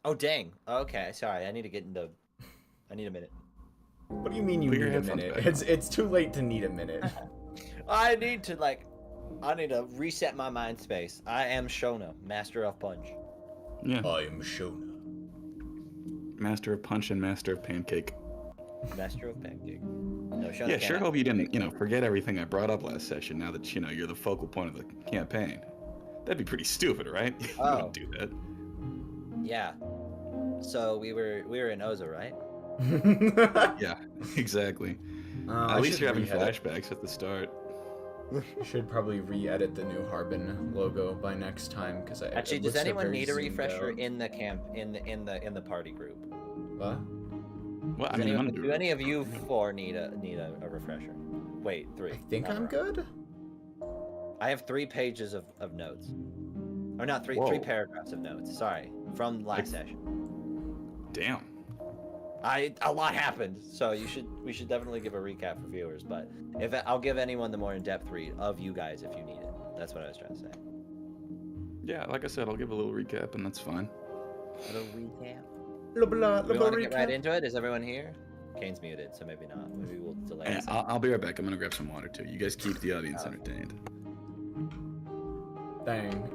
Oh, dang. Okay, sorry. I need a minute. What do you mean you Put your need a headphones minute? back It's too late to need a minute. I need to reset my mind space. I am Shona, master of punch. Yeah. I am Shona. Master of punch and master of pancake. Master of pancake. No, Shona Yeah, can't sure have hope you didn't, forget everything I brought up last session now that, you're the focal point of the campaign. That'd be pretty stupid, right? You Oh. wouldn't do that. Yeah. So we were in Oza, right? Yeah, exactly. I At least should you're having re-edit. flashbacks at the start. Should probably re-edit the New Harbin logo by next time because Actually, does anyone need a refresher in the camp in the party group? What? Well, I Does mean, anyone, do any of you four need a refresher? Wait, 3. I think I'm good. I have 3 pages of notes. Or not 3 Whoa. paragraphs of notes. Sorry, from last session. Damn. A lot happened, so we should definitely give a recap for viewers. But I'll give anyone the more in-depth read of you guys if you need it. That's what I was trying to say. Yeah, like I said, I'll give a little recap, and that's fine. A little recap. We We want to get right into it. Is everyone here? Kane's muted, so maybe not. Maybe we'll delay. Yeah, I'll be right back. I'm gonna grab some water too. You guys keep the audience entertained. Dang.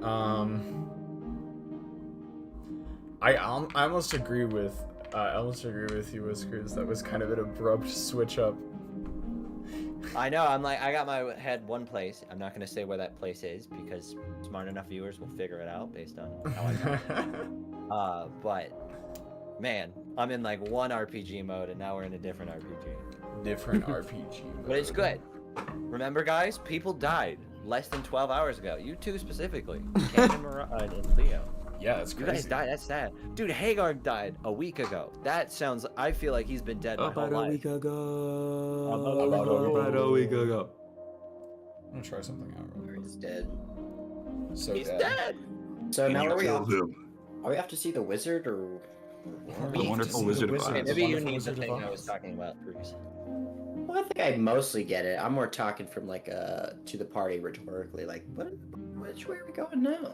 I almost agree with you, Whiskers. That was kind of an abrupt switch up. I know. I got my head one place. I'm not gonna say where that place is because smart enough viewers will figure it out based on how I know. But man, I'm in one RPG mode, and now we're in a different RPG. Different RPG mode. But it's good. Remember, guys, people died less than 12 hours ago. You two specifically, Kane and Leo. Yeah, that's You crazy. guys died. That's sad, dude. Hagar died a week ago. That sounds. I feel like he's been dead my whole life. About a week ago. I'm gonna try something out real quick. He's dead. So He's dead. dead. So now are we Killed him. off to see the wizard or? The wonderful Wizard of Oz. Okay, maybe you Wonderful need the Wizard of thing I Oz. was talking about, Bruce. Well, I think I mostly get it. I'm more talking from to the party rhetorically, which way are we going now?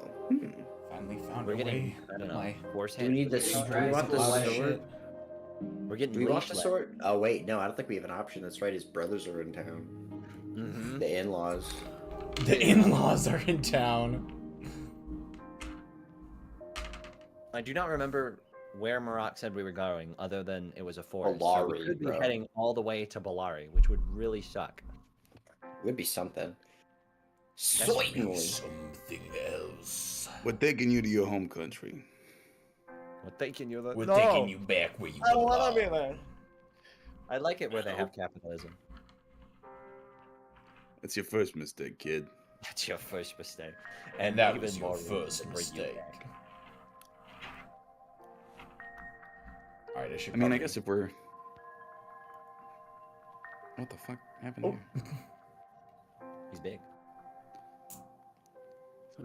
Finally found We're a getting. way. I don't know. My- Horse Do we head. need this? Do we want the All that sword? shit. We're getting. Do we want leash the led. sword? Oh wait, no, I don't think we have an option. That's right. His brothers are in town. Mhm. The in-laws. The in-laws are in town. I do not remember where Marak said we were going, other than it was a forest. So we Ballari, could be bro. heading all the way to Ballari, which would really suck. Would be something. Certainly. Something else. We're taking you to your home country. We're taking you. We're taking you back where you I don't want belong. to be there. I like it where they have capitalism. That's your first mistake, kid. That's your first mistake, And that even was your more reason first to bring you mistake. back. Alright, I should I mean, I probably- guess if we're... What the fuck happened here? He's big.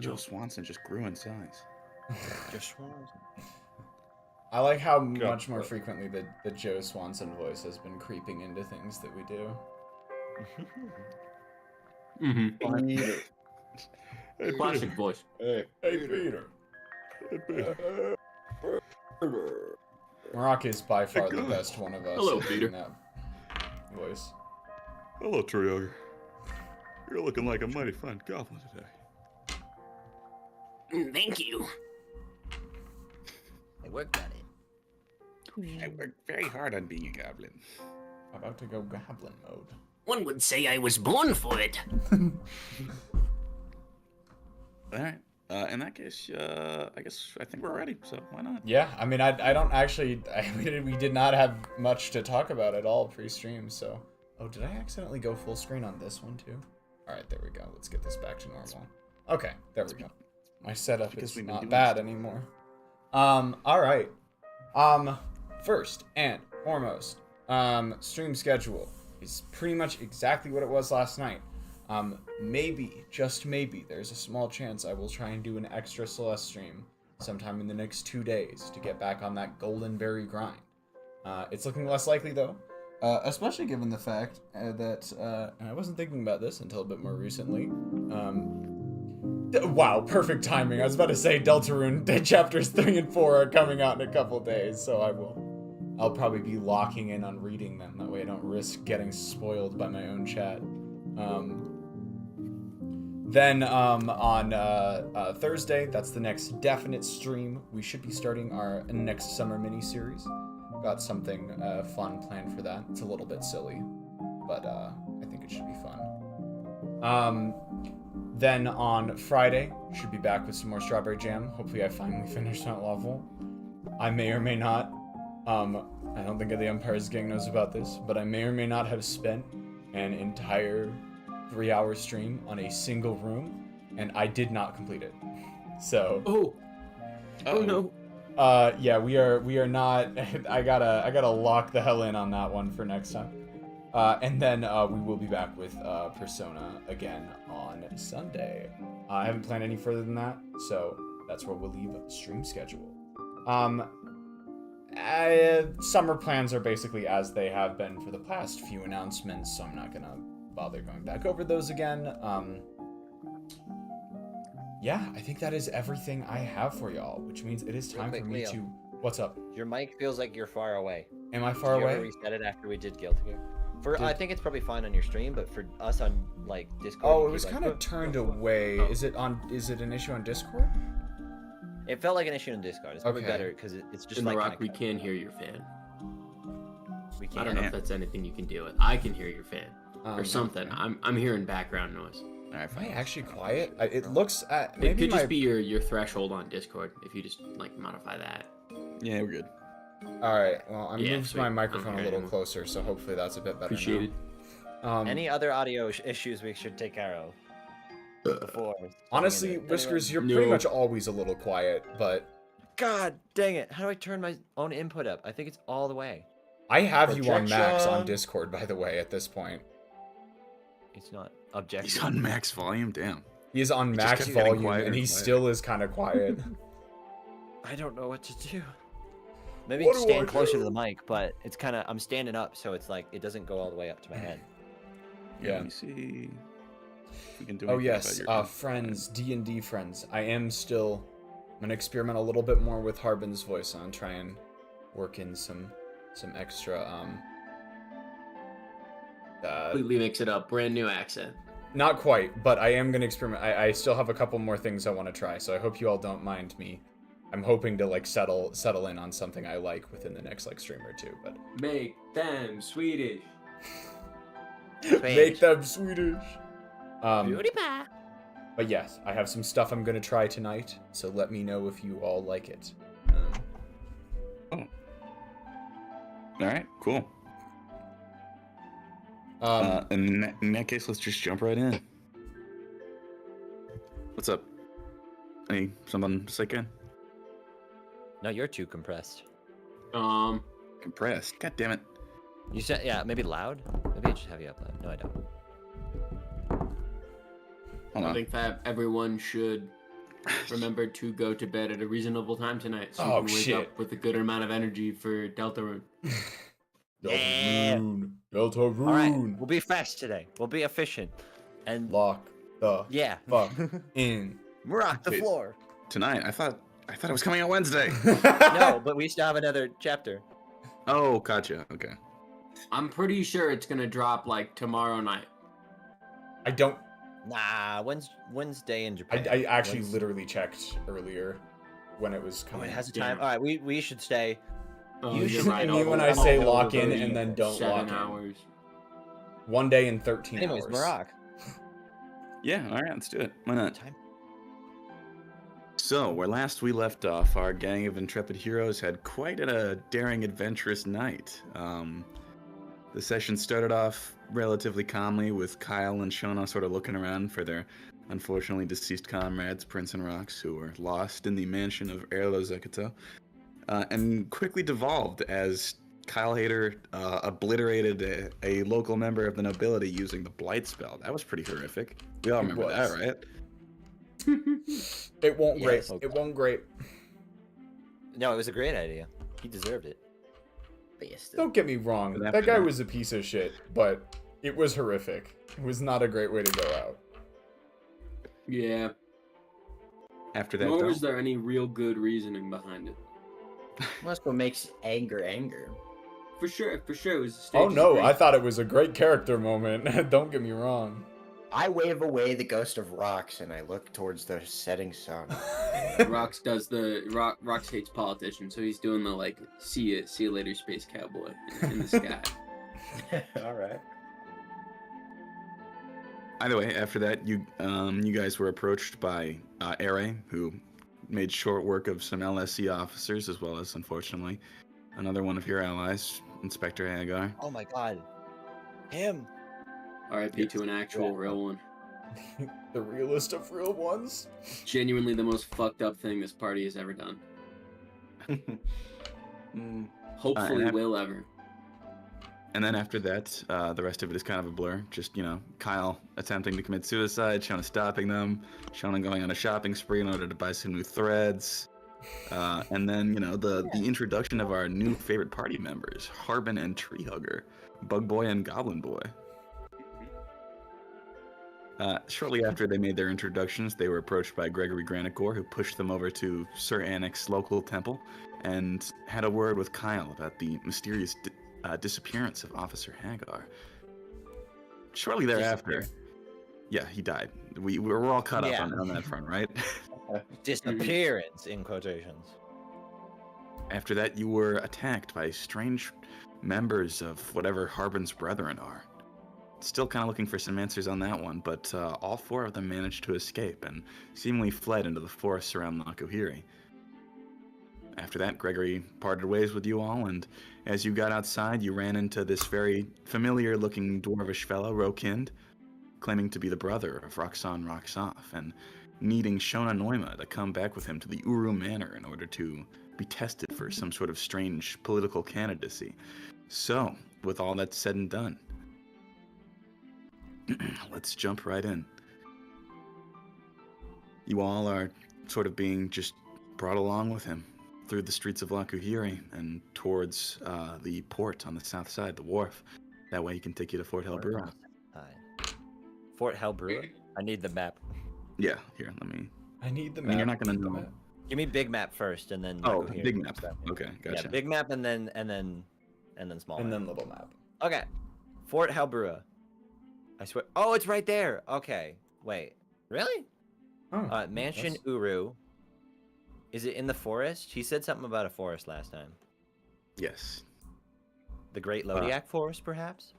Joe Swanson just grew in size. Just I like how much more frequently the Joe Swanson voice has been creeping into things that we do. Mm-hmm. Hey, Classic voice. Hey, Peter. Peter. Marak is by far the best one of us. Hello, at Peter. doing that voice. Hello, Trioger. You're looking like a mighty fine goblin today. Thank you. I worked at it. I worked very hard on being a goblin. About to go goblin mode. One would say I was born for it. Alright. In that case, I think we're ready, so why not? Yeah, I mean, I don't actually. We did not have much to talk about at all pre-stream, so. Oh, did I accidentally go full screen on this one too? All right, there we go. Let's get this back to normal. Okay, there we go. My setup Because is we've been not doing bad stuff. anymore. All right. First and foremost, stream schedule is pretty much exactly what it was last night. Maybe, just maybe, there's a small chance I will try and do an extra Celeste stream sometime in the next 2 days to get back on that golden berry grind. It's looking less likely though, especially given the fact that, and I wasn't thinking about this until a bit more recently, Wow, perfect timing. I was about to say Deltarune chapters 3 and 4 are coming out in a couple days, so I'll probably be locking in on reading them. That way I don't risk getting spoiled by my own chat. Then on Thursday, that's the next definite stream. We should be starting our next summer mini-series. Got something fun planned for that. It's a little bit silly, but I think it should be fun. Then on Friday, should be back with some more Strawberry Jam. Hopefully I finally finish that level. I may or may not. I don't think the Empire's Gang knows about this, but I may or may not have spent an entire 3-hour stream on a single room, and I did not complete it. So. Oh no. Yeah, we are not. I gotta lock the hell in on that one for next time. And then we will be back with Persona again on Sunday. I haven't planned any further than that, so that's where we'll leave the stream schedule. Summer plans are basically as they have been for the past few announcements, so I'm not gonna bother going back over those again. Yeah, I think that is everything I have for y'all, which means it is time for me to... What's up? Your mic feels like you're far away. Am I far Did you away? ever reset it after we did Guilty Gear? I think it's probably fine on your stream, but for us on like Discord. Oh, it was kind of turned away. Is it an issue on Discord? It felt like an issue on Discord. It's probably better because it's just In like the Rock, we can hear your fan. we I can't. don't know if that's anything you can deal with. I can hear your fan or something. I'm hearing background noise. All right, Am I fine. actually quiet? It looks at It maybe could just be your threshold on Discord if you just like modify that. Yeah, we're good. All right. Well, I Yeah, moved sweet. my microphone a Okay. little closer, so hopefully that's a bit better. Appreciate now. it. Any other audio issues we should take care of before? Honestly, Whiskers, you're pretty much always a little quiet, but God dang it! How do I turn my own input up? I think it's all the way. I have you on max on Projection. Discord, by the way, at this point. It's not objective. He's on max volume. Damn. He is on He just max keeps getting volume, quieter and he and quieter. still is kind of quiet. I don't know what to do. Maybe What do I stand closer do? to the mic, but it's kind of I'm standing up, so it's like it doesn't go all the way up to my head. Yeah. Let me see. If we can do Oh anything yes, about your- friends, D&D friends. I'm gonna experiment a little bit more with Harbin's voice on, try and work in some extra Completely mix it up. Brand new accent. not quite, but I am gonna experiment. I still have a couple more things I want to try, so I hope you all don't mind me. I'm hoping to like settle in on something I like within the next like stream or two, but Make them Swedish. make them Swedish. Beauty pie. But yes, I have some stuff I'm gonna try tonight, so let me know if you all like it. All right, cool. In that case, let's just jump right in. What's up? Someone sick in? No, you're too compressed. Compressed. God damn it. You said maybe loud. Maybe I just have you up loud. No, I don't. Hold I on. think that everyone should remember to go to bed at a reasonable time tonight, so you Oh, can wake shit. up with a good amount of energy for Deltarune. Yeah. Deltarune. All right, we'll be fast today. We'll be efficient, and Lock the yeah, fuck in. rock the Wait. floor. Tonight, I thought it was coming out Wednesday. No, but we still have another chapter. Oh, gotcha. Okay. I'm pretty sure it's gonna drop like tomorrow night. I don't. Nah, Wednesday in Japan. I actually Wednesday. literally checked earlier when it was Oh, coming. it has a Yeah. time. All right, we should stay. Oh, You you're should right. see me I'll- when I I'll say hold lock in the and then don't 7 lock in. hours. 1 day and 13 Anyways, hours. Marak. Yeah. All right. Let's do it. Why not? Time. So, where last we left off, our gang of intrepid heroes had quite a daring, adventurous night. The session started off relatively calmly, with Kyle and Shona sort of looking around for their unfortunately deceased comrades, Prince and Rox, who were lost in the mansion of Erlo Zekuto, and quickly devolved as Kyle Hader obliterated a local member of the nobility using the Blight spell. That was pretty horrific. We all It remember was. that, right? It won't great. Yes. It won't great. No, it was a great idea. He deserved it. But yeah, still. Don't get me wrong. That That guy happened. was a piece of shit, but it was horrific. It was not a great way to go out. Yeah. After that, Nor though, was there any real good reasoning behind it. That's what makes anger. For sure, it was a Oh stage no, great. I thought it was a great character moment. Don't get me wrong. I wave away the ghost of Rox and I look towards the setting sun. Rox does Rox hates politicians, so he's doing the like see you later, space cowboy in the sky. All right. either way, after that, you guys were approached by Ere, who made short work of some LSC officers, as well as, unfortunately, another one of your allies, Inspector Hagar. Oh my god. Him. R.I.P. to an actual real one. The realest of real ones. Genuinely the most fucked up thing this party has ever done. Hopefully will ever. And then after that, the rest of it is kind of a blur. Just, Kyle attempting to commit suicide, Shona stopping them, Shona going on a shopping spree in order to buy some new threads. And then, the introduction of our new favorite party members, Harbin and Treehugger, Bug Boy and Goblin Boy. Shortly after they made their introductions, they were approached by Gregory Granitgore, who pushed them over to Sir Annick's local temple and had a word with Kyle about the mysterious disappearance of Officer Hagar. Shortly thereafter, yeah, he died. We're all caught up on that front, right? Disappearance, in quotations. After that, you were attacked by strange members of whatever Harbin's brethren are. Still kind of looking for some answers on that one, but all four of them managed to escape and seemingly fled into the forests around Makuhiri. After that, Gregory parted ways with you all, and as you got outside, you ran into this very familiar-looking dwarvish fellow, Rokind, claiming to be the brother of Roxanne Roxoff, and needing Shona Noima to come back with him to the Uru Manor in order to be tested for some sort of strange political candidacy. So, with all that said and done, let's jump right in. You all are sort of being just brought along with him through the streets of Lakuhiri and towards the port on the south side, the wharf. That way he can take you to Fort Helbrua. Fort Helbrua? I need the map. Yeah, here, let me... I need the I map. mean, you're not going to know. Give me big map first, and then. Oh, Makuhiri big map. stuff. Okay, gotcha. Yeah, big map, and then small. And map. then little map. Okay, Fort Helbrua. I swear. Oh, it's right there. Okay, wait. Really? Oh, Mansion that's- Uru. Is it in the forest? He said something about a forest last time. Yes. The Great Lodiak Forest, perhaps?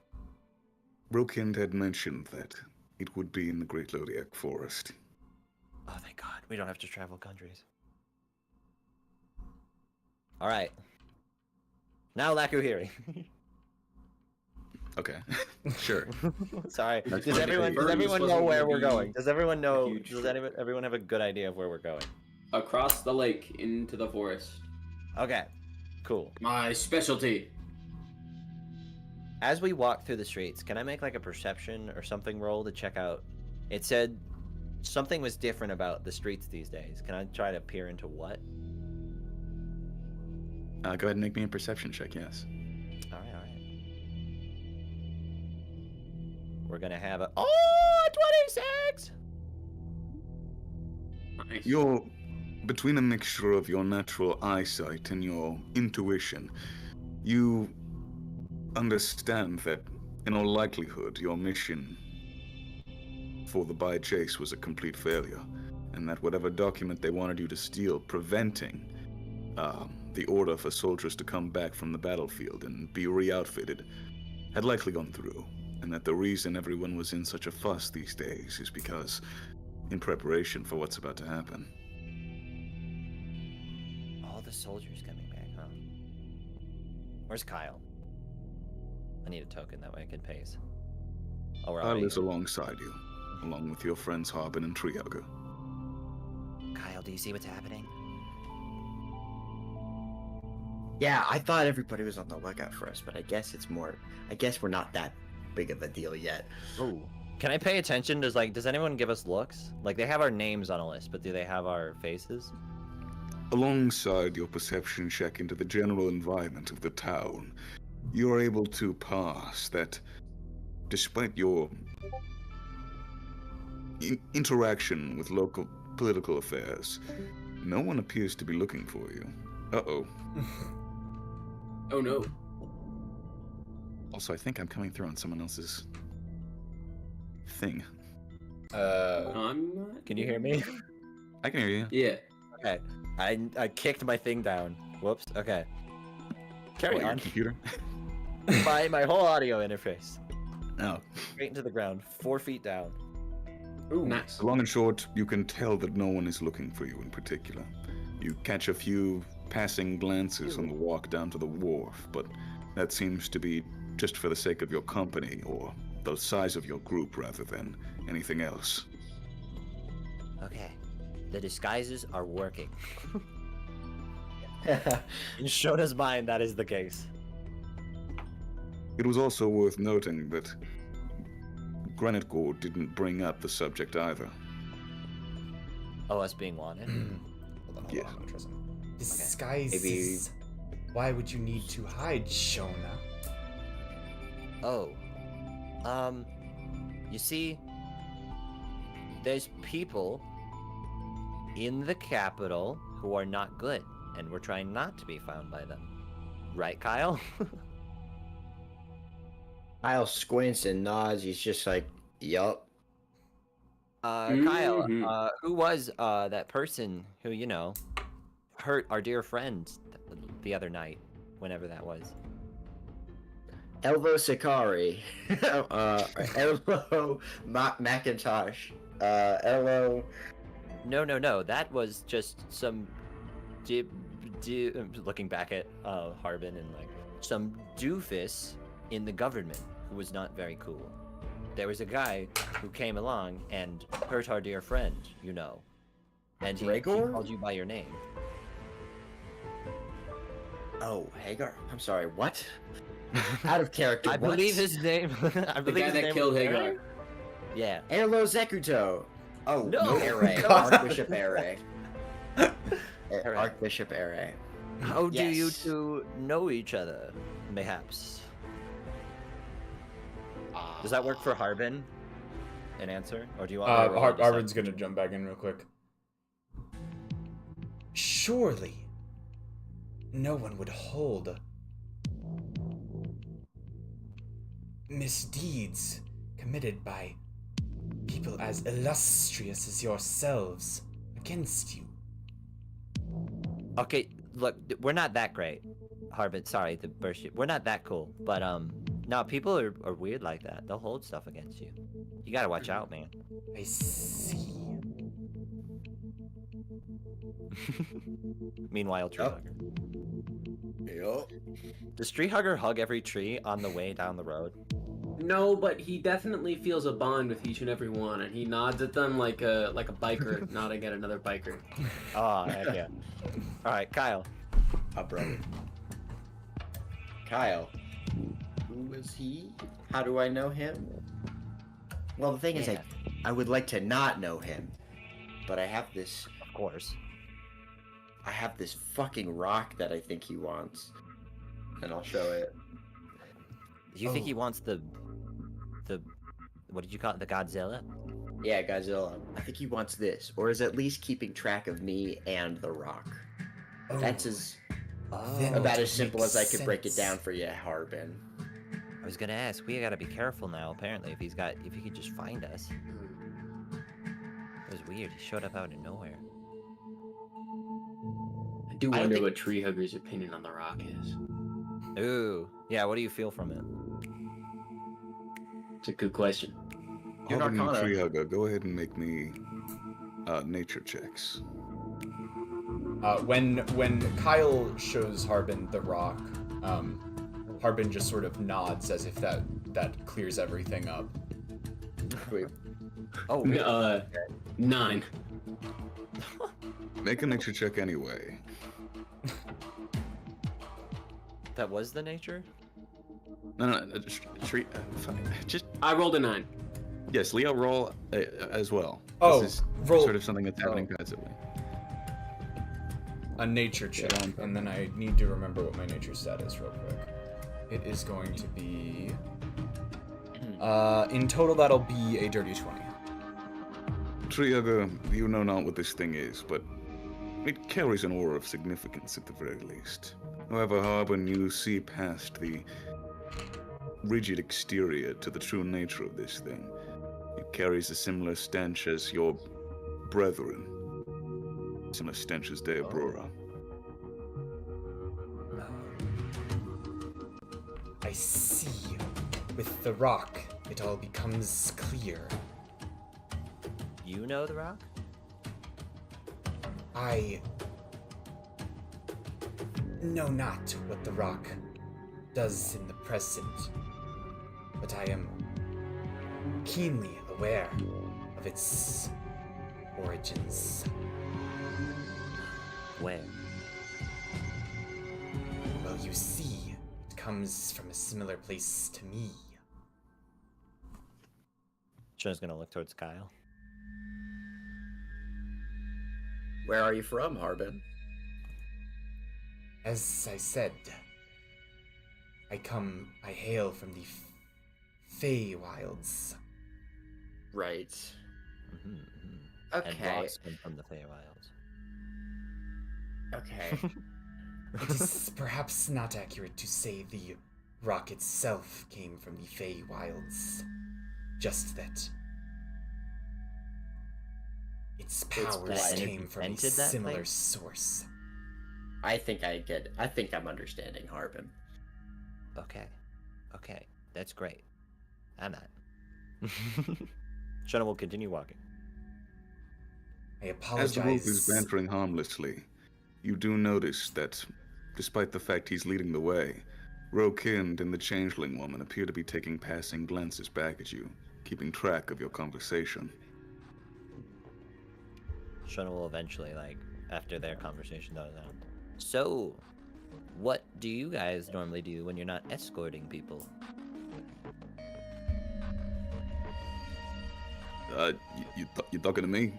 Rokind had mentioned that it would be in the Great Lodiak Forest. Oh, thank God. We don't have to travel countries. All right. Now Lakuhiri. Okay. Sure. Sorry. That's Does fine. everyone know where we're going? Does everyone know? huge Does trip. everyone have a good idea of where we're going? Across the lake into the forest. Okay. Cool. My specialty. As we walk through the streets, can I make like a perception or something roll to check out? It said something was different about the streets these days. Can I try to peer into what? Go ahead and make me a perception check, yes. All right. We're gonna have a 26. Nice. You're between a mixture of your natural eyesight and your intuition. You understand that, in all likelihood, your mission for the buy chase was a complete failure, and that whatever document they wanted you to steal, preventing the order for soldiers to come back from the battlefield and be re-outfitted, had likely gone through, and that the reason everyone was in such a fuss these days is because, in preparation for what's about to happen. All the soldiers coming back, huh? Where's Kyle? I need a token, that way I can pace. Oh, we're I already... live alongside you, along with your friends Harbin and Treehugger. Kyle, do you see what's happening? Yeah, I thought everybody was on the lookout for us, but I guess we're not that big of a deal yet. Oh. Can I pay attention? Does anyone give us looks? Like, they have our names on a list, but do they have our faces? Alongside your perception check into the general environment of the town, you're able to pass that despite your interaction with local political affairs. No one appears to be looking for you. Uh-oh. Oh no. Also, I think I'm coming through on someone else's thing. I'm not. Can you hear me? I can hear you. Yeah. Okay. I kicked my thing down. Whoops. Okay. Carry Your on. computer? my whole audio interface. Oh. Straight into the ground, 4 feet down. Ooh. Nice. So long and short, you can tell that no one is looking for you in particular. You catch a few passing glances on the walk down to the wharf, but that seems to be just for the sake of your company or the size of your group rather than anything else. Okay. The disguises are working. In Shona's mind, that is the case. It was also worth noting that Granite Gore didn't bring up the subject either. Oh, us being wanted? Hold on, Yeah. I'm gonna try something. Disguises. Why would you need to hide, Shona? Oh. You see, there's people in the capital who are not good, and we're trying not to be found by them. Right, Kyle? Kyle squints and nods. He's just like, yup. Kyle, Mhm. who was that person who, you know, hurt our dear friend the other night, whenever that was? Elvo Sakari. Elvo Macintosh. Elvo. No, that was just some looking back at Harbin and like some doofus in the government who was not very cool. There was a guy who came along and hurt our dear friend, you know, and he Gregor? called you by your name. Oh, Hagar. I'm sorry. What? Out of character. I what? believe his name. I The believe guy his that name killed was Hagar. Eric? Yeah. Erlo Zekuto. Oh, No. Ere. God. Archbishop Ere. Ere. Archbishop Ere. How do you Yes. two know each other, mayhaps? Does that work for Harbin? An answer, or do you want? me to roll a Harbin's deception? gonna jump back in real quick. Surely, no one would hold misdeeds committed by people as illustrious as yourselves against you. Okay, look, we're not that great, Harbin. Sorry to burst you. We're not that cool, but no, people are weird like that. They'll hold stuff against you. You gotta watch out, man. I see. Meanwhile, tree Oh. hugger. Yup. Does tree hugger hug every tree on the way down the road? No, but he definitely feels a bond with each and every one, and he nods at them like a biker nodding at another biker. Oh, heck yeah. All right, Kyle. Brother. Kyle. Who is he? How do I know him? Well, the thing is, Yeah. I would like to not know him, but I have this Of course. fucking rock that I think he wants, and I'll show it. Do you think Oh. he wants the what did you call it? The Godzilla? Yeah, Godzilla. I think he wants this, or is at least keeping track of me and the rock. Oh, That's as Then about it as simple as I makes could break it sense. down for you, Harbin. I was gonna ask. We gotta be careful now. Apparently, if he could just find us. It was weird. He showed up out of nowhere. I do I don't wonder think- what Tree Hugger's opinion on the rock is. Ooh, yeah. What do you feel from it? It's a good question. You're Harbin and Arcana. Tree Hugger, go ahead and make me nature checks. When Kyle shows Harbin the rock, Harbin just sort of nods as if that clears everything up. Wait, Oh, 9. Make a nature check anyway. that was the nature. No, tree. Fine. Just I rolled a 9. yes, Leo, roll as well. Oh, This is roll- sort of something that's happening constantly. A nature check, Yeah. and then I need to remember what my nature stat is real quick. It is going to be... in total, that'll be a dirty 20. Triaga, you know not what this thing is, but it carries an aura of significance at the very least. However, Harbin, you see past the rigid exterior to the true nature of this thing. It carries a similar stench as your brethren. Similar stench as De Aurora. I see. With the rock, it all becomes clear. You know the rock? I know not what the rock does in the present, but I am keenly aware of its origins. Where? Well, you see, it comes from a similar place to me. Shauna's gonna look towards Kyle. Where are you from, Harbin? As I said, I hail from the Feywilds. Right. Mm-hmm, Okay. And rocks come from the Feywilds. Okay. It is perhaps not accurate to say the rock itself came from the Feywilds. Just that its powers and it came from a invented that similar place? source. I think I'm understanding, Harbin. Okay. Okay. That's great. I'm not. Shauna will continue walking. I As the wolf is apologize. bantering harmlessly, you do notice that, despite the fact he's leading the way, Rokind and the Changeling woman appear to be taking passing glances back at you, keeping track of your conversation. Shauna will eventually, after their conversation dies out. So, what do you guys normally do when you're not escorting people? You talking to me?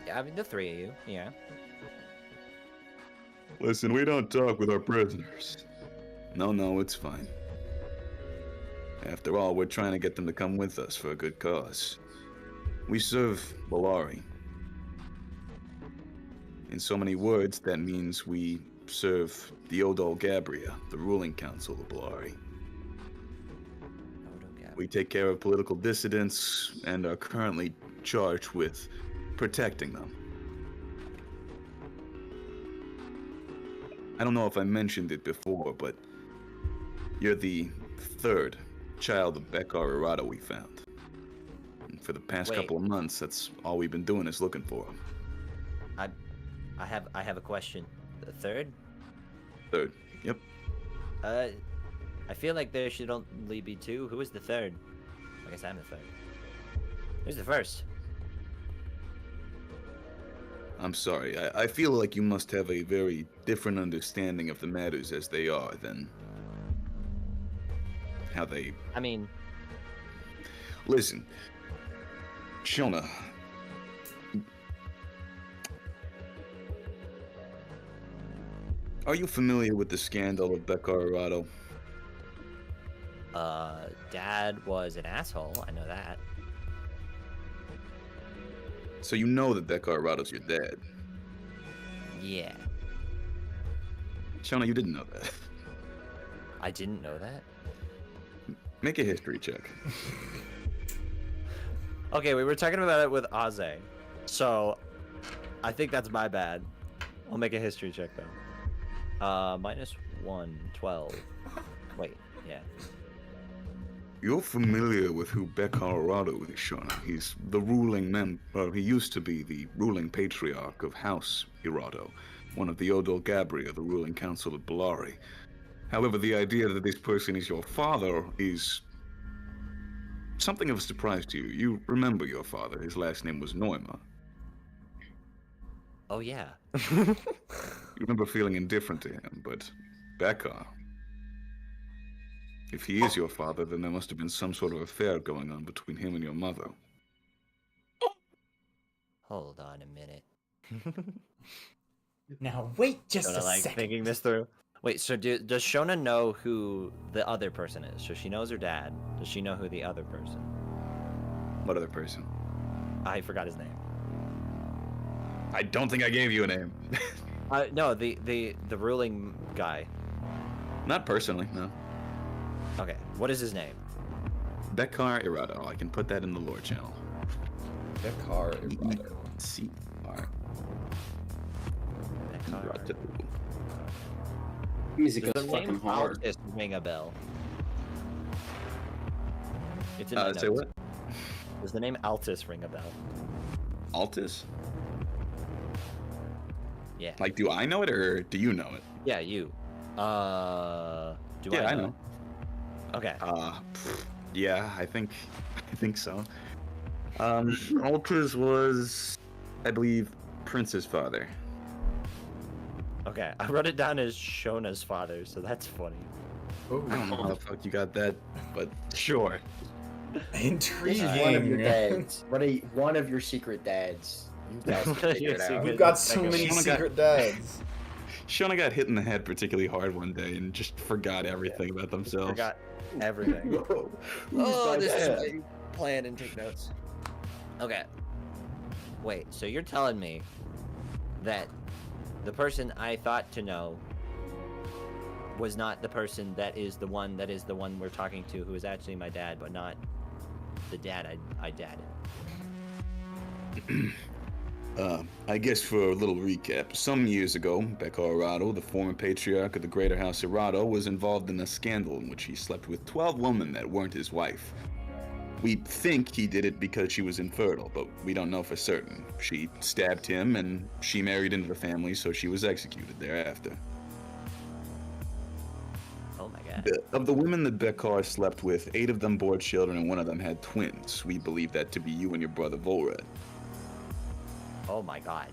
Yeah, I mean, the three of you, yeah. Listen, we don't talk with our prisoners. No, it's fine. After all, we're trying to get them to come with us for a good cause. We serve Bolari. In so many words, that means we serve the Odol Gabria, the ruling council of Bolari. We take care of political dissidents and are currently charged with protecting them. I don't know if I mentioned it before, but you're the third child of Bekar Arata we found. And for the past couple of months, that's all we've been doing is looking for him. I have a question. The third? Third, yep. I feel like there should only be two. Who is the third? I guess I'm the third. Who's the first? I'm sorry. I feel like you must have a very different understanding of the matters as they are than how they... I mean... Listen, Shona. Are you familiar with the scandal of Bekar Arado? Dad was an asshole. I know that. So you know that Bekar Arado's your dad? Yeah. Shona, you didn't know that. I didn't know that. Make a history check. Okay, we were talking about it with Aze. So, I think that's my bad. I'll make a history check, though. -1, 12. Wait, yeah. You're familiar with who Bekar Arado is, Shona. He's the ruling he used to be the ruling patriarch of House Irado, one of the Odol Gabria, the ruling council of Bolari. However, the idea that this person is your father is something of a surprise to you. You remember your father. His last name was Noima. Oh, yeah. You remember feeling indifferent to him, but Bekar... If he is your father, then there must have been some sort of affair going on between him and your mother. Hold on a minute. Now wait just Shona, a second. thinking this through. Wait, so does Shona know who the other person is? So she knows her dad. Does she know who the other person? What other person? I forgot his name. I don't think I gave you a name. No, the ruling guy. Not personally, no. Okay, what is his name? Bekar Irado. I can put that in the lore channel. Bekar Irado. C-R. Bekar. Music Does goes the fucking name hard. Altus ring a bell? It's in my Say notes. what? Does the name Altus ring a bell? Altus? Yeah. Like, do I know it or do you know it? Yeah, you. Do Yeah, I I know. Okay. Yeah, I think so. Altus was, I believe, Prince's father. Okay. I wrote it down as Shona's father, so that's funny. I don't know how the fuck you got that, but sure. This Intriguing. is one of your dads. One of your secret dads. You guys can figure it out. We've got so many Shona got- secret dads. Shona got hit in the head particularly hard one day and just forgot everything about themselves. Forgot everything. Whoa. Oh, Who's this my is dad? why you plan and take notes. Okay. Wait, so you're telling me that the person I thought to know was not the person that is the one we're talking to, who is actually my dad, but not the dad I dadded. I guess for a little recap, some years ago, Bekar Arado, the former patriarch of the Greater House Arado, was involved in a scandal in which he slept with 12 women that weren't his wife. We think he did it because she was infertile, but we don't know for certain. She stabbed him, and she married into the family, so she was executed thereafter. Oh my god. Of the women that Bekar slept with, 8 of them bore children and 1 of them had twins. We believe that to be you and your brother Volred. Oh my god.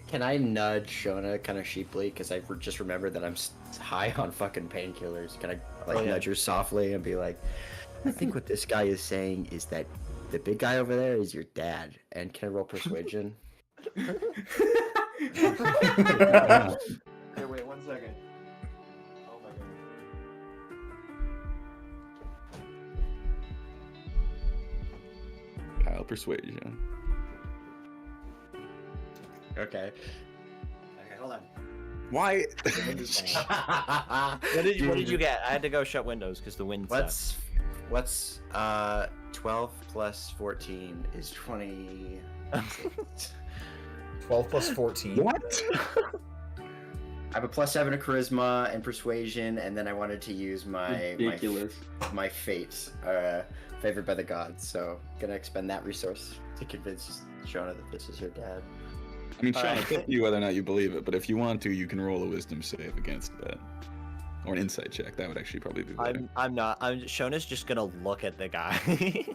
Can I nudge Shona kind of sheeply because I just remembered that I'm high on fucking painkillers? Can I nudge her softly and be like, I think what this guy is saying is that the big guy over there is your dad, and can I roll persuasion? Here, wait 1 second. Oh my god. Kyle persuasion. Okay. Okay, hold on. Why? What did you get? I had to go shut windows because the wind sucks. What's 12 plus 14 is 20. 12 plus 14. What? I have a +7 to charisma and persuasion, and then I wanted to use my Ridiculous. my fate, favored by the gods. So gonna expend that resource to convince Shona that this is her dad. I mean, Sean, it's up to you whether or not you believe it, but if you want to, you can roll a wisdom save against that. Or an insight check. That would actually probably be better. I'm not. Shona's just gonna look at the guy.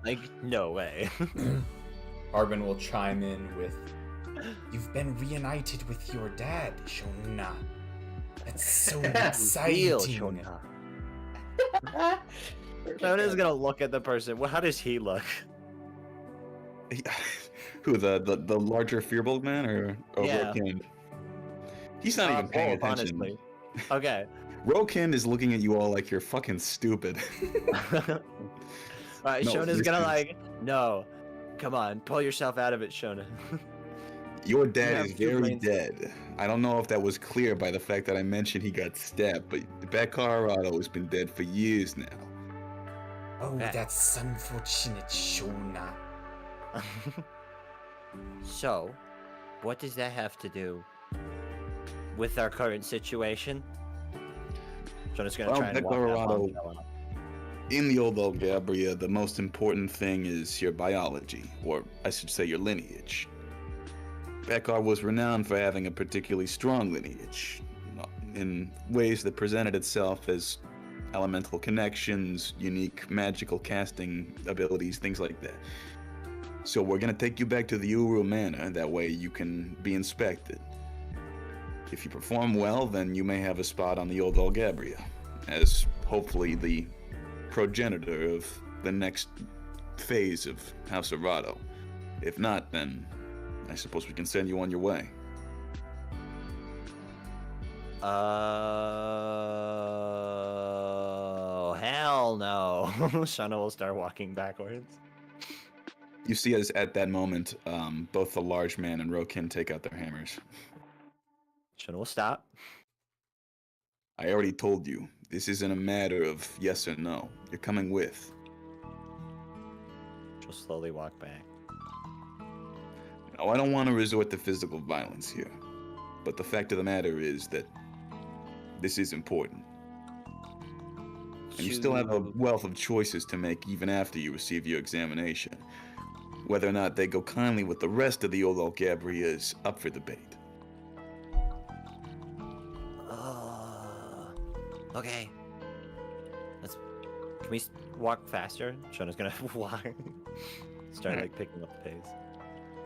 Like, no way. Harbin will chime in with, "You've been reunited with your dad, Shona. That's so exciting." Real Shona. Shona's gonna look at the person. Well, how does he look? Who, the larger Fearbold man or Yeah. Rokind? He's not even paying Both, attention. honestly. Okay. Rokind is looking at you all like you're fucking stupid. Alright, No, Shona's this gonna is- like, no. Come on, pull yourself out of it, Shona. Your You dad have is two very brains. dead. I don't know if that was clear by the fact that I mentioned he got stabbed, but Bekar Arado has been dead for years now. Oh, Okay. that's unfortunate, Shona. So, what does that have to do with our current situation? Shona's gonna Well, try and walk that Colorado- bombshell out. In the old Algabria, the most important thing is your biology, or I should say your lineage. Bekar was renowned for having a particularly strong lineage, in ways that presented itself as elemental connections, unique magical casting abilities, things like that. So we're gonna take you back to the Uru Manor, that way you can be inspected. If you perform well, then you may have a spot on the old Algabria, as hopefully the progenitor of the next phase of House Arado. If not, then I suppose we can send you on your way. Oh, hell no. Shona will start walking backwards. You see, as at that moment, both the large man and Rokin take out their hammers. Shona will stop. I already told you, this isn't a matter of yes or no. You're coming with. She'll slowly walk back. Now, I don't want to resort to physical violence here, but the fact of the matter is that this is important. And you still have a wealth of choices to make even after you receive your examination. Whether or not they go kindly with the rest of the old Algabria is up for debate. Okay. Can we walk faster? Shona's gonna walk. Start like picking up the pace.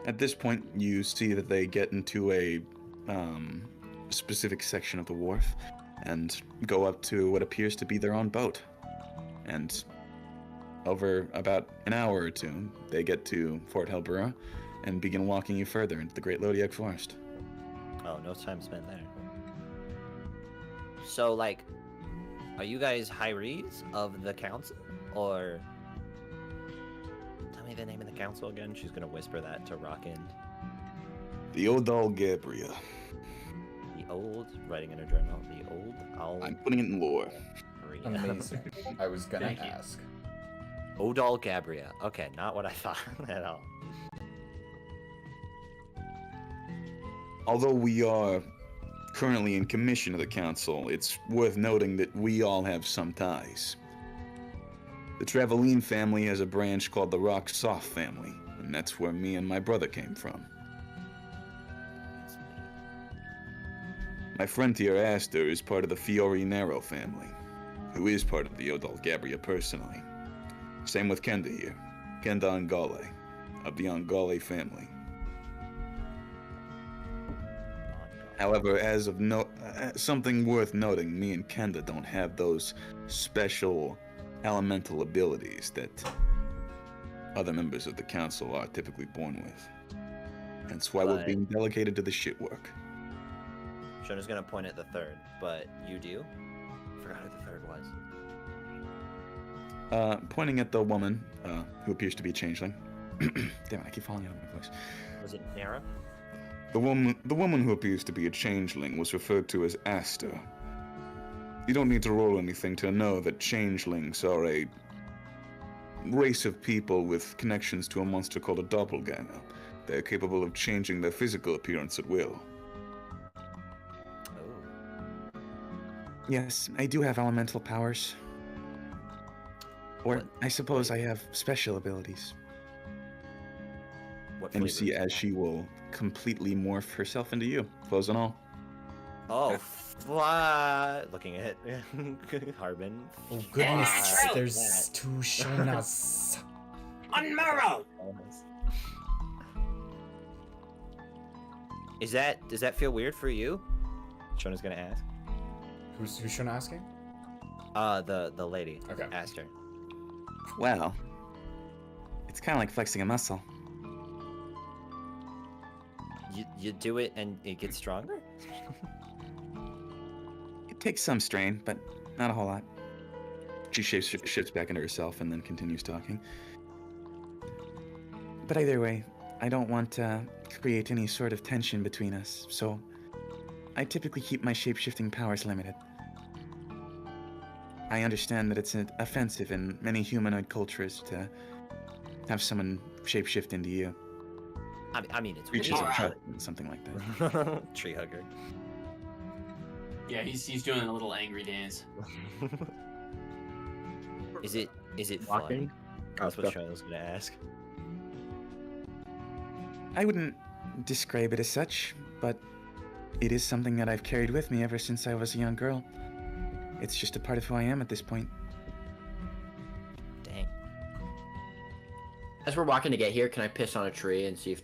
At this point, you see that they get into a specific section of the wharf and go up to what appears to be their own boat. And over about an hour or two, they get to Fort Helbura and begin walking you further into the Great Lodiak Forest. Oh, no time spent there. So, like, are you guys Hyries of the council? Or... Tell me the name of the council again. She's gonna whisper that to Rockin. The Old Algabria. The old... Writing in her journal. The old... I'm putting it in lore. Amazing. I was gonna Thank you. ask. Odal Gabria. Okay, not what I thought at all. Although we are currently in commission of the council, it's worth noting that we all have some ties. The Traveline family has a branch called the Rock Soft family, and that's where me and my brother came from. My friend here, Aster, is part of the Fiori Nero family, who is part of the Odal Gabria personally. Same with Kenda here, Kenda Angale, of the Angale family. However, as of something worth noting, me and Kenda don't have those special elemental abilities that other members of the council are typically born with. That's why we're being delegated to the shit work. Shona's gonna point at the third, but you do? I forgot who the third was. Pointing at the woman, who appears to be a changeling. Damn it, I keep falling out of my voice. Was it Nara? The woman who appears to be a changeling was referred to as Aster. You don't need to roll anything to know that changelings are a race of people with connections to a monster called a doppelganger. They're capable of changing their physical appearance at will. Oh. Yes, I do have elemental powers. Or What- I suppose I have special abilities. What And you flavor see is as that? she will completely morph herself into you, clothes and all. Oh, what? Looking at Harbin. Oh goodness, Natural. there's two Shonas. Unmarrow! Does that feel weird for you? Shona's gonna ask. Who's Shona asking? The lady. Okay. Asked her. Well, it's kind of like flexing a muscle. You do it and it gets stronger? It takes some strain, but not a whole lot. She shifts back into herself and then continues talking. But either way, I don't want to create any sort of tension between us, so I typically keep my shape-shifting powers limited. I understand that it's offensive in many humanoid cultures to have someone shape-shift into you. I mean it's Creatures weird. of hut, something like that. Tree hugger. Yeah, he's doing a little angry dance. Is it Walking? fun? That's what go. Shona's gonna ask. I wouldn't describe it as such, but it is something that I've carried with me ever since I was a young girl. It's just a part of who I am at this point. Dang. As we're walking to get here, can I piss on a tree and see if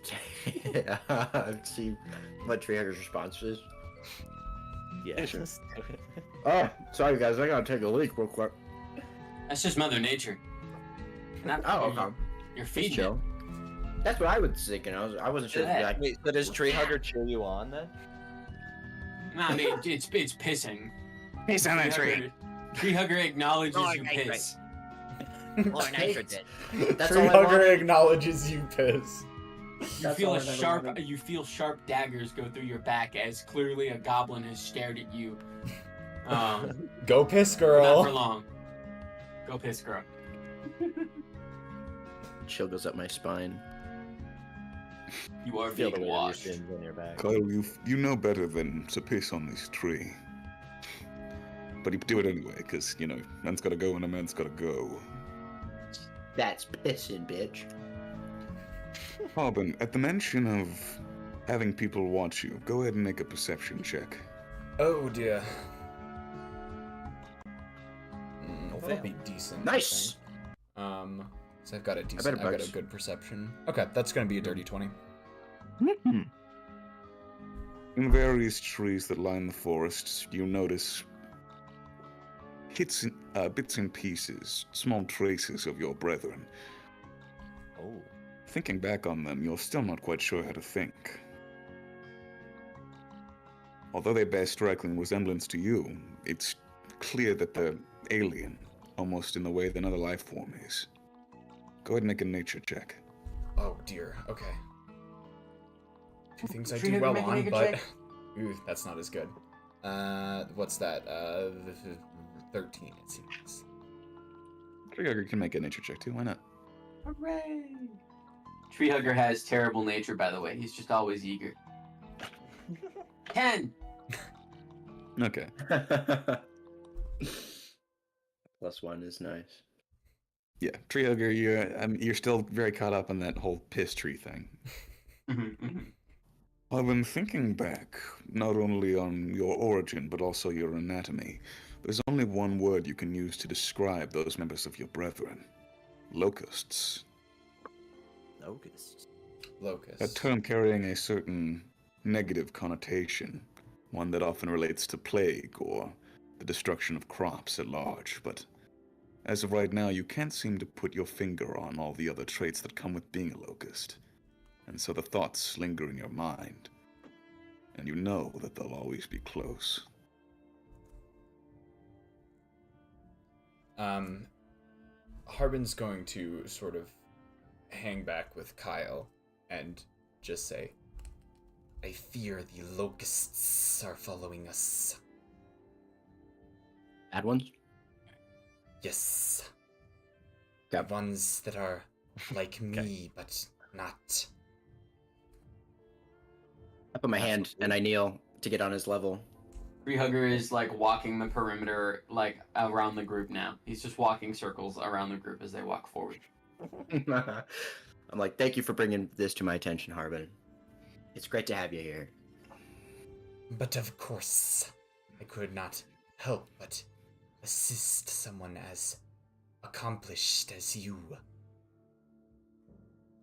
see what tree hugger's response is? Yeah. sure. Oh, sorry guys, I gotta take a leak real quick. That's just Mother Nature. Not Oh, okay. You're feeding it. Chill. That's what I was thinking. I wasn't sure. Yeah. Like, Wait, so does Tree Hugger cheer you on then? Nah, I mean, it's pissing. Piss on that tree. Tree hugger acknowledges Oh, your right, piss. More nitrogen. That's Tree all I hugger wanted. acknowledges you piss. You That's feel all a I've ever sharp. wanted. You feel sharp daggers go through your back as clearly a goblin has stared at you. Go piss, Not girl. for long. Go piss, girl. Chill goes up my spine. You are Feel the being weight of your washed. sins on your back. Kyle, you know better than to piss on this tree. But you do it anyway, because, you know, man's gotta go and a man's gotta go. That's pissing, bitch. Harbin, at the mention of having people watch you, go ahead and make a perception check. Oh dear. That'll fail. be decent. Nice. I think. So I've got a bet decent. it I've got a bugs. good perception. Okay, that's gonna be a dirty 20. In various trees that line the forests, you notice bits and pieces, small traces of your brethren. Oh. Thinking back on them, you're still not quite sure how to think. Although they bear striking resemblance to you, it's clear that they're alien, almost in the way that another life form is. Go ahead and make a nature check. Oh dear. Okay. Two things I Tree do hugger, well make a on, naked but check. ooh, that's not as good. What's that? 13 it seems. Trigger can make a nature check too, why not? Hooray! Tree hugger has terrible nature, by the way. He's just always eager. 10. Okay. +1 is nice. Yeah, tree hugger, you're still very caught up on that whole piss tree thing. I've been thinking back, not only on your origin, but also your anatomy. There's only one word you can use to describe those members of your brethren. Locusts. Locusts. Locust. A term carrying a certain negative connotation, one that often relates to plague or the destruction of crops at large, but as of right now, you can't seem to put your finger on all the other traits that come with being a locust. And so the thoughts linger in your mind, and you know that they'll always be close. Harbin's going to sort of hang back with Kyle and just say, I fear the locusts are following us. Bad ones? Yes. Yep. The ones that are like me, but not. I put my hand and I kneel to get on his level. Tree hugger is like walking the perimeter, like around the group now. He's just walking circles around the group as they walk forward. I'm like, thank you for bringing this to my attention, Harbin. It's great to have you here. But of course, I could not help but assist someone as accomplished as you.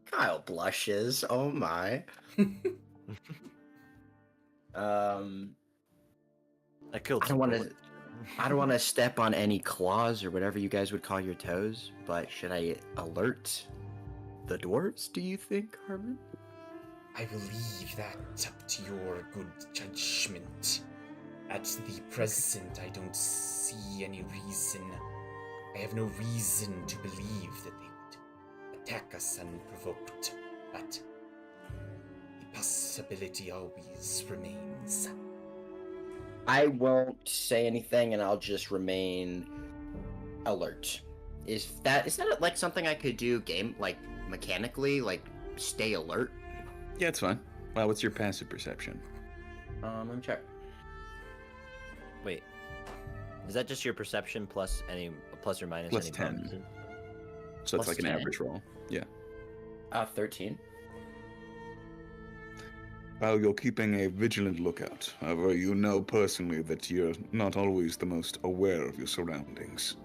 Kyle blushes. Oh my. I killed. I don't want to step on any claws or whatever you guys would call your toes, but should I alert the dwarves, do you think, Harbin? I will leave that up to your good judgment. At the present, I don't see any reason. I have no reason to believe that they would attack us unprovoked, but the possibility always remains. I won't say anything and I'll just remain alert. Is that like something I could do mechanically, like stay alert? Yeah, it's fine. Well, what's your passive perception? Let me check. Wait. Is that just your perception plus any plus or minus Plus any 10. bonuses? So it's Plus like an 10? average roll. Yeah. 13. While you're keeping a vigilant lookout, however, you know personally that you're not always the most aware of your surroundings.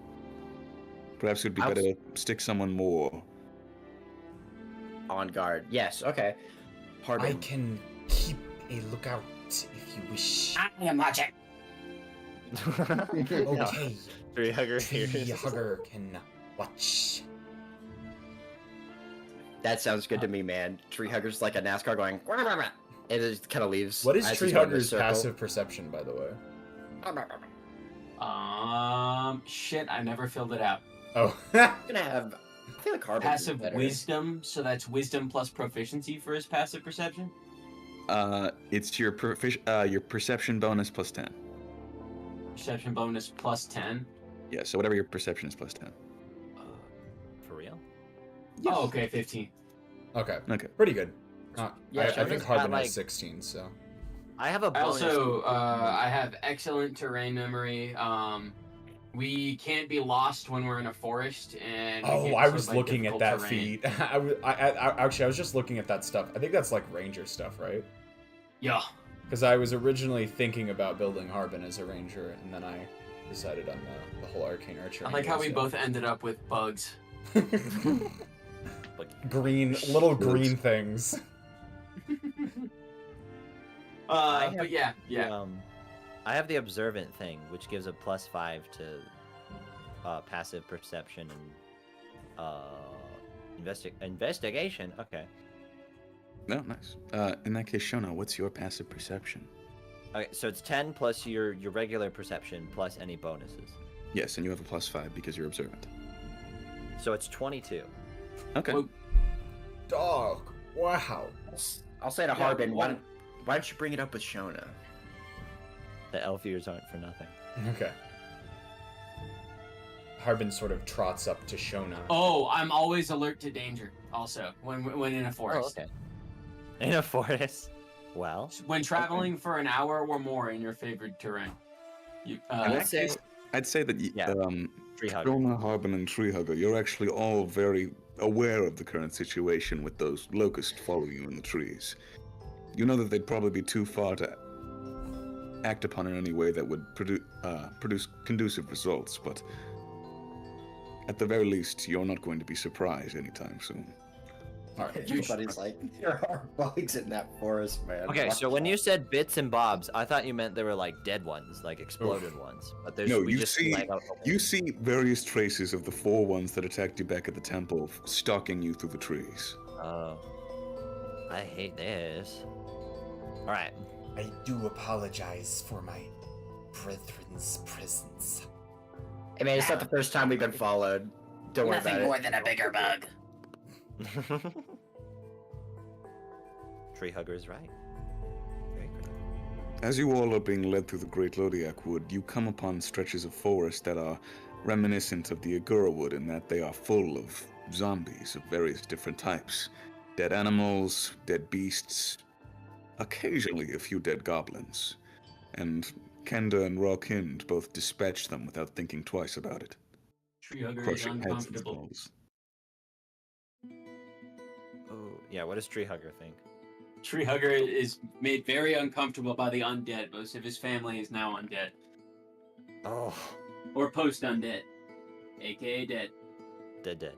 Perhaps it'd be better to stick someone more. On guard. Yes, okay. Harbin. I can keep a lookout if you wish. I am watching. Okay, Tree hugger here. the hugger can watch. That sounds good to me, man. Tree hugger's like a NASCAR going. "Wah, wah, wah," and it just kind of leaves. What is as Tree he's going in a Hugger's circle. passive perception, by the way? Shit, I never filled it out. Oh. I'm gonna have. I feel like Harbin's is Passive better. wisdom, so that's wisdom plus proficiency for his passive perception. It's your perception bonus plus 10. Perception bonus plus 10. Yeah, so whatever your perception is plus 10. For real? Oh, okay, 15. Okay. Okay. Pretty good. Yeah, I think Shona's Harbin got, has like- 16, so. I have a I bonus. also I have excellent terrain memory. We can't be lost when we're in a forest, and we Oh, can't I was survive looking at difficult that terrain. feat. Actually, I was just looking at that stuff. I think that's like ranger stuff, right? Yeah. Because I was originally thinking about building Harbin as a ranger, and then I decided on the whole arcane archer. I like how we both ended up with bugs. little green things. But yeah. I have the observant thing, which gives a +5 to passive perception and investigation. Okay. No, nice. In that case, Shona, what's your passive perception? Okay, so it's 10 plus your regular perception plus any bonuses. Yes, and you have a +5 because you're observant. So it's 22. Okay. Well, Dog. Wow. I'll say to Yeah, Harbin, what- why don't you bring it up with Shona? The elf ears aren't for nothing. Okay. Harbin sort of trots up to Shona. Oh, I'm always alert to danger. Also, when in a forest. Oh, okay. In a forest. Well, When traveling for an hour or more in your favorite terrain. You, In I that would say case, I'd say that Yeah. Tree hugger. Shona, Harbin, and Treehugger, you're actually all very aware of the current situation with those locusts following you in the trees. You know that they'd probably be too far to act upon in any way that would produce conducive results, but at the very least, you're not going to be surprised anytime soon. Alright. Everybody's like, there are bugs in that forest, man. Okay, Watch so when out." you said bits and bobs, I thought you meant they were like dead ones, like exploded ones. But there's No, we you just see- let out open. You see various traces of the 4 ones that attacked you back at the temple stalking you through the trees. Oh, I hate this. All right. I do apologize for my brethren's presence. Hey man, it's not the first time we've been followed. Don't worry Nothing about more it. than a bigger bug. Tree hugger is right. Very good. As you all are being led through the Great Lodiak Wood, you come upon stretches of forest that are reminiscent of the Agura Wood in that they are full of zombies of various different types. Dead animals, dead beasts, occasionally a few dead goblins. And Kenda and Rawkind both dispatch them without thinking twice about it, Tree hugger is crushing heads and uncomfortable. skulls. Oh, yeah. What does tree hugger think? Tree hugger is made very uncomfortable by the undead. Most of his family is now undead. Oh, Or post undead. AKA dead. dead.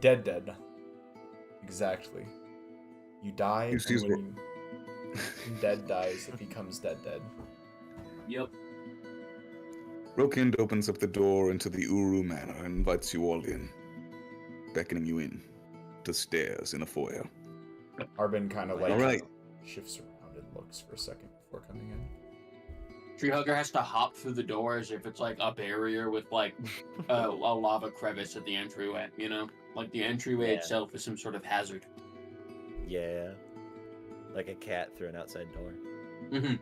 Dead. Exactly. You die, You see and when dead dies, it becomes dead. Yep. Rawkind opens up the door into the Uru Manor and invites you all in, beckoning you in to stairs in a foyer. Harbin kind of like Alright. shifts around and looks for a second before coming in. Tree hugger has to hop through the door as if it's like a barrier with like a lava crevice at the entryway, you know? Like the entryway Yeah. itself is some sort of hazard. Yeah. Like a cat through an outside door. Mm-hmm.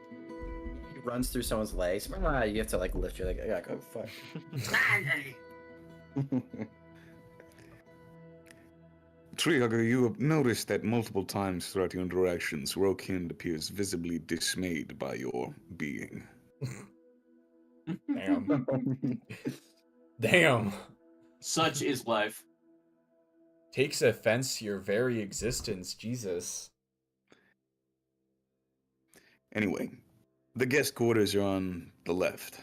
He runs through someone's legs. You have to like lift your leg. Like, oh fuck. Treehugger, you have noticed that multiple times throughout your interactions, Rawkind appears visibly dismayed by your being. Damn. Damn. Such is life. Takes offense to your very existence, Jesus. Anyway, the guest quarters are on the left.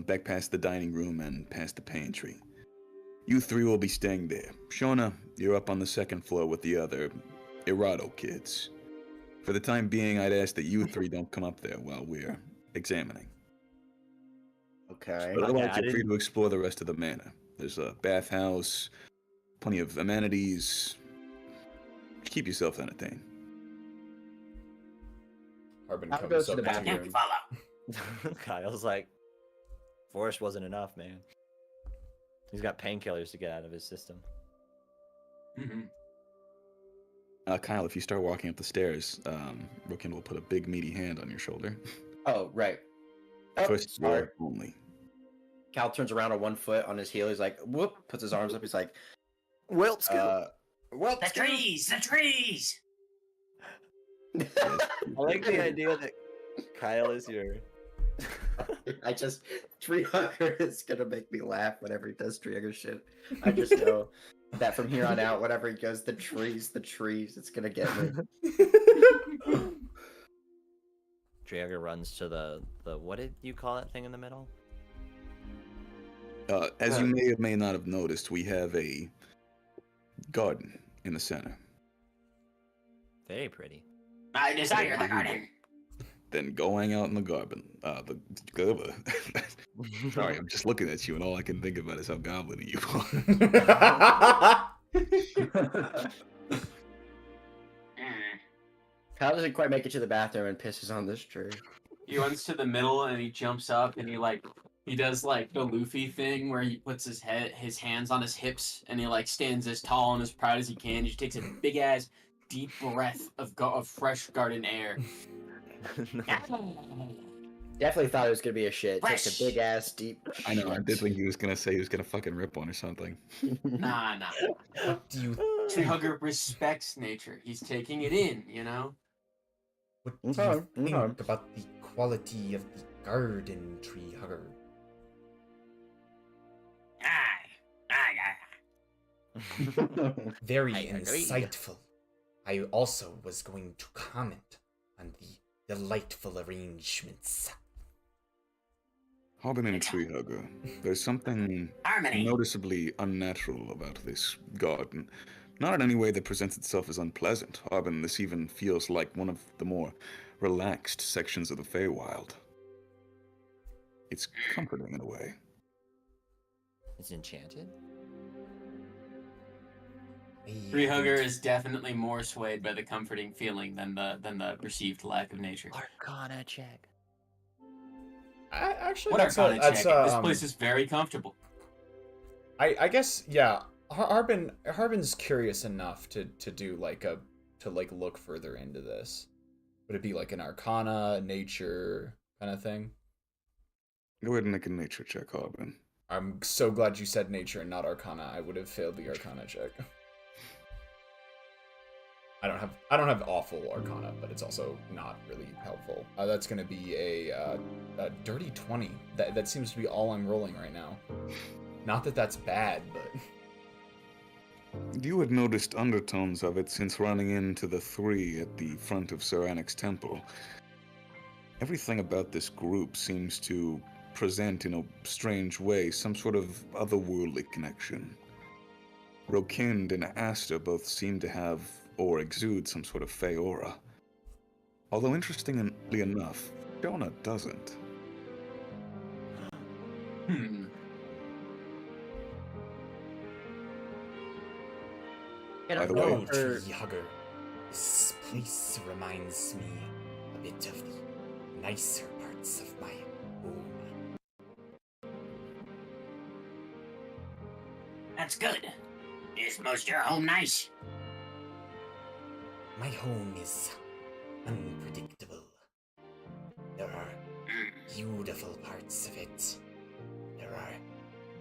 Back past the dining room and past the pantry. You 3 will be staying there. Shona, you're up on the 2nd floor with the other Irado kids. For the time being, I'd ask that you 3 don't come up there while we're examining. Okay. But otherwise, I you're free to explore the rest of the manor. There's a bathhouse, plenty of amenities. Keep yourself entertained. Harbin I'll go comes to up the to bathroom. you. Follow. Kyle's like, forest wasn't enough, man. He's got painkillers to get out of his system. Mm-hmm. Kyle, if you start walking up the stairs, Rokin will put a big meaty hand on your shoulder. Oh, right. Oh, First sorry. word only. Cal turns around on 1 foot on his heel. He's like, whoop, puts his arms up. He's like, Well, well, The trees! The trees! I like the idea that Kyle is your. Tree Hugger is gonna make me laugh whenever he does Tree Hugger shit. I just know that from here on out, whenever he goes, the trees, it's gonna get me. Triaga runs to the what did you call that thing in the middle? As you may or may not have noticed, we have a garden in the center. Very pretty. I desire the garden. Then going out in the garden. Sorry, I'm just looking at you, and all I can think about is how goblin you are. Kyle doesn't quite make it to the bathroom and pisses on this tree. He runs to the middle and he jumps up and he does like the Luffy thing where he puts his hands on his hips and he like stands as tall and as proud as he can. He just takes a big ass deep breath of fresh garden air. Definitely thought it was gonna be a shit. Takes a big ass deep. I know. I did think he was gonna say he was gonna fucking rip one or something. Nah. What do you Tree Hugger respects nature. He's taking it in, you know? What do you think about the quality of the garden, Tree Hugger? Very I agree. insightful. I also was going to comment on the delightful arrangements. Harbin and Tree Hugger, there's something Harmony. noticeably unnatural about this garden. Not in any way that presents itself as unpleasant. Harbin, this even feels like one of the more relaxed sections of the Feywild. It's comforting in a way. It's enchanted. Tree Hugger is definitely more swayed by the comforting feeling than the perceived lack of nature. Arcana check. Actually, What Arcana check? This place is very comfortable. I guess, yeah. Harbin's curious enough to do look further into this. Would it be like an Arcana, nature kind of thing? Go ahead and make a nature check, Harbin. I'm so glad you said nature and not Arcana. I would have failed the Arcana check. I don't have awful Arcana, but it's also not really helpful. That's gonna be a dirty 20. That seems to be all I'm rolling right now. Not that that's bad, but You had noticed undertones of it since running into the three at the front of Sir Annick's temple. Everything about this group seems to present in a strange way some sort of otherworldly connection. Rokind and Asta both seem to have or exude some sort of fey aura. Although interestingly enough, Jonah doesn't. By the way, Tree Hugger, this place reminds me a bit of the nicer parts of my home. That's good. Is most your home nice? My home is unpredictable. There are beautiful parts of it. There are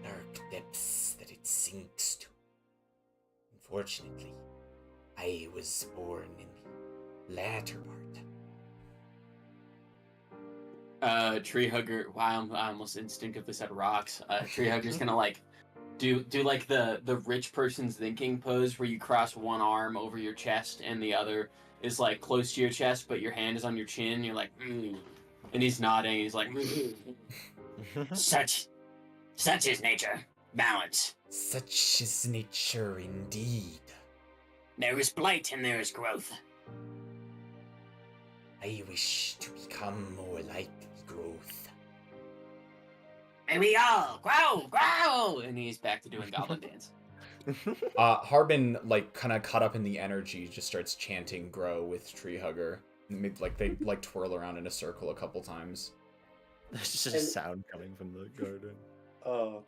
dark depths that it sinks to. Unfortunately, I was born in the latter part. Tree Hugger. Wow, I almost instinctively said rocks. Tree Hugger's gonna like do like the rich person's thinking pose where you cross one arm over your chest and the other is like close to your chest, but your hand is on your chin. You're like, and he's nodding. He's like, Such is nature. Balance. Such is nature indeed. There is blight and there is growth. I wish to become more like the growth. May we all grow! and he's back to doing goblin dance. Harbin, like, kind of caught up in the energy, just starts chanting "grow" with Tree Hugger. They twirl around in a circle a couple times. There's just a sound coming from the garden. Oh.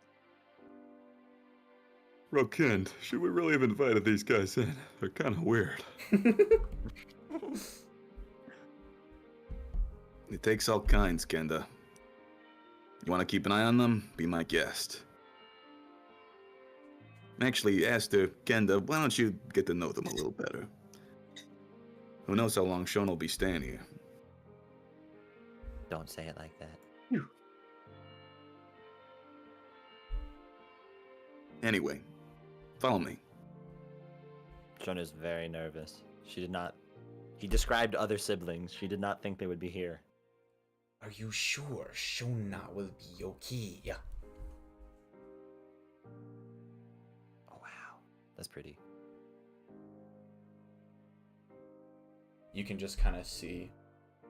Rokind, should we really have invited these guys in? They're kind of weird. It takes all kinds, Kenda. You want to keep an eye on them? Be my guest. Actually, Aster, Kenda, why don't you get to know them a little better? Who knows how long Shon will be staying here? Don't say it like that. Anyway, follow me. Shona is very nervous. She did not. He described other siblings. She did not think they would be here. Are you sure Shona will be okay? Oh wow, that's pretty. You can just kind of see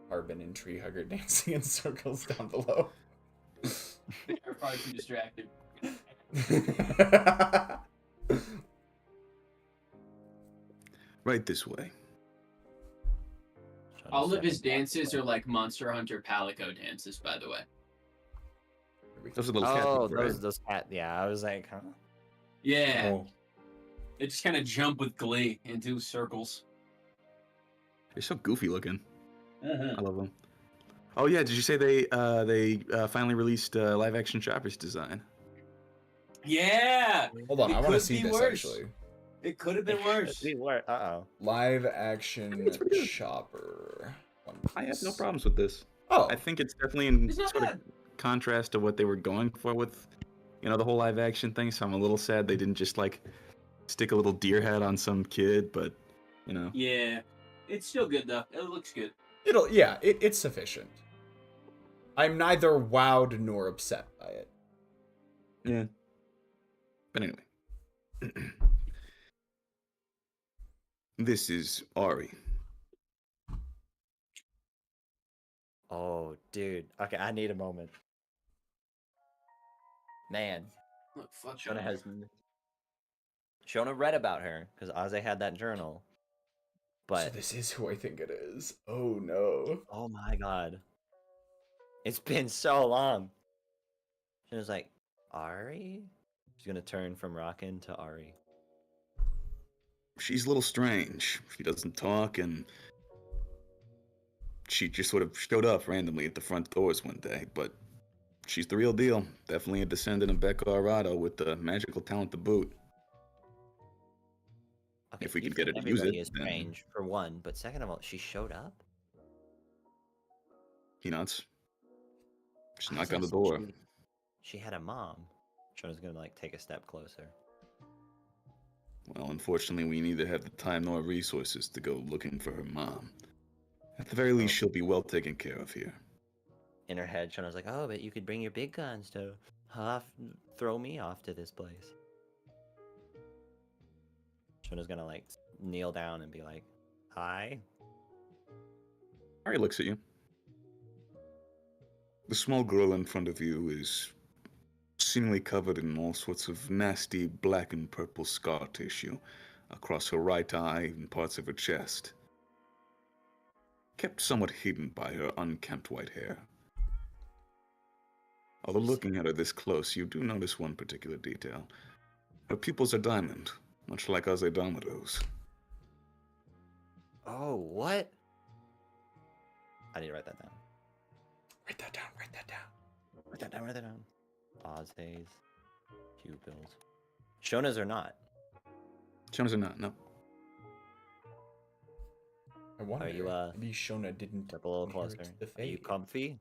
Harbin and Treehugger dancing in circles down below. They're probably too distracted. Right this way. Shona's All of his second- dances are like Monster Hunter Palico dances, by the way. Those are those cat Oh, ones, right? those cat. Yeah, I was like, huh? Yeah, Oh, they just kind of jump with glee and do circles. They're so goofy looking. Mm-hmm. I love them. Oh yeah, did you say they finally released live action Chopper's design? Yeah, hold on, It I want to could see be this worse. actually. it could have been worse. Uh-oh. Live action It's pretty good. Chopper. One I have no Piece. problems with this. Oh, I think it's definitely in It's not sort bad. of contrast to what they were going for with, the whole live action thing. So I'm a little sad they didn't just like stick a little deer head on some kid, but Yeah, it's still good though. It looks good. it's sufficient. I'm neither wowed nor upset by it. yeah. But anyway, this is Ari. Oh, dude. Okay, I need a moment. Man, Look, fuck Shona that. has. Shona read about her because Aze had that journal. So But this is who I think it is. Oh no. oh my god, it's been so long. Shona's like, Ari. She's gonna turn from Rockin' to Ari. She's a little strange. She doesn't talk, and she just sort of showed up randomly at the front doors one day. But she's the real deal. Definitely a descendant of Becca Arado with the magical talent to boot. Okay, If we you could get think her to use everybody it, is then- strange for one, but second of all, she showed up. Peanuts. Just Why knock is on the this- door. She had a mom. Shona's gonna like take a step closer. Well, unfortunately, we neither have the time nor resources to go looking for her mom. At the very least, she'll be well taken care of here. In her head, Shona's like, "Oh, but you could bring your big guns to throw me off to this place." Shona's gonna like kneel down and be like, "Hi." Ari looks at you. The small girl in front of you is seemingly covered in all sorts of nasty black and purple scar tissue across her right eye and parts of her chest, kept somewhat hidden by her unkempt white hair. Although looking at her this close, you do notice one particular detail. Her pupils are diamond, much like Azedamado's. Oh, what? I need to write that down. Write that down, write that down. Write that down, write that down. Oz's pupils. Shona's or not? Shonas are not, no. I wonder, you, maybe Shona didn't Step a little inherit closer. the Are you fate. comfy?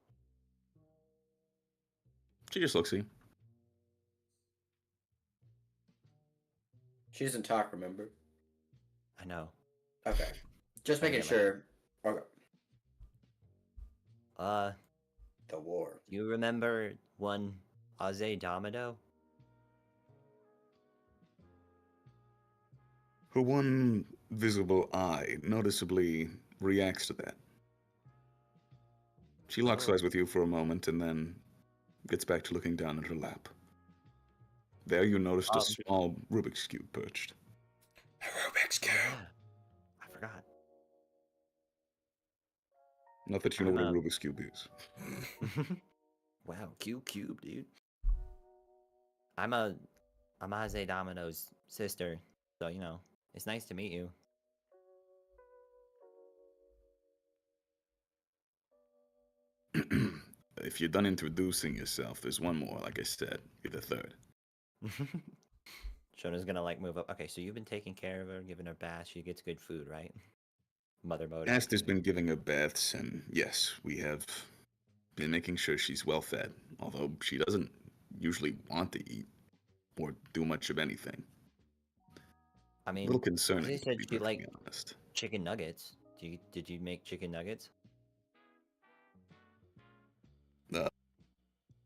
She just looks at you. She doesn't talk, remember? I know. Okay. Just I making get sure. Okay. The war. Do you remember one Aze Damado? Her one visible eye noticeably reacts to that. She locks Oh. eyes with you for a moment and then gets back to looking down at her lap. There you noticed a small Rubik's Cube perched. Rubik's Cube. Yeah. I forgot. Not that you know what a Um, Rubik's Cube is. Wow, cube, dude. I'm a Amaze Domino's sister. So, you know, it's nice to meet you. If you're done introducing yourself, there's one more, like I said. You're the third. Shona's gonna like move up. Okay, so you've been taking care of her, giving her baths. She gets good food, right? Mother mode. Asta's been giving her baths, and yes, we have been making sure she's well fed, although she doesn't usually want to eat or do much of anything. I A mean, little concerning, she to said be she perfectly liked honest. chicken nuggets. Did you make chicken nuggets?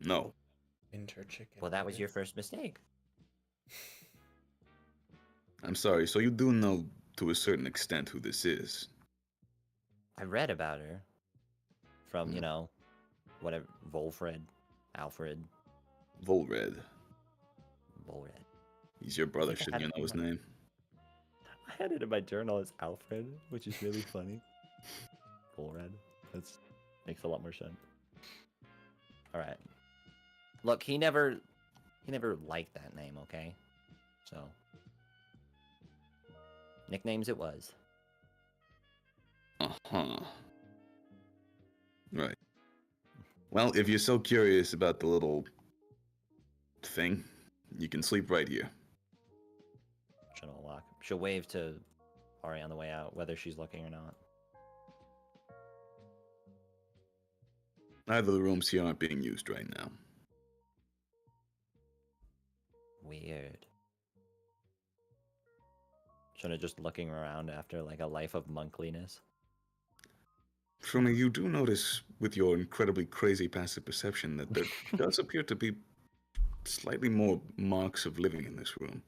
No. Inter-chicken. Well, that was your first mistake. I'm sorry, so you do know to a certain extent who this is? I read about her from, you Hmm. know, whatever, Volfred, Alfred, Volred. Volred. He's your brother, think I shouldn't had you it know in his name? I had it in my journal as Alfred, which is really funny. Volred. That makes a lot more sense. All right. Look, he never liked that name, okay? So nicknames it was. Uh-huh. Right. Well, if you're so curious about the little thing, you can sleep right here. Shona will walk. She'll wave to Ari on the way out, whether she's looking or not. Neither of the rooms here aren't being used right now. Weird. Shona just looking around after like a life of monkliness. Shona, you do notice with your incredibly crazy passive perception that there does appear to be slightly more marks of living in this room.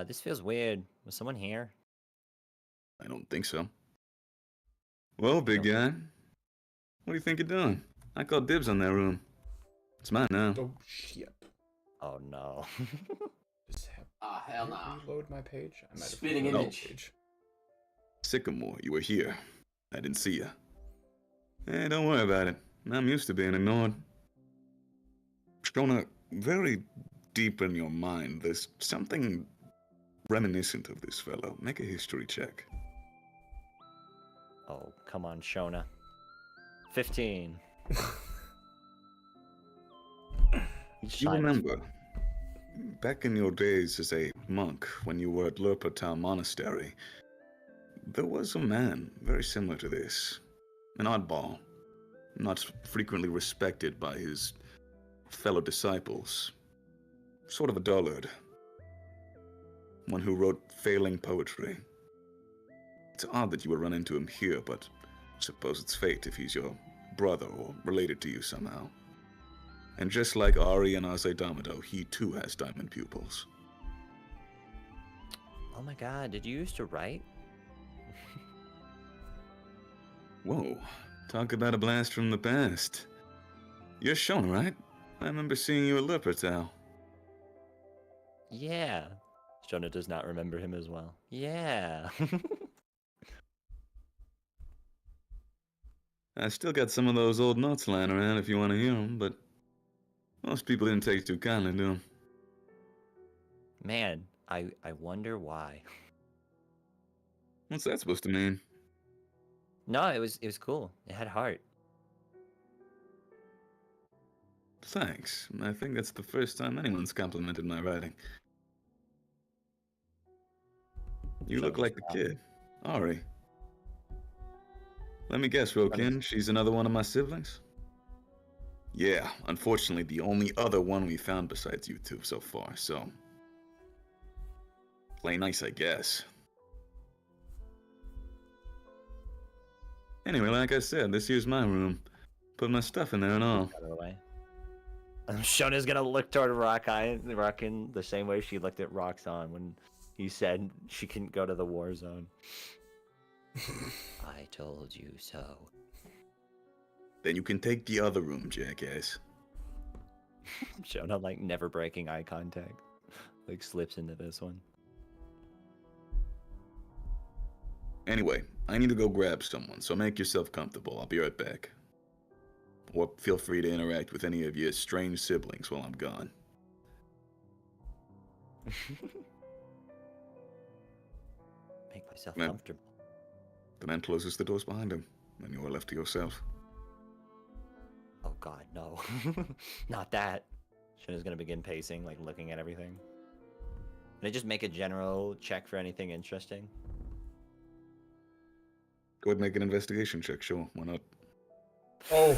This feels weird. Was someone here? I don't think so. Well, big Okay. guy, what do you think you're doing? I called dibs on that room. It's mine now. Oh shit. Oh no. Just have Ah, hell did I no. reload my page. I might have Spitting reloaded image. the page. Sycamore, you were here. I didn't see you. Hey, don't worry about it. I'm used to being ignored. Shona, very deep in your mind, there's something reminiscent of this fellow. Make a history check. Oh, come on, Shona. 15. You remember, back in your days as a monk, when you were at Lurper Town Monastery, there was a man very similar to this. An oddball, not frequently respected by his fellow disciples. Sort of a dullard. One who wrote failing poetry. It's odd that you would run into him here, but I suppose it's fate if he's your brother or related to you somehow. And just like Ari and Azedamado, he too has diamond pupils. Oh my god, did you used to write? Whoa, talk about a blast from the past. You're Shona, right? I remember seeing you at Lurpertal. Yeah. Shona does not remember him as well. Yeah. I still got some of those old notes lying around if you want to hear them, but most people didn't take too kindly to them. Man, I wonder why. What's that supposed to mean? No, it was cool. It had heart. Thanks. I think that's the first time anyone's complimented my writing. You look like the kid, Ari. Let me guess, Rokin, she's another one of my siblings? Yeah, unfortunately the only other one we found besides you two so far, so... Play nice, I guess. Anyway, like I said, this here's my room. Put my stuff in there and all. Out of the way. Shona's gonna look toward Rockin the same way she looked at Roxanne when he said she couldn't go to the war zone. I told you so. Then you can take the other room, jackass. Shona, like, never breaking eye contact. Like, slips into this one. Anyway, I need to go grab someone, so make yourself comfortable. I'll be right back. Or feel free to interact with any of your strange siblings while I'm gone. Make myself Man. comfortable. The man closes the doors behind him, and you are left to yourself. Oh God, no. Not that. Shunna's gonna begin pacing, like looking at everything. Can I just make a general check for anything interesting? Go ahead and make an investigation check, sure. Why not? Oh,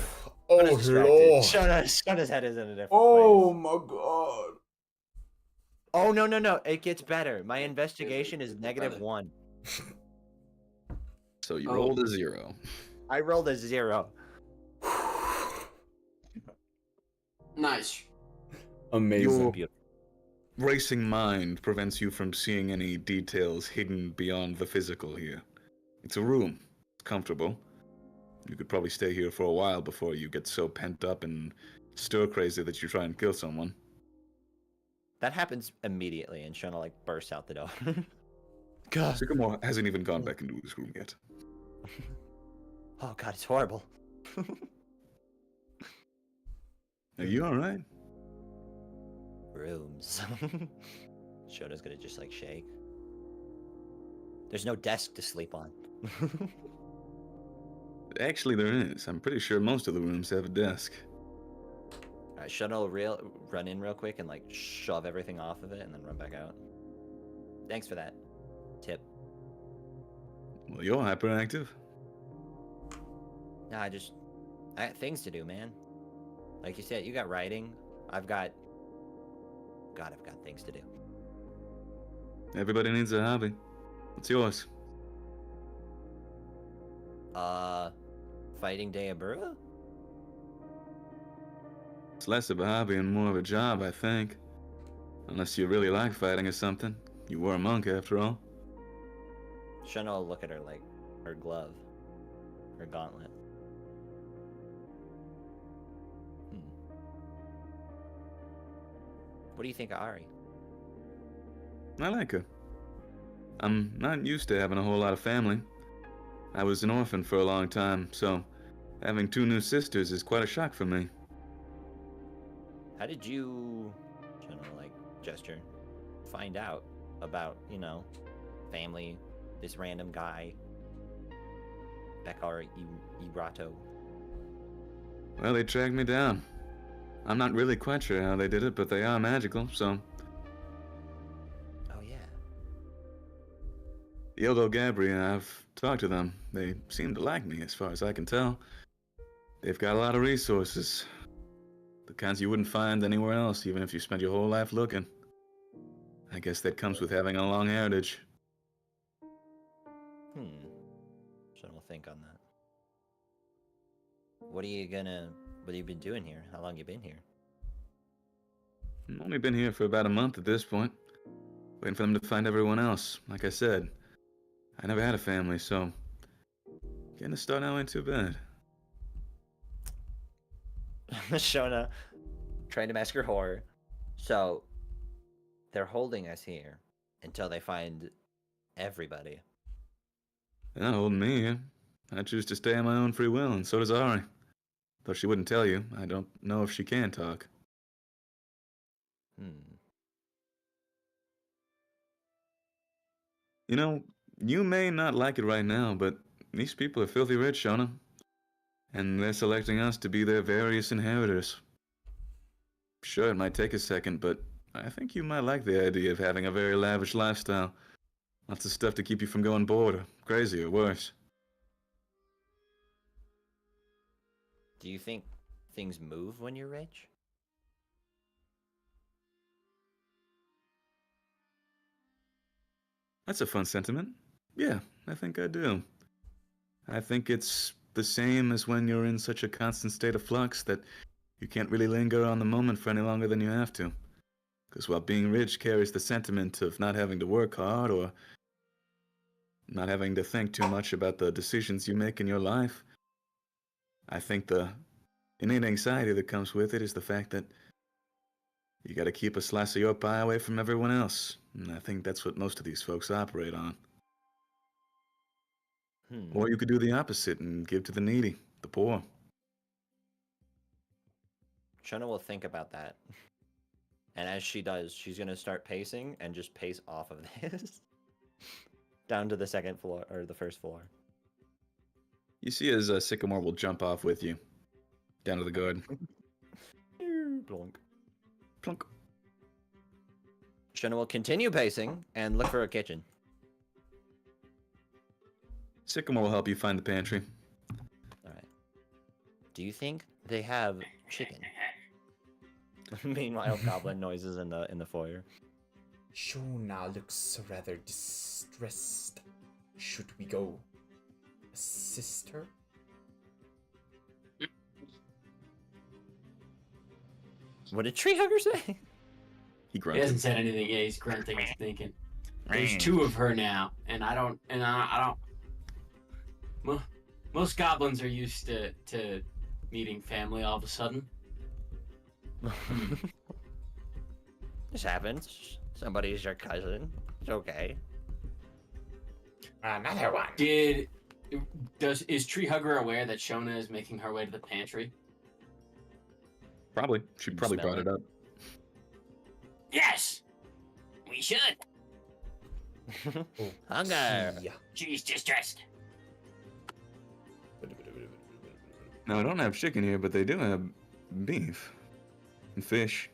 Shunna's oh, distracted. Lord. Shunna's head is in a different Oh, place. my God. Oh, no. It gets better. My investigation is -1. So you Oh. rolled a 0. I rolled a 0. Nice. Amazing. Your racing mind prevents you from seeing any details hidden beyond the physical here. It's a room. It's comfortable. You could probably stay here for a while before you get so pent up and stir crazy that you try and kill someone. That happens immediately, and Shunna like bursts out the door. God. Sycamore hasn't even gone back into his room yet. Oh God, it's horrible. Are you alright? Rooms. Shunna's gonna just like shake. There's no desk to sleep on. Actually, there is. I'm pretty sure most of the rooms have a desk. Alright, Shunna will run in real quick and like shove everything off of it and then run back out. Thanks for that tip. Well, you're hyperactive. Nah, I got things to do, man. Like you said, you got writing. I've got things to do. Everybody needs a hobby. What's yours? Fighting Deabura? It's less of a hobby and more of a job, I think. Unless you really like fighting or something. You were a monk, after all. Shunna will look at her like her glove, her gauntlet. What do you think of Ari? I like her. I'm not used to having a whole lot of family. I was an orphan for a long time, so having 2 new sisters is quite a shock for me. How did you, Shunna like gesture, find out about, family, this random guy, Bekar Ibrato? Well, they tracked me down. I'm not really quite sure how they did it, but they are magical, so... Oh, yeah. Yogo Gabri, I've talked to them. They seem to like me, as far as I can tell. They've got a lot of resources. The kinds you wouldn't find anywhere else, even if you spent your whole life looking. I guess that comes with having a long heritage. Shunna will think on that. What have you been doing here? How long you been here? I've only been here for about a month at this point. Waiting for them to find everyone else. Like I said, I never had a family, so... Getting a start now ain't too bad. Shona, trying to mask her horror. So, they're holding us here until they find everybody. They're not holding me here. I choose to stay on my own free will, and so does Ari. Though she wouldn't tell you. I don't know if she can talk. You know, you may not like it right now, but these people are filthy rich, Shona. And they're selecting us to be their various inheritors. Sure, it might take a second, but I think you might like the idea of having a very lavish lifestyle. Lots of stuff to keep you from going bored or crazy or worse. Do you think things move when you're rich? That's a fun sentiment. Yeah, I think I do. I think it's the same as when you're in such a constant state of flux that you can't really linger on the moment for any longer than you have to. Because while being rich carries the sentiment of not having to work hard or not having to think too much about the decisions you make in your life, I think the innate anxiety that comes with it is the fact that you gotta keep a slice of your pie away from everyone else. And I think that's what most of these folks operate on. Or you could do the opposite and give to the needy, the poor. Shona will think about that. And as she does, she's gonna start pacing and just pace off of this down to the second floor or the first floor. You see as Sycamore will jump off with you down to the garden. Blunk. Plunk. Shona will continue pacing and look for a kitchen. Sycamore will help you find the pantry. All right. Do you think they have chicken? Meanwhile, goblin noises in the foyer. Shona looks rather distressed. Should we go assist her? What did Tree Hugger say? He He grunted. hasn't said anything yet. He's grunting. He's thinking. There's two of her now, and I don't. Most goblins are used to meeting family all of a sudden. This happens. Somebody's your cousin. It's okay. Another one. Is Tree Hugger aware that Shona is making her way to the pantry? Probably. She probably Smell brought it. it up. Yes, we should. Hunger. Yeah. She's distressed. No, I don't have chicken here, but they do have beef and fish.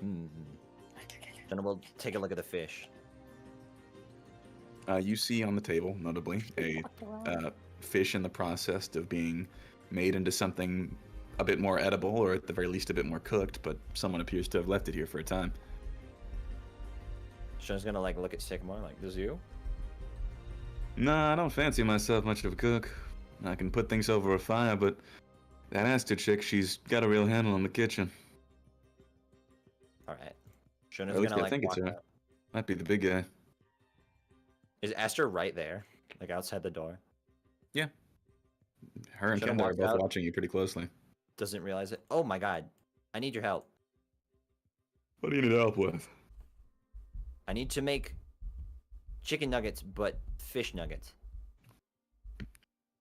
Then we'll take a look at the fish. You see on the table, notably, a fish in the process of being made into something a bit more edible, or at the very least a bit more cooked, but someone appears to have left it here for a time. Shona's gonna like look at Sycamore like, this you? Nah, I don't fancy myself much of a cook. I can put things over a fire, but that Aster chick, she's got a real handle on the kitchen. All right. Shona's At least gonna I like think it's walk her. out. Might be the big guy. Is Aster right there, like outside the door? Her and Should've Kendall are walked both out. watching you pretty closely. Doesn't realize it. Oh my god. I need your help. What do you need help with? I need to make chicken nuggets, but fish nuggets.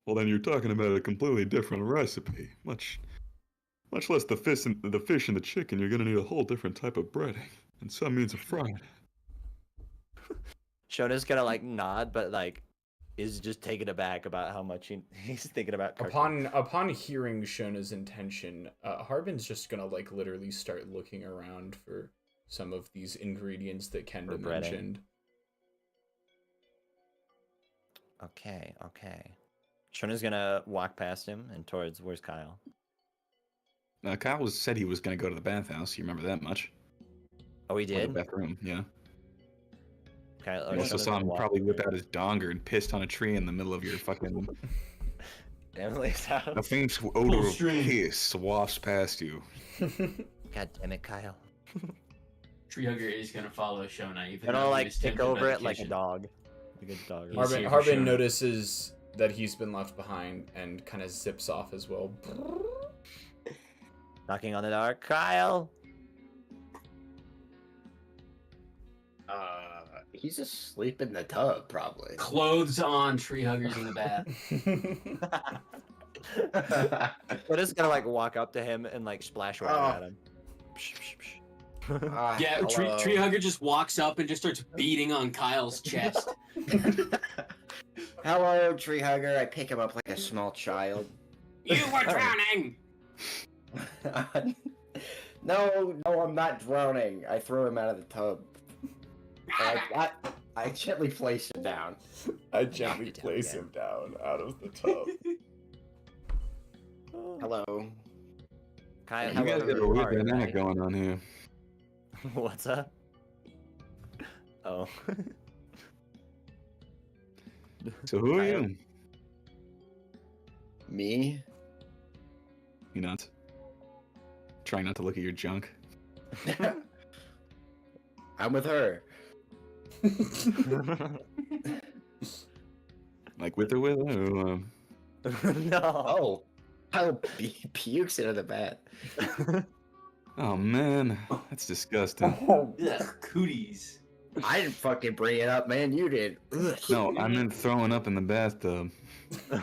Well, then you're talking about a completely different recipe. Much less the fish and the chicken. You're gonna need a whole different type of breading, and some means of frying. Shona's gonna like nod, but like is just taken aback about how much he's thinking about cooking. Upon hearing Shona's intention, Harbin's just gonna like literally start looking around for some of these ingredients that Kenda For breading. mentioned. Okay. Shona's gonna walk past him and towards where's Kyle? Kyle said he was gonna go to the bathhouse. You remember that much? Oh, he Or the did. bathroom, yeah. Kyle, You also saw him probably whip out his donger and pissed on a tree in the middle of your fucking... Emily's house. A faint odor of stream. piss wafts past you. God damn it, Kyle. Tree Hugger is gonna follow Shona, even And though I'll he like was tick tempted by over the it like a kitchen. dog. Like a dog. He's here for Harbin Shona. notices that he's been left behind and kind of zips off as well. Knocking on the door. Kyle! He's asleep in the tub, probably. Clothes on, Tree Huggers in the bath. We're just gonna like walk up to him and like splash water Oh. at him. Psh, psh, psh. Yeah, hello. Tree Hugger just walks up and just starts beating on Kyle's chest. Hello, tree hugger. I pick him up like a small child. You were drowning. No, I'm not drowning. I throw him out of the tub. I gently place him down. I gently Knocked it down place again. him down out of the tub. Hello. Kyle, You guys hello, got a weird Ari, dynamic right? going on here. What's up? Oh. So who are Kyle. you? Me? You not? Trying not to look at your junk. I'm with her. Like with or with her? No. Oh. Kyle pukes into the bath. Oh man, that's disgusting. Ugh, cooties. I didn't fucking bring it up, man. You did. Ugh. No, I meant throwing up in the bathtub. Oh,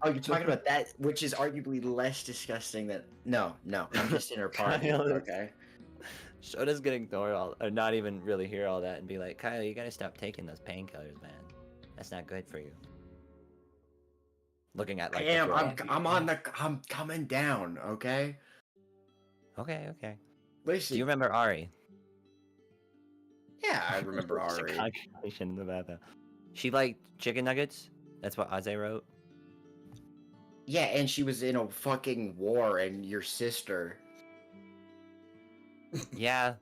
you're talking about that, which is arguably less disgusting than. No, I'm just in her party. Kyle is- Okay. Shona's gonna ignore all, or not even really hear all that, and be like, Kyle, you gotta stop taking those painkillers, man. That's not good for you. Looking at I like am. the floor. I'm coming down. Okay. Okay, okay. Listen. Do you remember Ari? Yeah, I remember Just a Ari. conversation in the bathroom. She liked chicken nuggets. That's what Aze wrote. Yeah, and she was in a fucking war, and your sister. Yeah,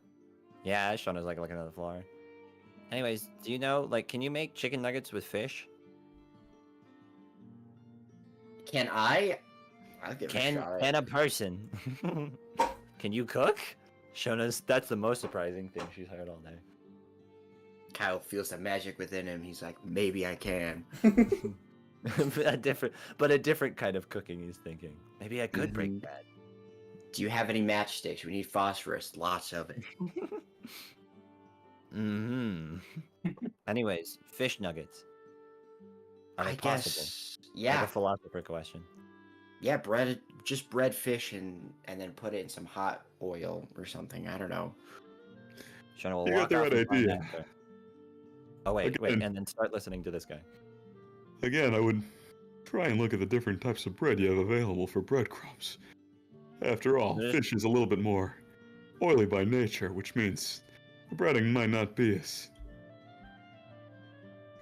yeah. Shona's like looking at the floor. Anyways, do you know, like, can you make chicken nuggets with fish? Can I? I'll give it a shot. Can a person? Can you cook? Shona's. That's the most surprising thing she's heard all day. Kyle feels the magic within him. He's like, maybe I can. a different kind of cooking. He's thinking. Maybe I could break bad. Do you have any matchsticks? We need phosphorus. Lots of it. Anyways, fish nuggets. Are they I possible? guess. Yeah. Like a philosopher question. Yeah, just bread fish and then put it in some hot oil or something. I don't know. Shona will You walk got the off right and find idea. answer. Oh wait, Again. and then start listening to this guy. Again, I would try and look at the different types of bread you have available for breadcrumbs. After all, Yeah. fish is a little bit more oily by nature, which means the breading might not be as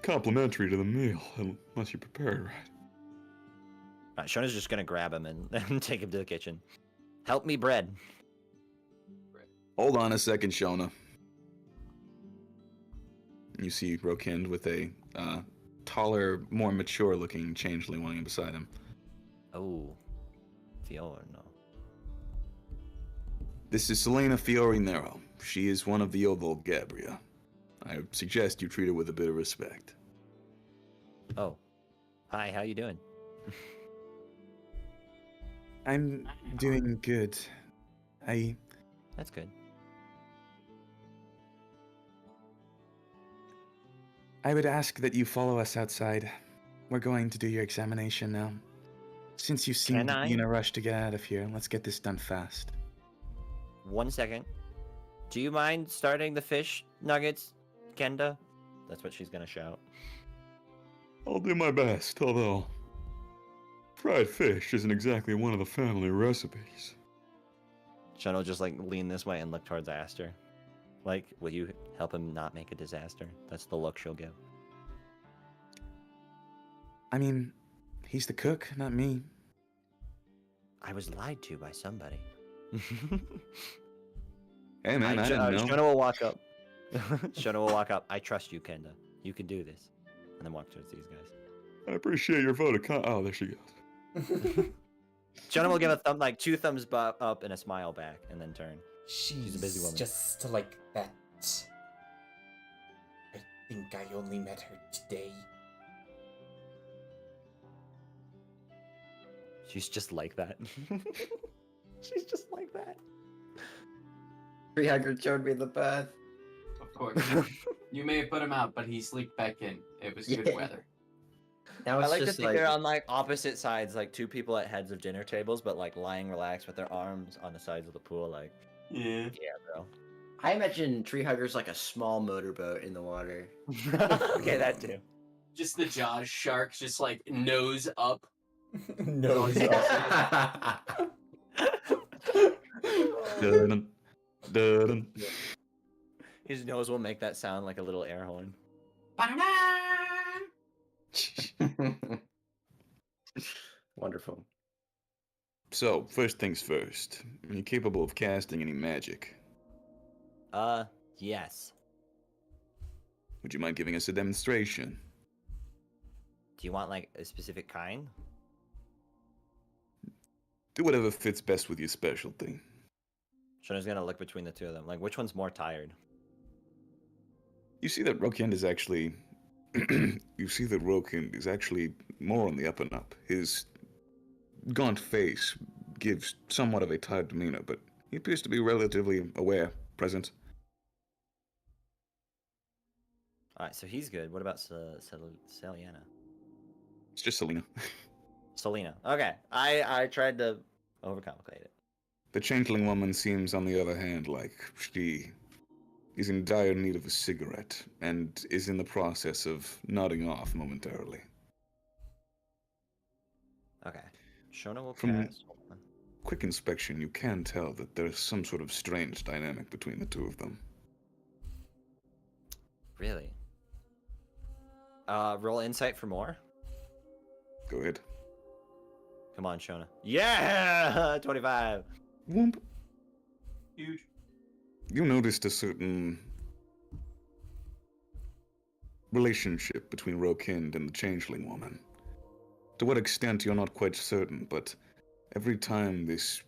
complimentary to the meal unless you prepare it right. Alright, Shona's just gonna grab him and take him to the kitchen. Help me bread. Hold on a second, Shona. You see Rokind with a taller, more mature-looking changeling walking beside him. Oh, Fiora, no. This is Selena Fiore Nero. She is one of the Oval Gabria. I suggest you treat her with a bit of respect. Oh, hi. How you doing? I'm doing good. That's good. I would ask that you follow us outside. We're going to do your examination now. Since you seem Can to I? be in a rush to get out of here, let's get this done fast. 1 second. Do you mind starting the fish nuggets, Kenda? That's what she's gonna shout. I'll do my best, although fried fish isn't exactly one of the family recipes. Shona will just like lean this way and look towards Aster. Like, will you help him not make a disaster? That's the look she'll give. I mean, he's the cook, not me. I was lied to by somebody. Hey man, I didn't know. Shona will walk up. Shona will walk up. I trust you, Kenda. You can do this. And then walk towards these guys. I appreciate your vote of oh, there she goes. Shona will give a thumb, like 2 thumbs up and a smile back, and then turn. She's a busy woman. just like that. I think I only met her today. She's just like that. She's just like that. 300 showed me the path. Of course. You may have put him out, but he sleeped back in. It was good Yeah. weather. Now I it's like to just think like they're on like opposite sides, like 2 people at heads of dinner tables, but like lying relaxed with their arms on the sides of the pool, like, Yeah. yeah, bro. I imagine Tree Hugger's like a small motorboat in the water. Okay, that too. Just the Jaws shark, just like nose up. No, Dun, dun. His nose will make that sound like a little air horn. Wonderful. So, first things first. Are you capable of casting any magic? Yes. Would you mind giving us a demonstration? Do you want like a specific kind? Do whatever fits best with your specialty. Shona's gonna look between the 2 of them. Like, which one's more tired? You see that Rokind is actually... you see that Rokind is actually more on the up and up. His gaunt face gives somewhat of a tired demeanor, but he appears to be relatively aware, present. Alright, so he's good. What about Selena? It's just Selena. Selena. Okay. I tried to overcomplicate it. The changeling woman seems, on the other hand, like she is in dire need of a cigarette and is in the process of nodding off momentarily. Okay. Shona will From cast. Hold on. quick inspection, you can tell that there's some sort of strange dynamic between the two of them. Really? Roll insight for more. Go ahead. Come on, Shona. Yeah, 25. Whoomp. Huge. You noticed a certain relationship between Rokind and the changeling woman. To what extent, you're not quite certain, but every time this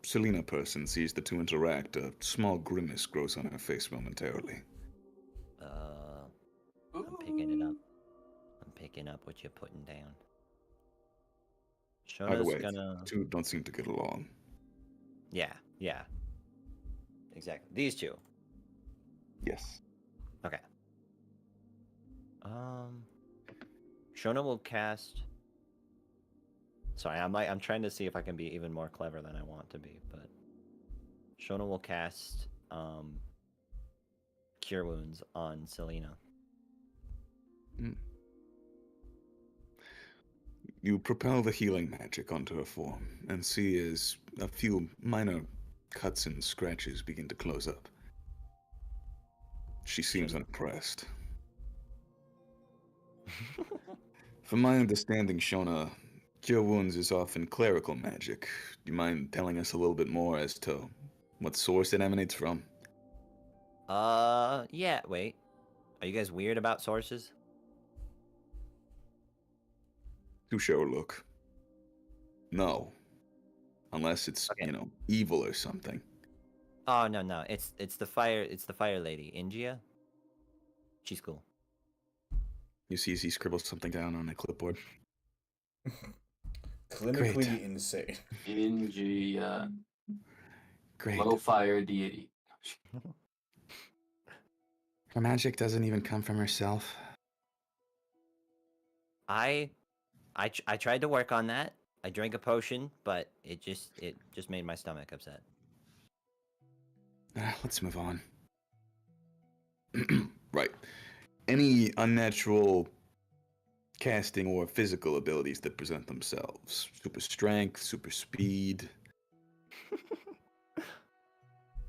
Selena person sees the two interact, a small grimace grows on her face momentarily. I'm picking it up. I'm picking up what you're putting down. By the Shona's way, gonna. the two don't seem to get along. Yeah. Exactly. These two. Yes. Okay. Shona will cast. Sorry, I'm trying to see if I can be even more clever than I want to be, but Shona will cast Cure Wounds on Selena. You propel the healing magic onto her form and see as a few minor cuts and scratches begin to close up. She seems unimpressed. From my understanding, Shona, Cure Wounds is often clerical magic. Do you mind telling us a little bit more as to what source it emanates from? Yeah, wait. Are you guys weird about sources? To show look. No. Unless it's, Okay. evil or something. Oh, no. It's the fire lady, Ingia. She's cool. You see as he scribbles something down on a clipboard. Clinically Great. insane. Ingia. Great. Low fire deity. Her magic doesn't even come from herself. I tried to work on that. I drank a potion, but it just made my stomach upset. Let's move on. Right. Any unnatural casting or physical abilities that present themselves? Super strength, super speed.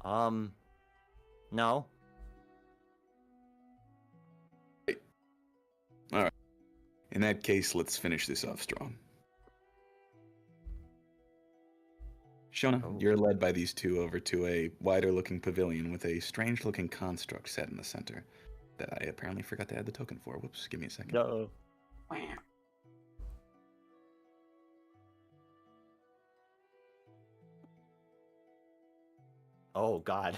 No. Alright. In that case, let's finish this off strong. Shona, Oh. you're led by these two over to a wider-looking pavilion with a strange-looking construct set in the center that I apparently forgot to add the token for. Whoops, give me a second. No. Oh God.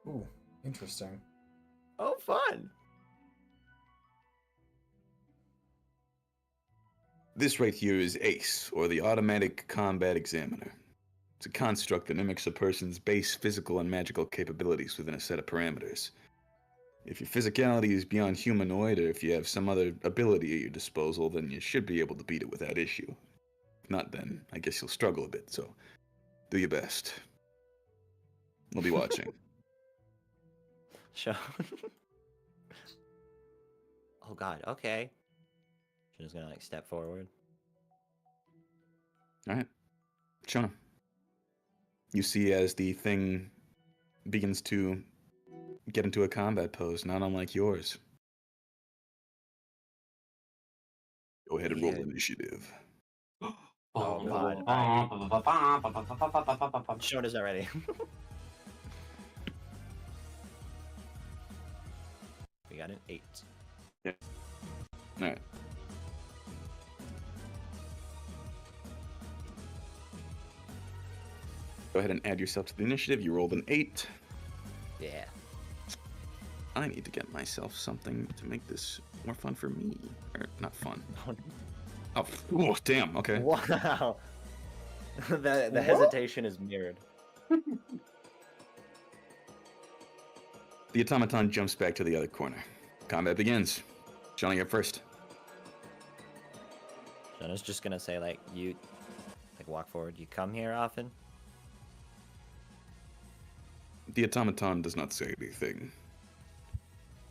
Ooh, interesting. Oh, fun. This right here is ACE, or the Automatic Combat Examiner. It's a construct that mimics a person's base physical and magical capabilities within a set of parameters. If your physicality is beyond humanoid, or if you have some other ability at your disposal, then you should be able to beat it without issue. If not, then I guess you'll struggle a bit, so do your best. We'll be watching. Show. Oh God. Okay. She's just gonna step forward. Alright. Shona. You see as the thing begins to get into a combat pose, not unlike yours. Go ahead and roll initiative. Oh God. Shona's not ready. We got an 8. Alright. Go ahead and add yourself to the initiative. You rolled an 8. Yeah. I need to get myself something to make this more fun for me. Or, not fun. Oh, damn, okay. Wow. the hesitation is mirrored. The automaton jumps back to the other corner. Combat begins. Showing up first. Shona's just gonna say, like, you, like, walk forward. You come here often? The automaton does not say anything.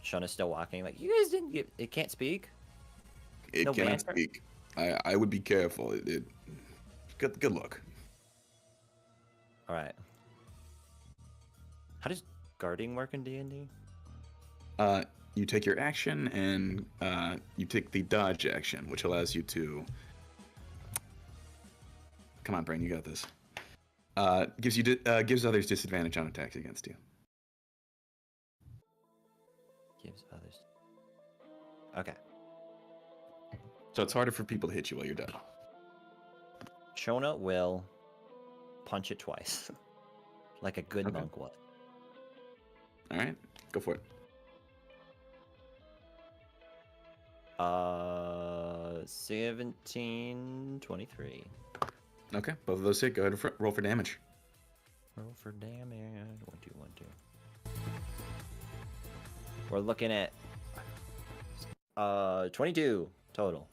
Shona's still walking. Like, you guys didn't get. It can't speak. It No cannot banter? speak. I would be careful. Good luck. All right. How does guarding work in D&D? You take your action and you take the dodge action, which allows you to. Come on, Brain, you got this. Gives others disadvantage on attacks against you. Gives others. Okay. So it's harder for people to hit you while you're dead. Shona will punch it twice, like a good Okay. monk would. All right, go for it. 17, 23. Okay, both of those hit. Go ahead and roll for damage. Roll for damage. 1, 2, 1, 2. We're looking at 22 total.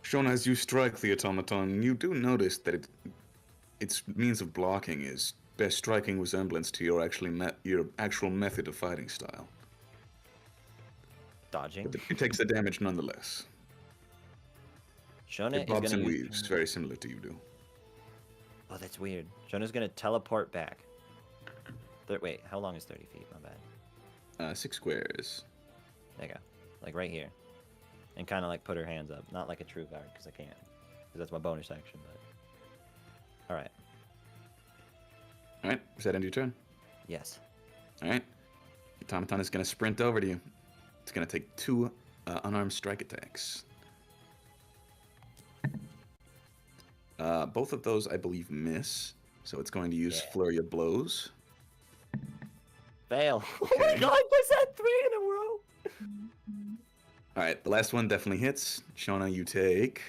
Shona, as you strike the automaton, you do notice that its means of blocking bears striking resemblance to your actual method of fighting style. Dodging. But it takes the damage nonetheless. Shona It is bobs gonna and use- weaves, very similar to you do. Oh, that's weird. Shona's gonna teleport back. Wait, how long is 30 feet? My bad. 6 squares. There you go. Like right here. And kind of like put her hands up. Not like a true guard, because I can't. Because that's my bonus action, but... Alright. All right, is that end of your turn? Yes. All right. The automaton is going to sprint over to you. It's going to take 2 unarmed strike attacks. Both of those, I believe, miss. So it's going to use Yeah. Flurry of Blows. Fail. Oh my Okay. god, was that 3 in a row? All right, the last one definitely hits. Shona, you take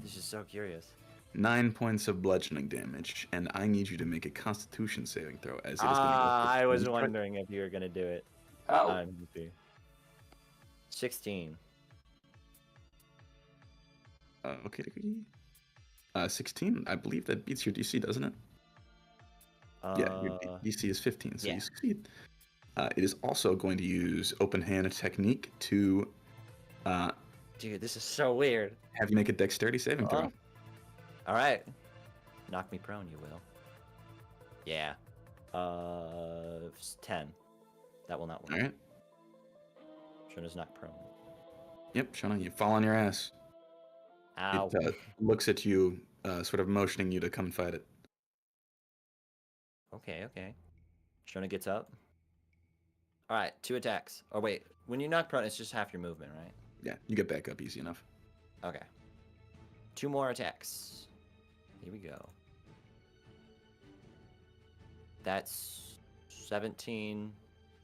This is so curious. 9 points of bludgeoning damage, and I need you to make a Constitution saving throw. As it is going I was wondering if you were gonna do it. Oh, I'm happy. 16. Okay. 16. I believe that beats your DC, doesn't it? Yeah, your DC is 15, so yeah. you succeed. It is also going to use open hand technique to Dude, this is so weird. have you make a dexterity saving throw. All right. Knock me prone, you will. Yeah. 10. That will not work. All right. Shona's not prone. Yep, Shona, you fall on your ass. Ow. It looks at you, sort of motioning you to come and fight it. Okay. Shona gets up. All right, 2 attacks. Oh wait, when you knock prone, it's just half your movement, right? Yeah, you get back up easy enough. Okay. 2 more attacks. Here we go. That's 17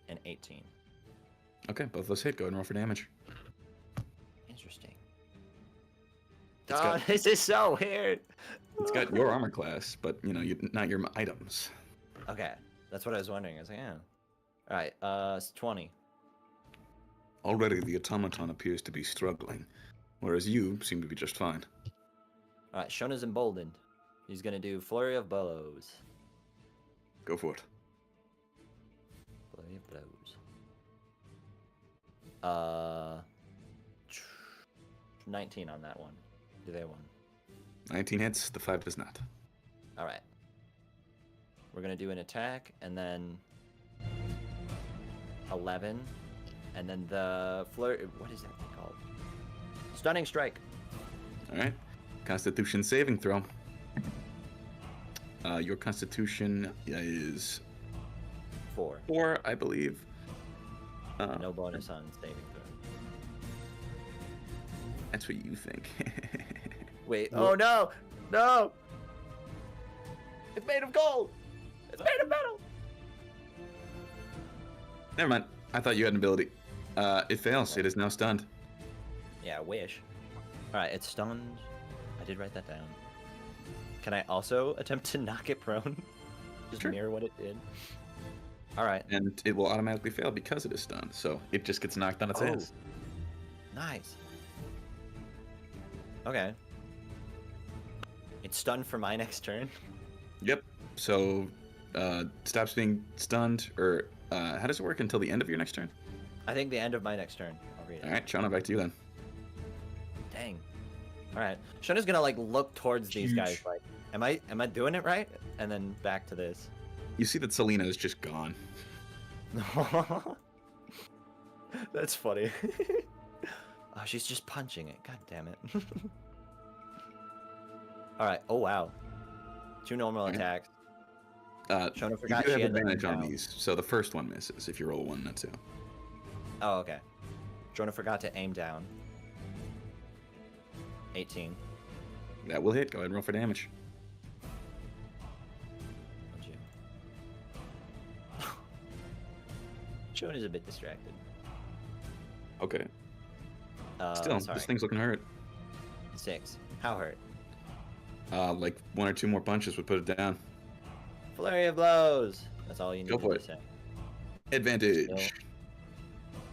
and 18. Okay, both of those hit. Go ahead and roll for damage. Interesting. It's Oh, got- this is so weird. It's got your armor class, but not your items. Okay, that's what I was wondering. I was like, yeah. All right, it's 20. Already, the automaton appears to be struggling, whereas you seem to be just fine. All right, Shona's emboldened. He's gonna do Flurry of Blows. Go for it. Flurry of Blows. 19 on that one. Do they one? 19 hits. The 5 does not. All right. We're gonna do an attack, and then 11, and then the flurry. What is that thing called? Stunning strike. All right. Constitution saving throw. Your Constitution is 4. 4, I believe. No bonus on saving throw. That's what you think. Wait. Oh no! No! It's made of gold. It's made of metal. Never mind. I thought you had an ability. It fails. It is now stunned. Yeah, I wish. All right, it's stunned. I did write that down. Can I also attempt to knock it prone? Just Sure. mirror what it did. All right. And it will automatically fail because it is stunned. So it just gets knocked on its Oh. ass. Nice. Okay. It's stunned for my next turn. Yep. So, stops being stunned, or how does it work until the end of your next turn? I think the end of my next turn. I'll read it. All right, Shona, back to you then. Dang. All right. Shona's gonna like look towards these guys. Like, am I doing it right? And then back to this. You see that Selena is just gone. That's funny. Oh, she's just punching it. God damn it. All right. Oh wow. 2 normal attacks. Shona You forgot do she have had to advantage aim on down. these, so the first one misses if you roll a 1 and a 2. Oh, okay. Shona forgot to aim down. 18. That will hit. Go ahead and roll for damage. Would you? Shona's a bit distracted. Okay. Still, sorry. this thing's looking hurt. 6. How hurt? Like 1 or 2 more punches would put it down. Flurry of blows. That's all you need Go for to it. say. Advantage.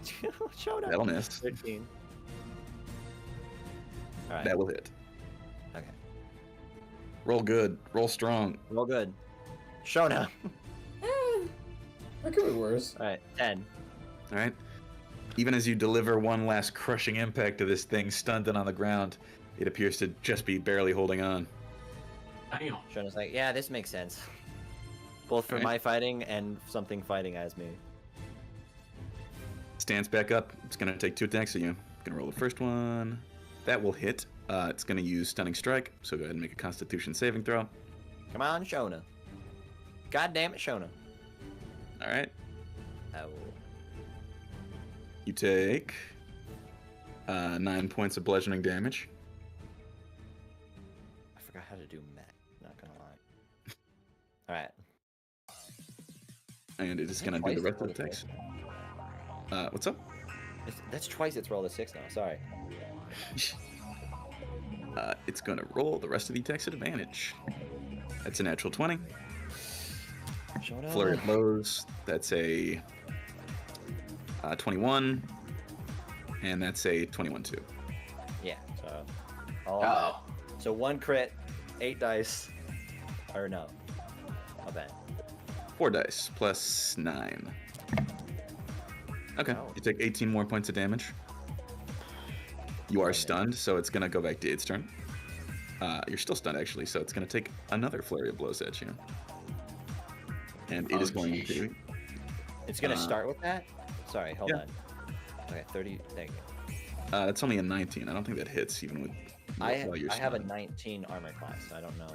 Shona. That'll miss. 13. All right. That will hit. Okay. Roll good. Roll strong. Roll good. Shona. That could be worse. All right. 10. All right. Even as you deliver one last crushing impact to this thing stunted on the ground, it appears to just be barely holding on. Damn. Shona's like, yeah, this makes sense. Both for Right. my fighting and something fighting as me. Stands back up. It's going to take 2 attacks at you. Going to roll the first one. That will hit. It's going to use Stunning Strike, so go ahead and make a Constitution saving throw. Come on, Shona. God damn it, Shona. All right. Oh. You take 9 points of bludgeoning damage. I forgot how to do math. Not gonna lie. All right. And it is going to do the rest of the attacks. What's up? That's twice it's rolled a 6 now. Sorry. It's going to roll the rest of the attacks at advantage. That's a natural 20. Shona. Flurry of blows. That's a 21. And that's a 21 too. Yeah. So. All Oh. So 1 crit, 8 dice. Or no. I'll bet. 4 dice plus 9. Okay, Oh. you take 18 more points of damage. You are stunned, so it's gonna go back to its turn. You're still stunned actually, so it's gonna take another flurry of blows at you. And it is going geesh. to. It's gonna Uh, start with that. Sorry. Hold yeah. on. Okay. 30. Thank you. That's only a 19. I don't think that hits even with. I while you're have a stunned. 19 armor class. So I don't know.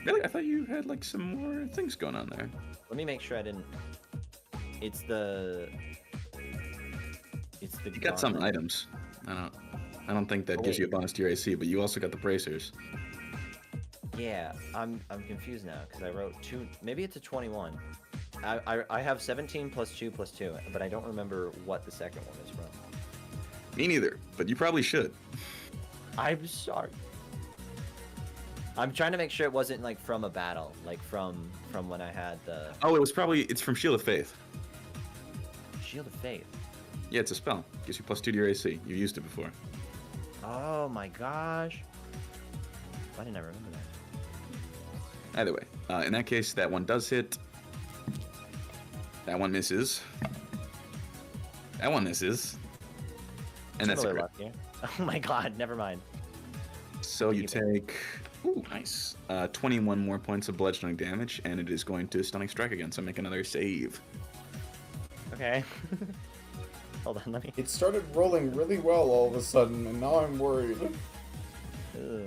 Really? I thought you had like some more things going on there. Let me make sure I didn't. It's the. It's the. You got some gauntlet. items. I don't think that Oh, gives you a wait. bonus to your AC, but you also got the bracers. Yeah, I'm confused now because I wrote 2. Maybe it's a 21. I have 17 plus 2 plus 2, but I don't remember what the second one is from. Me neither, but you probably should. I'm sorry. I'm trying to make sure it wasn't like from a battle, like from when I had the Oh, it's from Shield of Faith. Shield of Faith. Yeah, it's a spell. Gives you plus 2 to your AC. You used it before. Oh my gosh. Why didn't I remember that? Either way, in that case, that one does hit. That one misses. That one misses. And that's a Similar crit. luck here. Oh my god, never mind. So you take, ooh, nice, 21 more points of bludgeoning damage, and it is going to Stunning Strike again, so make another save. Okay. Hold on, let me. It started rolling really well all of a sudden, and now I'm worried. Ugh,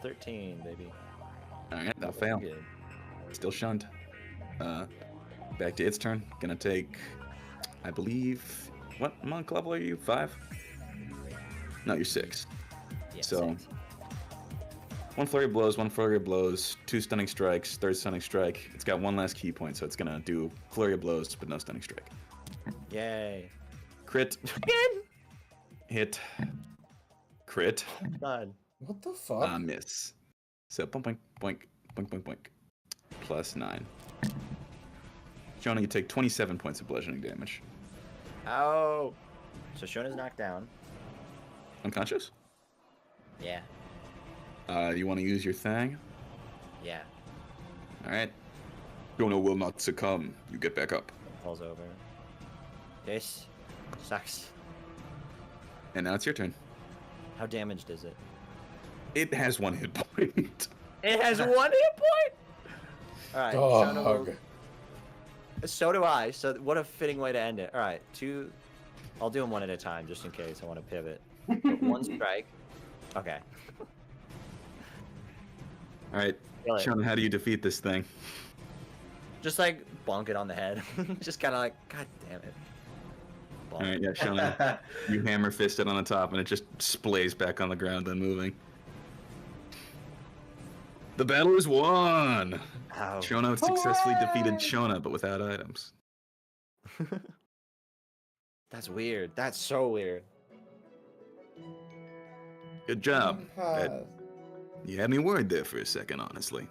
13, baby. Alright, that'll That's fail. good. Still shunned. Back to its turn. Gonna take, I believe, what monk level are you? 5? No, you're 6. Yeah, So- 6. 1 flurry of blows, 1 flurry of blows, 2 stunning strikes, 3rd stunning strike. It's got 1 last key point, so it's gonna do flurry of blows, but no stunning strike. Yay. Crit, Again? hit, crit, God. What the fuck? miss. So boink, boink, boink, boink, boink, boink. Plus 9. Jonah, you take 27 points of bludgeoning damage. Ow. So Shona's knocked down. Unconscious? Yeah. You want to use your thing? Yeah. All right. Shona will not succumb. You get back up. Falls over. This sucks. And now it's your turn. How damaged is it? It has 1 hit point. It has 1 hit point? Alright, Dog. so do I. So what a fitting way to end it. Alright, 2. I'll do them one at a time just in case I want to pivot. But 1 strike. Okay. All right. Kill it. Shona, how do you defeat this thing? Just like bonk it on the head. Just kind of like, god damn it. Bonk. All right, yeah, Shona, you hammer fist it on the top, and it just splays back on the ground, unmoving. The battle is won. Ow. Shona successfully defeated Shona, but without items. That's weird. That's so weird. Good job. You had me worried there for a second, honestly.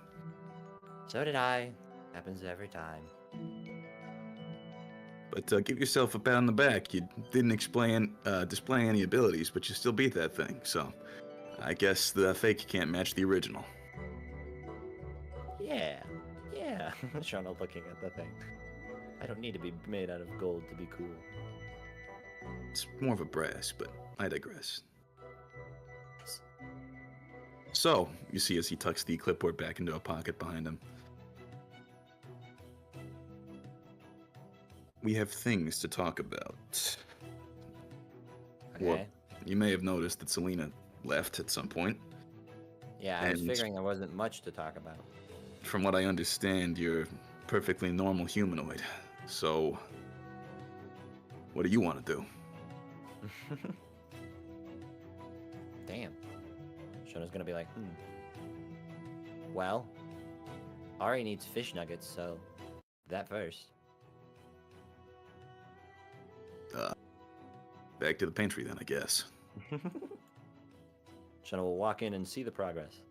So did I. Happens every time. But give yourself a pat on the back. You didn't display any abilities, but you still beat that thing. So I guess the fake can't match the original. Yeah. Yeah. Shona looking at the thing. I don't need to be made out of gold to be cool. It's more of a brass, but I digress. So, you see as he tucks the clipboard back into a pocket behind him. We have things to talk about. Okay. Well, you may have noticed that Selena left at some point. Yeah, I was and- figuring there wasn't much to talk about. From what I understand, you're perfectly normal humanoid. So, what do you want to do? Damn. Shona's gonna be like, Well, Ari needs fish nuggets, so that first. Back to the pantry then, I guess. Shona will walk in and see the progress.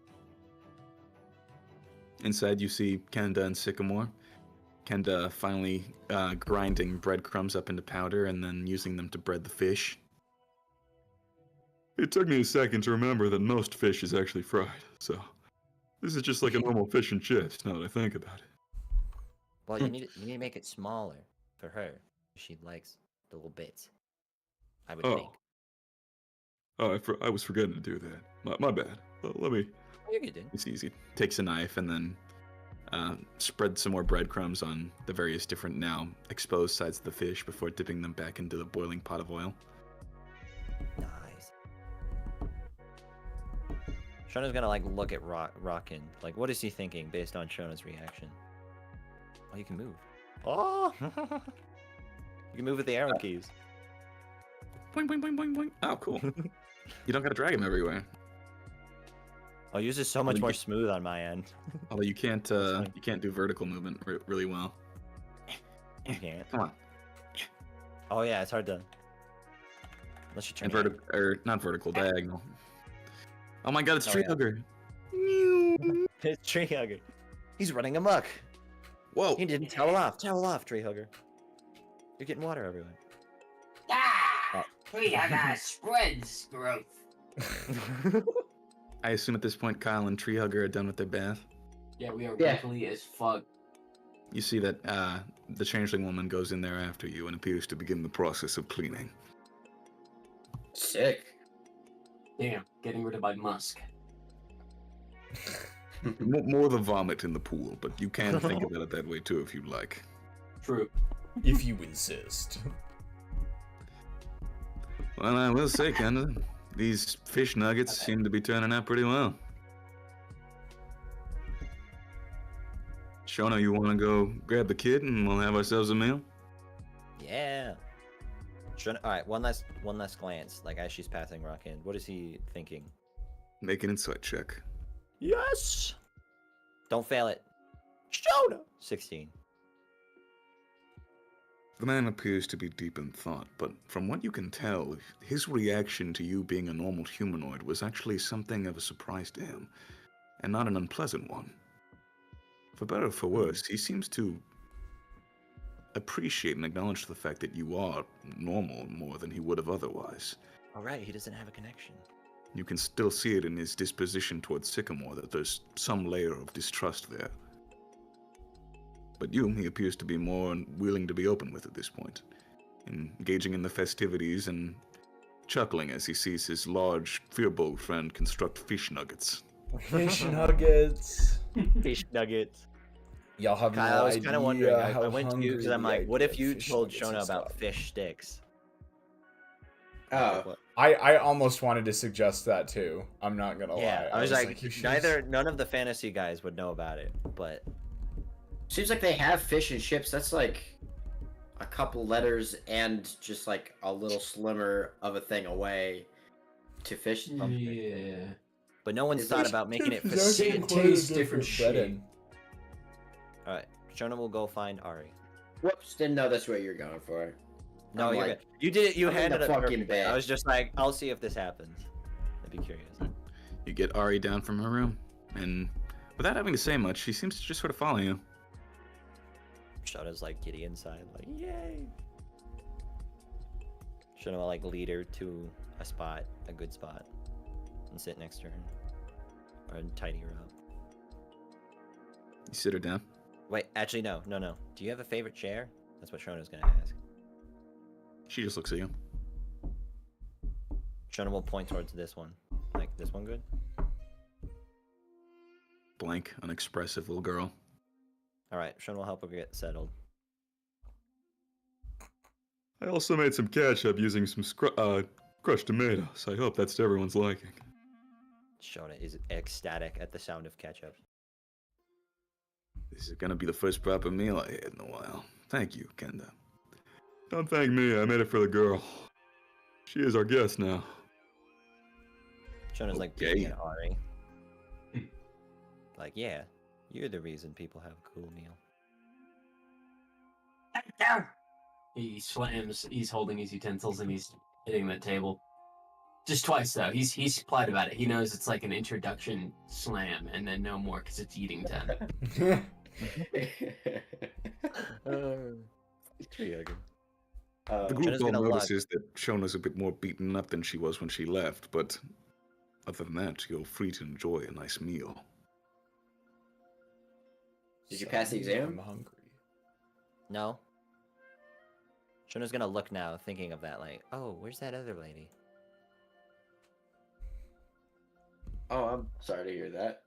Inside, you see Kenda and Sycamore. Kenda finally grinding breadcrumbs up into powder and then using them to bread the fish. It took me a second to remember that most fish is actually fried, so this is just like a normal fish and chips, now that I think about it. Well, you need to make it smaller for her. She likes the little bits. I would think. Oh, I was forgetting to do that. My bad. Let me... Oh, you're good, dude. It's easy. Takes a knife and then spreads some more breadcrumbs on the various different now exposed sides of the fish before dipping them back into the boiling pot of oil. Nice. Shona's gonna like look at Rockin. Like, what is he thinking based on Shona's reaction? Oh, you can move. Oh! You can move with the arrow keys. Boing, boing, boing, boing, boing. Oh, cool. You don't gotta drag him everywhere. Oh, yours is so much more smooth on my end. Although you can't do vertical movement really well. You can't. Come on. Oh yeah, it's hard to. Unless you turn. And not vertical, diagonal. Oh my god, it's Oh, Tree yeah. Hugger. It's Tree Hugger. He's running amok. Whoa. He didn't towel off. Towel off, Tree Hugger. You're getting water everywhere. Ah! Tree hugger spreads growth. I assume at this point Kyle and Tree Hugger are done with their bath. Yeah, we are Yeah. wrinkly as fuck. You see that the changeling woman goes in there after you and appears to begin the process of cleaning. Sick. Damn, getting rid of my musk. More the vomit in the pool, but you can think about it that way too if you'd like. True. If you insist. Well, I will say, Kenda, these fish nuggets seem to be turning out pretty well. Shona, you want to go grab the kid and we'll have ourselves a meal? Yeah. All right, one last glance. Like as she's passing Rockin, what is he thinking? Make an insight check. Yes. Don't fail it. Shona. 16. The man appears to be deep in thought, but from what you can tell, his reaction to you being a normal humanoid was actually something of a surprise to him, and not an unpleasant one. For better or for worse, he seems to appreciate and acknowledge the fact that you are normal more than he would have otherwise. All right, he doesn't have a connection. You can still see it in his disposition towards Sycamore that there's some layer of distrust there. But you, he appears to be more willing to be open with at this point, engaging in the festivities and chuckling as he sees his large Fearbold friend construct fish nuggets. Fish nuggets. Fish nuggets. Y'all have Kyle, no I was kind of wondering. idea how I went to you because I'm hungry like, the what if idea you of fish told nuggets Shona has about got me. fish sticks? Oh, What- I almost wanted to suggest that too. I'm not gonna Yeah, lie. I was like, you should none of the fantasy guys would know about it, but seems like they have fish and chips. That's like a couple letters and just like a little slimmer of a thing away to fish. Yeah. no one's Is thought this about making it actually facetious. It tastes different shit. All right, Shona will go find Ari. Whoops, didn't know that's what you're going for. No, I'm you're like, good. You did it. You I'm in handed the it fucking perfectly. bed. I was just like, I'll see if this happens. I'd be curious. You get Ari down from her room, and without having to say much, she seems to just sort of follow you. Shona's like giddy inside, like yay. Shona will like lead her to a spot, a good spot, and sit next to her, or tidy her up. You sit her down. Wait, actually, no. Do you have a favorite chair? That's what Shona's gonna ask. She just looks at you. Shona will point towards this one. Like, this one good? Blank, unexpressive little girl. Alright, Shona will help her get settled. I also made some ketchup using some crushed tomatoes. I hope that's to everyone's liking. Shona is ecstatic at the sound of ketchup. This is gonna be the first proper meal I had in a while. Thank you, Kenda. Don't thank me, I made it for the girl. She is our guest now. Shona's like Okay. peeking at Ari. Like, yeah, you're the reason people have a cool meal. He slams. He's holding his utensils and he's hitting the table. Just twice though. He's polite about it. He knows it's like an introduction slam and then no more because it's eating time. The group Shona's all gonna notices that Shona's a bit more beaten up than she was when she left, but other than that, you're free to enjoy a nice meal. Did you pass the exam? I'm hungry. No? Shona's gonna look now, thinking of that, like, oh, where's that other lady? Oh, I'm sorry to hear that.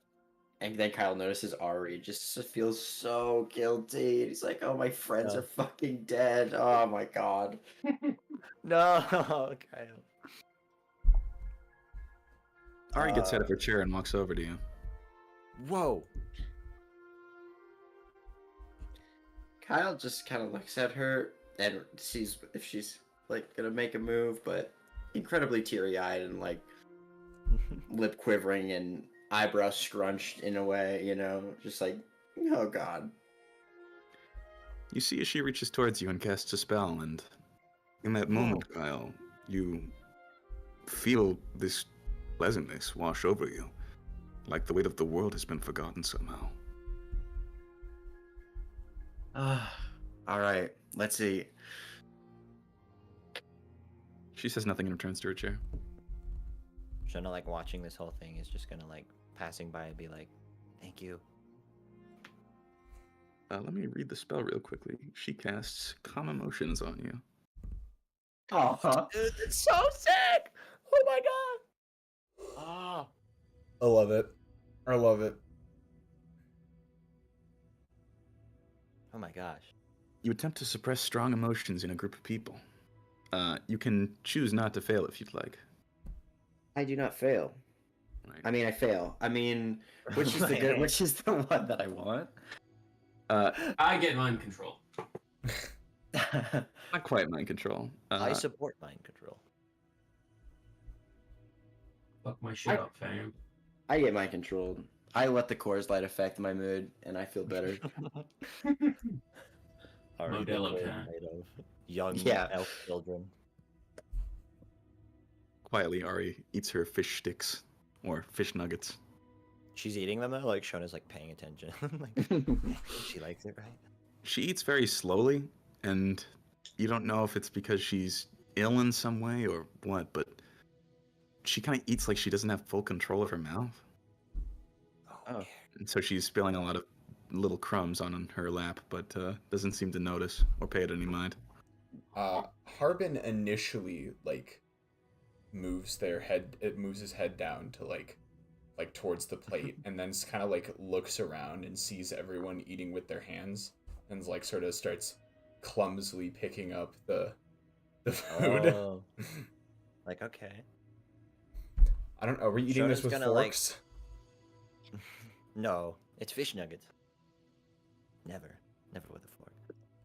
And then Kyle notices Ari just feels so guilty. He's like, oh, my friends Yeah. are fucking dead. Oh my god. No, Kyle. Ari gets out of her chair and walks over to you. Whoa. Kyle just kind of looks at her and sees if she's like gonna make a move, but incredibly teary-eyed and like lip quivering and eyebrows scrunched in a way, you know, just like, oh god. You see as she reaches towards you and casts a spell, and in that moment, Kyle, you feel this pleasantness wash over you, like the weight of the world has been forgotten somehow. All right, let's see. She says nothing and returns to her chair. Shona, like, watching this whole thing is just gonna, like, passing by and be like, thank you. Let me read the spell real quickly. She casts Calm Emotions on you. Oh, Dude, it's so sick! Oh my god! Ah. I love it. I love it. Oh my gosh. You attempt to suppress strong emotions in a group of people. You can choose not to fail if you'd like. I do not fail. Right. I mean, I fail. I mean, which is the good? Which is the one that I want? I get mind control. Not quite mind control. I support mind control. Fuck my shit up, fam. I get mind controlled. I let the Coors Light affect my mood, and I feel better. Modelo can. Made of young Yeah. elf children. Quietly, Ari eats her fish sticks, or fish nuggets. She's eating them though, like Shona's like paying attention. Like, she likes it, right? She eats very slowly, and you don't know if it's because she's ill in some way or what, but she kind of eats like she doesn't have full control of her mouth. Oh. And so she's spilling a lot of little crumbs on her lap, but doesn't seem to notice or pay it any mind. Harbin initially like moves his head down to like towards the plate, and then kind of like looks around and sees everyone eating with their hands, and like sort of starts clumsily picking up the food. Oh. Like, okay. I don't know. Are we eating this Shona's with gonna, forks? No, it's fish nuggets. Never with a fork.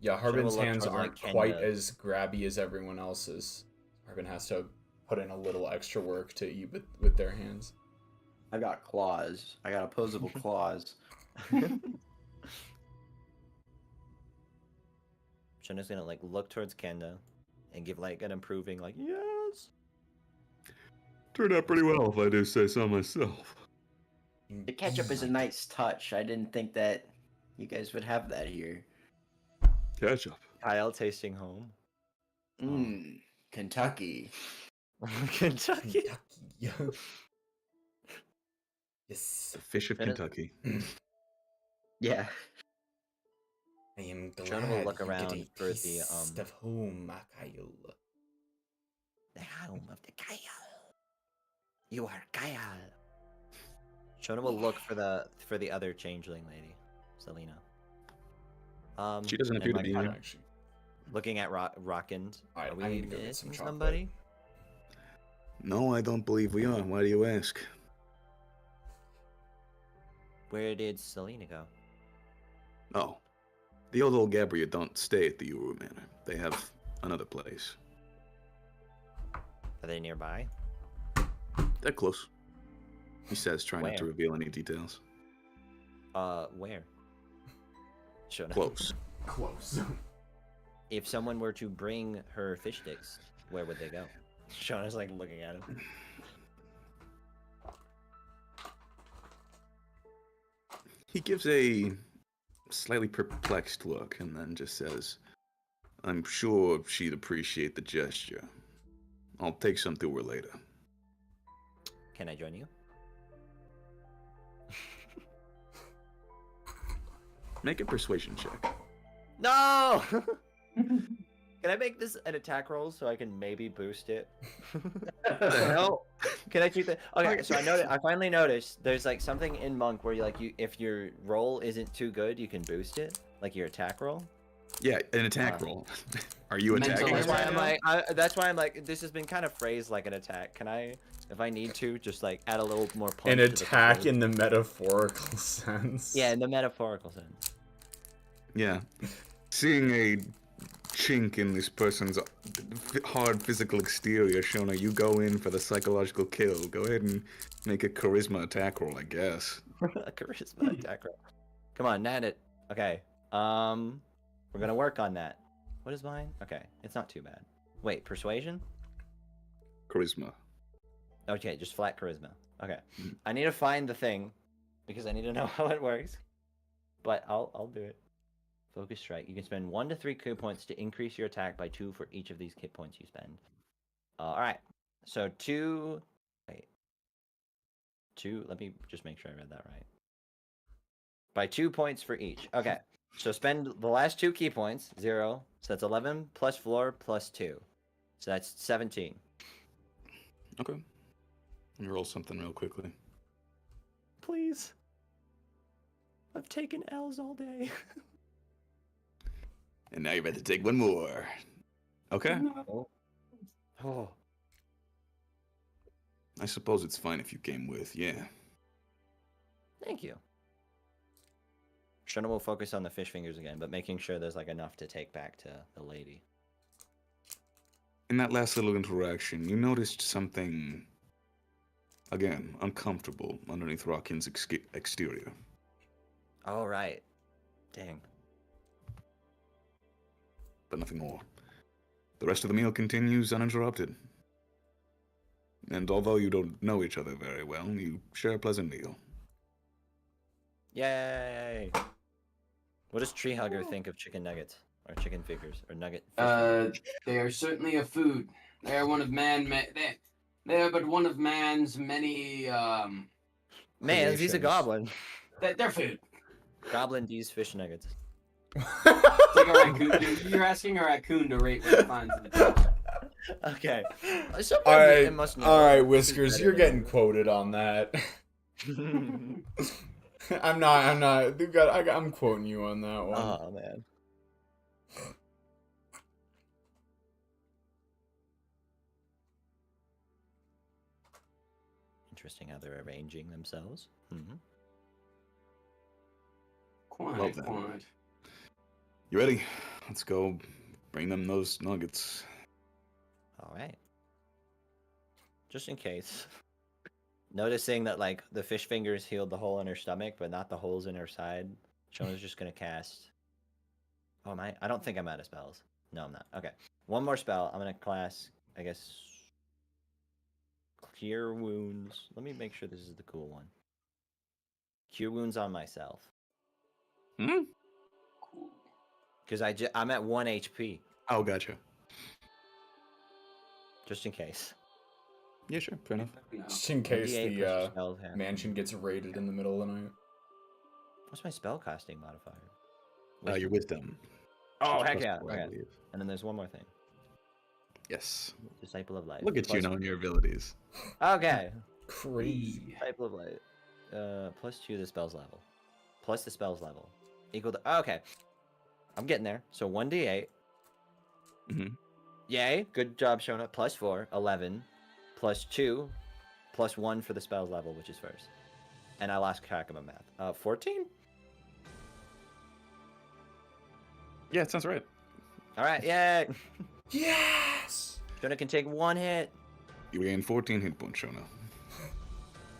Yeah, Harbin's look hands towards, aren't like, quite Kenda. as grabby as everyone else's. Harbin has to put in a little extra work to eat with their hands. I got claws. I got opposable claws. Shona's gonna like look towards Kenda and give like an approving like yes. Turned out pretty well, if I do say so myself. The ketchup is a nice touch. I didn't think that you guys would have that here. Ketchup. Kyle tasting home. Mmm, Kentucky. Kentucky. Yes. The fish of That is- Kentucky. Yeah. I am glad Shona will look you get around a for the, piece of home, Kyle. The home of the Kyle. You are Kyle. Shona will look for the other changeling lady, Selena. She doesn't and appear to my be con- here. Actually, Looking at Rockind, Alright, are I we need to go get some missing chocolate. somebody? No, I don't believe we are. Why do you ask? Where did Selena go? Oh, the old Gabriel don't stay at the Uru Manor. They have another place. Are they nearby? They're close. He says, trying not to Where? reveal any details. Where? Shona. Close. close. If someone were to bring her fish sticks, where would they go? Shona's like looking at him. He gives a slightly perplexed look and then just says, I'm sure she'd appreciate the gesture. I'll take some to her later. Can I join you? Make a persuasion check. No! Can I make this an attack roll so I can maybe boost it? What the hell? Can I keep that? Okay, so I finally noticed there's like something in Monk where if your roll isn't too good, you can boost it, like your attack roll. Yeah, an attack roll. Are you Mental attacking? That's why Right I'm now? like, that's why I'm like, this has been kind of phrased like an attack. Can I, if I need to, just like add a little more punch? An to the attack phrase? in the metaphorical sense. Yeah, in the metaphorical sense. Yeah. Seeing a chink in this person's hard physical exterior, Shona, you go in for the psychological kill. Go ahead and make a charisma attack roll, I guess. A charisma attack roll. Come on, nat it. Okay. We're gonna work on that. What is mine? Okay, it's not too bad. Wait, persuasion? Charisma. Okay, just flat charisma. Okay. I need to find the thing because I need to know how it works. But I'll do it. Focus strike. You can spend 1 to 3 Q points to increase your attack by 2 for each of these Kit points you spend. Alright. So 2. Wait. 2. Let me just make sure I read that right. By 2 points for each. Okay. So spend the last 2 key points. 0. So that's 11 plus floor plus 2. So that's 17. Okay. Let me roll something real quickly. Please. I've taken L's all day. And now you're about to take one more. Okay. Oh. I suppose it's fine if you came with, yeah. Thank you. Shona will focus on the fish fingers again, but making sure there's like enough to take back to the lady. In that last little interaction, you noticed something, again, uncomfortable underneath Rockin's exterior. All right. Dang. But nothing more. The rest of the meal continues uninterrupted. And although you don't know each other very well, you share a pleasant meal. Yay! What does Tree Hugger think of chicken nuggets? Or chicken fingers? Or nugget fish fingers? They are certainly a food. They are one of they are but one of man's many Man, he's a creations. goblin. They're food. Goblin D's fish nuggets. It's like a raccoon. You're asking a raccoon to rate what it finds in the dish. Okay. All Sometimes right, it must know. all right, This is Whiskers, better you're than getting others. quoted on that. I'm not. I'm quoting you on that one. Oh man. Interesting how they're arranging themselves. Mm-hmm. Quite, that. quite. You ready? Let's go bring them those nuggets. All right. Just in case. Noticing that like the fish fingers healed the hole in her stomach, but not the holes in her side. Shona's just gonna cast. Oh am I? I don't think I'm out of spells. No, I'm not. Okay. One more spell. I'm gonna class. I guess. Cure wounds. Let me make sure this is the cool one. Cure wounds on myself. Hmm? Cool. Because I'm at 1 HP. Oh, gotcha. Just in case. Yeah, sure. Fair enough. No. Just in case 1d8 plus the your spell have- mansion gets raided in the middle of the night. What's my spell casting modifier? Your wisdom. Oh, Which is heck plus yeah. 4, I Okay. believe. And then there's one more thing. Yes. Disciple of Light. Look at you Plus- knowing your abilities. Okay. Crazy. Disciple of Light. Plus 2 the spell's level. Plus the spell's level. Equal to... Okay. I'm getting there. So 1d8. Mhm. Yay. Good job, Shona. Plus 4. 11. Plus 2. Plus 1 for the spell's level, which is first. And I lost track of my math. 14? Yeah, it sounds right. Alright, yay! Yes. Shona can take 1 hit. You gain 14 hit points, Shona.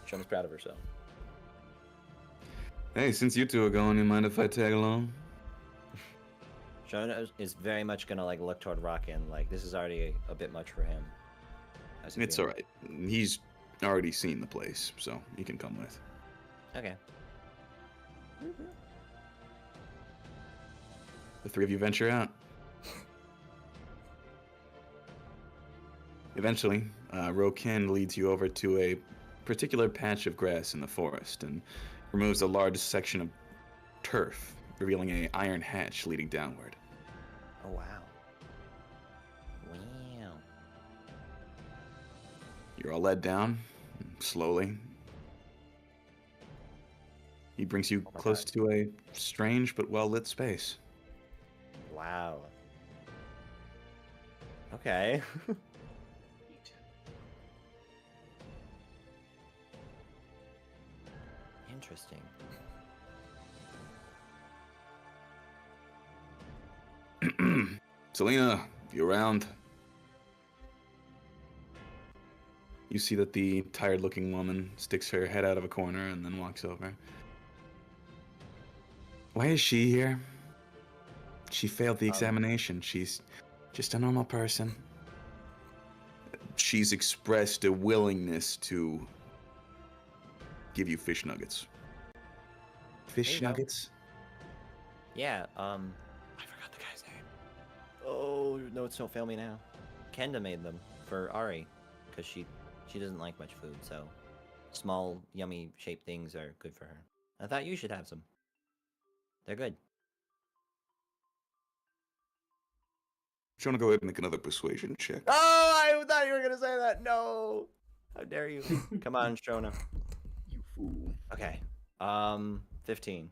Shona's proud of herself. Hey, since you two are going, you mind if I tag along? Shona is very much gonna like look toward Rockin. Like this is already a bit much for him. How's he It's feeling? alright. He's already seen the place, so he can come with. Okay. The three of you venture out. Eventually, Rokin leads you over to a particular patch of grass in the forest and removes a large section of turf, revealing an iron hatch leading downward. Oh wow. Wow. You're all led down, slowly. He brings you Oh my close God. to a strange but well-lit space. Wow. Okay. Interesting. Selena, you around? You see that the tired-looking woman sticks her head out of a corner and then walks over. Why is she here? She failed the examination. She's just a normal person. She's expressed a willingness to give you fish nuggets. Fish you go. nuggets? Yeah, I forgot the guy's name. Oh, notes don't fail me now. Kenda made them for Ari, because she doesn't like much food, so small, yummy shaped things are good for her. I thought you should have some. They're good. Do you want to go ahead and make another persuasion check? Oh, I thought you were gonna say that. No, how dare you? Come on, Shona. You fool. Okay. 15.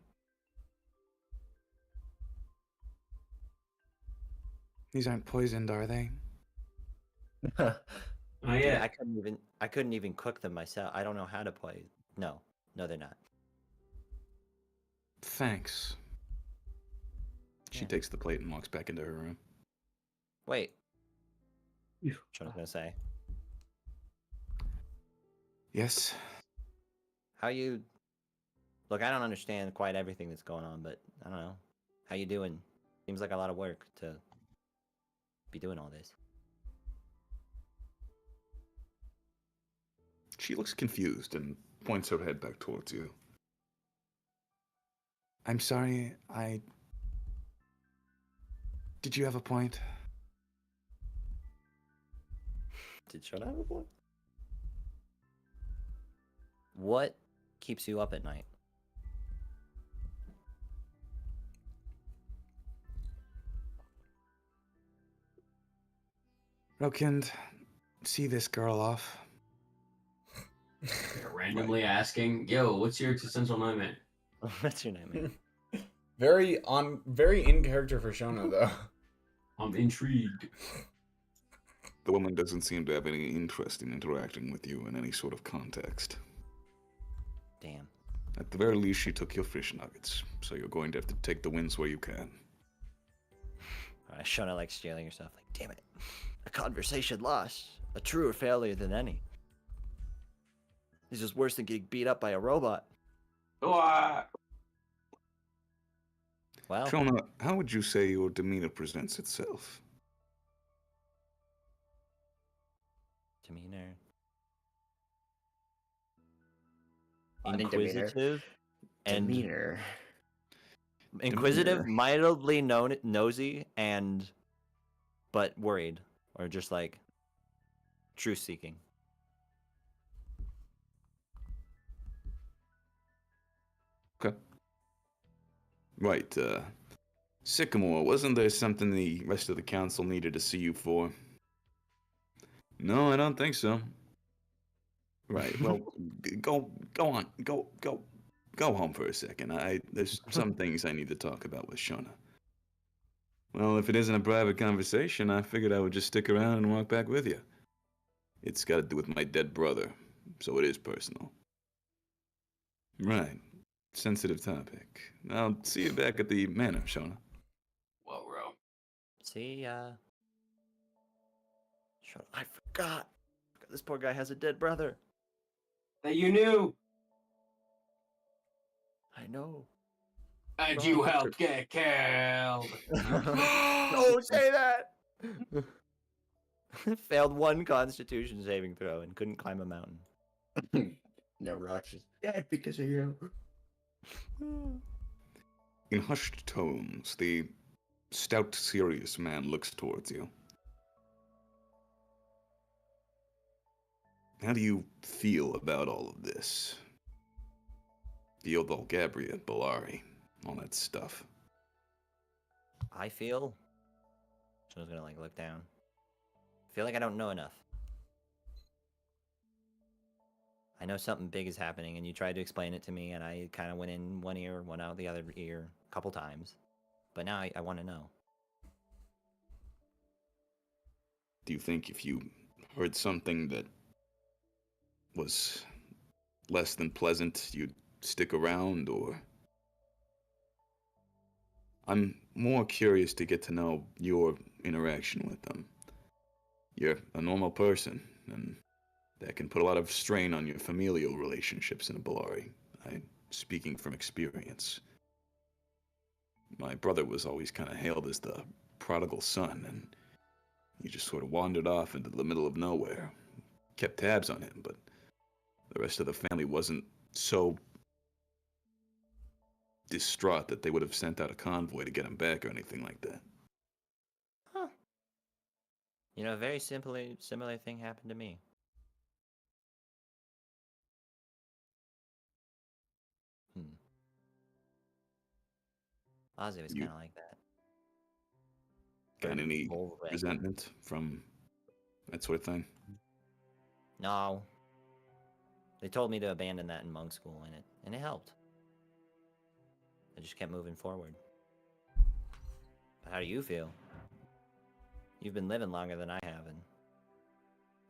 These aren't poisoned, are they? Oh Dude, yeah. I couldn't even cook them myself. I don't know how to play. No, they're not. Thanks. She Yeah. takes the plate and walks back into her room. Wait. Yeah. Shona's gonna say. Yes. How you? Look, I don't understand quite everything that's going on, but I don't know. How you doing? Seems like a lot of work to be doing all this. She looks confused and points her head back towards you. I'm sorry, Did you have a point? Did Shona have a point? What keeps you up at night? Rokind, see this girl off? Randomly asking, yo, what's your existential nightmare? What's your name? Very in character for Shona though. I'm intrigued. The woman doesn't seem to have any interest in interacting with you in any sort of context. Damn. At the very least, she took your fish nuggets, so you're going to have to take the wins where you can. Shona like stealing herself. Like, damn it. A conversation lost. A truer failure than any. This is worse than getting beat up by a robot. Well, Shona, how would you say your demeanor presents itself? demeanor. I think Inquisitive and Demeanor. inquisitive, Demeanor. mildly nosy, and but worried, or just like truth seeking. Okay. Right, Sycamore, wasn't there something the rest of the council needed to see you for? No, I don't think so. Right, well, go on, go home for a second. There's some things I need to talk about with Shona. Well, if it isn't a private conversation, I figured I would just stick around and walk back with you. It's got to do with my dead brother, so it is personal. Right. Sensitive topic. I'll see you back at the manor, Shona. Whoa, bro. See, I forgot. This poor guy has a dead brother. That you knew. I know. And you helped get killed. Don't say that. Failed one Constitution saving throw and couldn't climb a mountain. No, Rox is dead because of you. In hushed tones, the stout, serious man looks towards you. How do you feel about all of this? Theodol, Gabriel, Bolari, all that stuff. I feel. Someone's gonna like look down. I feel like I don't know enough. I know something big is happening, and you tried to explain it to me, and I kind of went in one ear, went out the other ear a couple times. But now I want to know. Do you think if you heard something that was less than pleasant, you'd stick around, or... I'm more curious to get to know your interaction with them. You're a normal person, and that can put a lot of strain on your familial relationships in a Bolari. I'm speaking from experience. My brother was always kind of hailed as the prodigal son, and he just sort of wandered off into the middle of nowhere. Kept tabs on him, but the rest of the family wasn't so distraught that they would have sent out a convoy to get him back or anything like that. Huh. You know, a very similar thing happened to me. Ozzy was kind of like that. Got any Bull red. resentment from that sort of thing? No. They told me to abandon that in monk school, and it helped. I just kept moving forward. But how do you feel? You've been living longer than I have, and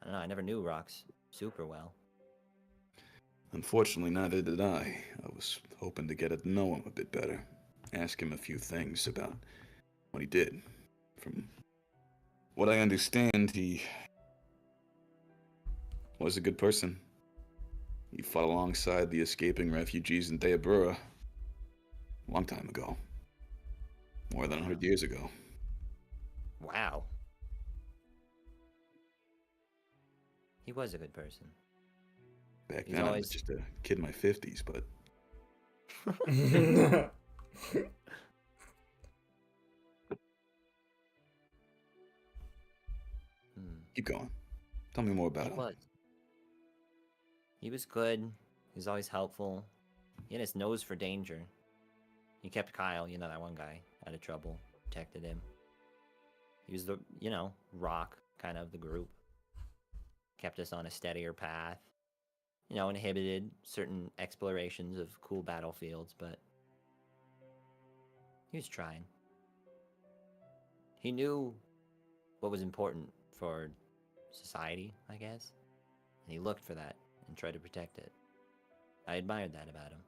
I don't know, I never knew Rox super well. Unfortunately, neither did I. I was hoping to get to know him a bit better. Ask him a few things about what he did. From what I understand, he was a good person. He fought alongside the escaping refugees in Deabura a long time ago. More than 100 years ago. Wow. He was a good person. Back He's then, I always- was just a kid in my 50s, but keep going. Tell me more about He him. was. He was good. He was always helpful. He had his nose for danger. He kept Kyle, you know, that one guy, out of trouble. Protected him. He was the, rock kind of the group. Kept us on a steadier path. You know, inhibited certain explorations of cool battlefields, but he was trying. He knew what was important for society, I guess, and he looked for that and tried to protect it. I admired that about him.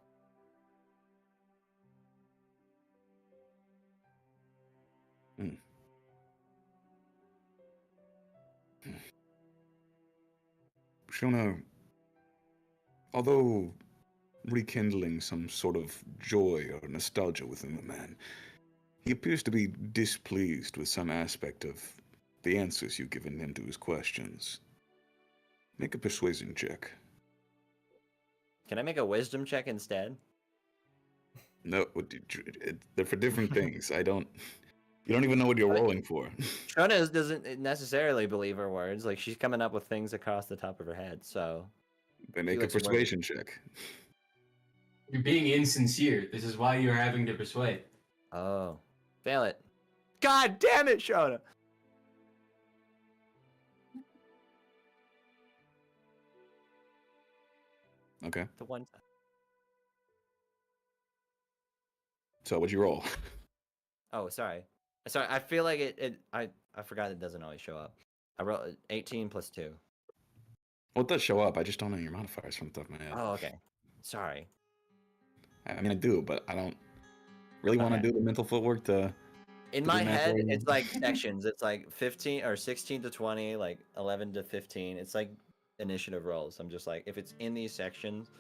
Shona, although rekindling some sort of joy or nostalgia within the man, he appears to be displeased with some aspect of the answers you've given him to his questions. Make a persuasion check. Can I make a wisdom check instead? No, they're for different things. I don't. You don't even know what you're rolling for. Shona doesn't necessarily believe her words. Like, she's coming up with things across the top of her head, so... They make a looks worried. persuasion check. You're being insincere. This is why you're having to persuade. Oh. Fail it. God damn it, Shona! Okay. The one time. So what'd you roll? Oh, sorry. Sorry, I feel like I forgot it doesn't always show up. I wrote 18 plus 2. Well, it does show up. I just don't know your modifiers from the top of my head. Oh, okay. Sorry. I mean, I do, but I don't really want to Okay. do the mental footwork to... In do my math head, for you. it's like sections. It's like 15 or 16 to 20, like 11 to 15. It's like initiative rolls. I'm just like, if it's in these sections,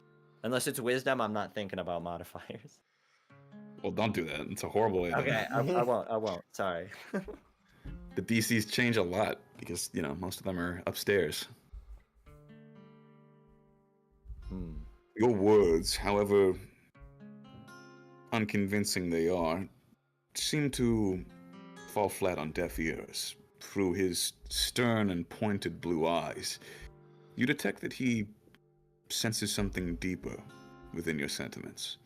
unless it's wisdom, I'm not thinking about modifiers. Well, don't do that. It's a horrible way. Okay, I won't. I won't. Sorry. The DCs change a lot because, you know, most of them are upstairs. Your words, however unconvincing they are, seem to fall flat on deaf ears. Through his stern and pointed blue eyes, you detect that he senses something deeper within your sentiments.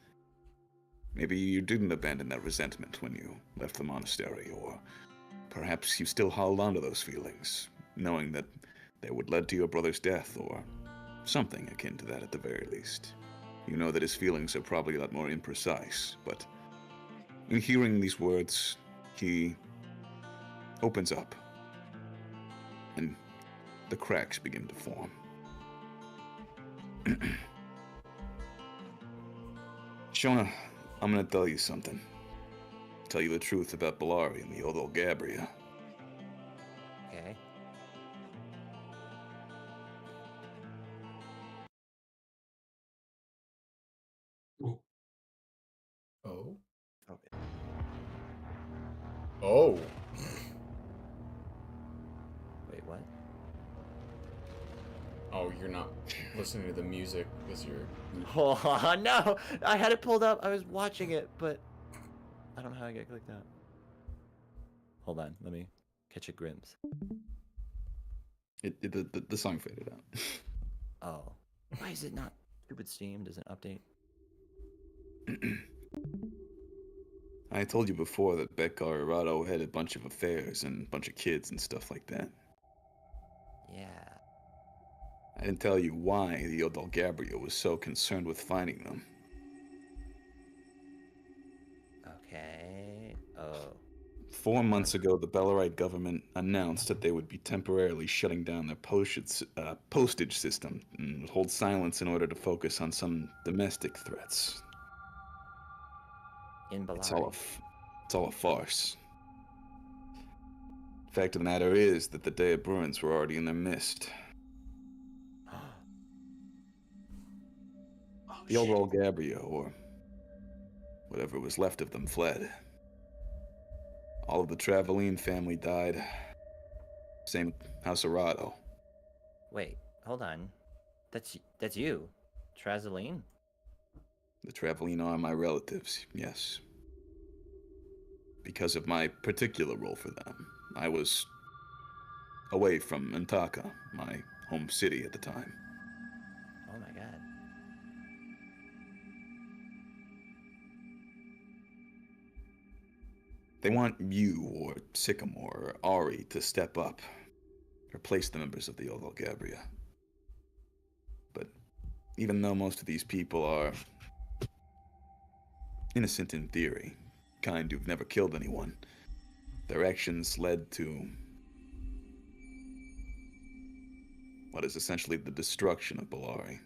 Maybe you didn't abandon that resentment when you left the monastery, or perhaps you still held on to those feelings, knowing that they would lead to your brother's death, or something akin to that at the very least. You know that his feelings are probably a lot more imprecise, but in hearing these words, he opens up, and the cracks begin to form. Shona, I'm gonna tell you something. Tell you the truth about Bellari and the Odol Gabria. Okay. Oh. Okay. Oh. Wait, what? Oh, you're not listening to the music because you're... Oh, no! I had it pulled up. I was watching it, but I don't know how I get clicked out. Hold on. Let me catch a glimpse. The song faded out. Oh. Why is it not? Stupid Steam doesn't update. I told you before that Becca Arado had a bunch of affairs and a bunch of kids and stuff like that. Yeah. I didn't tell you why the Odol Gabria was so concerned with finding them. Okay. Oh. 4 months ago, the Bellarite government announced that they would be temporarily shutting down their postage system and would hold silence in order to focus on some domestic threats. In Bellari. It's all a farce. Fact of the matter is that the Day of Bruins were already in their midst. The old Odol Gabria, or whatever was left of them, fled. All of the Traveline family died. Same with House Arado. Wait, hold on. That's you, Trazeline? The Traveline are my relatives, yes. Because of my particular role for them, I was away from Antaka, my home city at the time. Oh my god. They want you, or Sycamore, or Ari to step up. replace the members of the Old Gabria. But even though most of these people are innocent in theory, kind who've never killed anyone, their actions led to what is essentially the destruction of Bellari.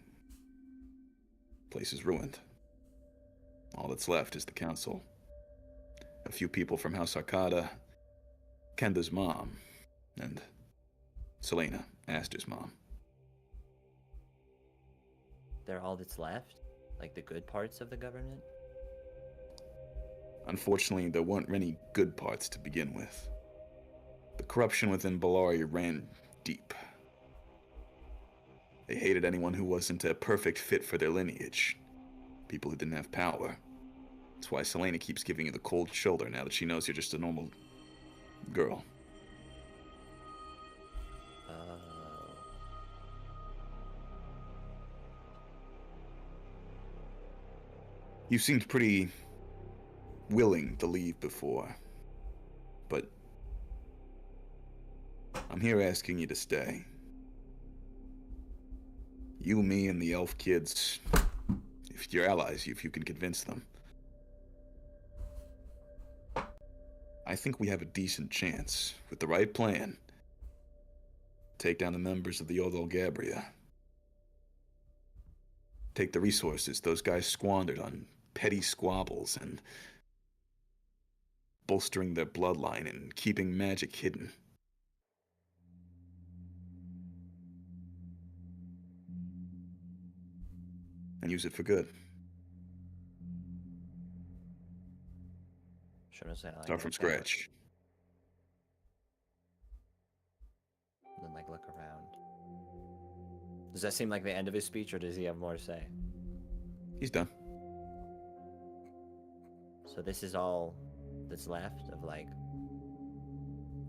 Place is ruined. All that's left is the council. A few people from House Arcada, Kenda's mom, and Selena, Aster's mom. They're all that's left? Like the good parts of the government? Unfortunately, there weren't any good parts to begin with. The corruption within Bellari ran deep. They hated anyone who wasn't a perfect fit for their lineage. People who didn't have power. That's why Selena keeps giving you the cold shoulder now that she knows you're just a normal girl. You seemed pretty willing to leave before, but I'm here asking you to stay. You, me, and the elf kids, if you're allies, if you can convince them. I think we have a decent chance, with the right plan, take down the members of the Old Gabria. Take the resources those guys squandered on petty squabbles and bolstering their bloodline and keeping magic hidden. And use it for good. Start from scratch. Then look around. Does that seem like the end of his speech, or does he have more to say? He's done. So this is all that's left of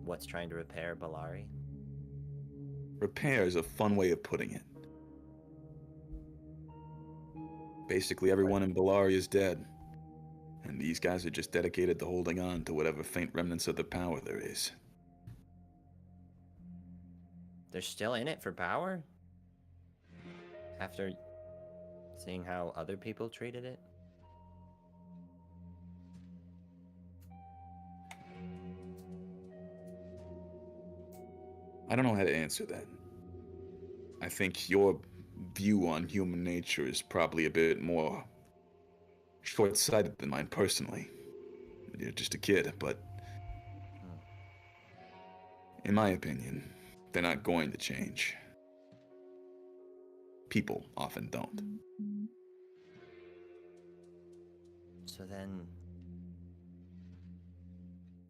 what's trying to repair Bellari? Repair is a fun way of putting it. Basically, everyone in Bellari is dead. And these guys are just dedicated to holding on to whatever faint remnants of the power there is. They're still in it for power? After seeing how other people treated it? I don't know how to answer that. I think your view on human nature is probably a bit more short-sighted than mine personally. You're just a kid, but in my opinion, they're not going to change. People often don't. So then...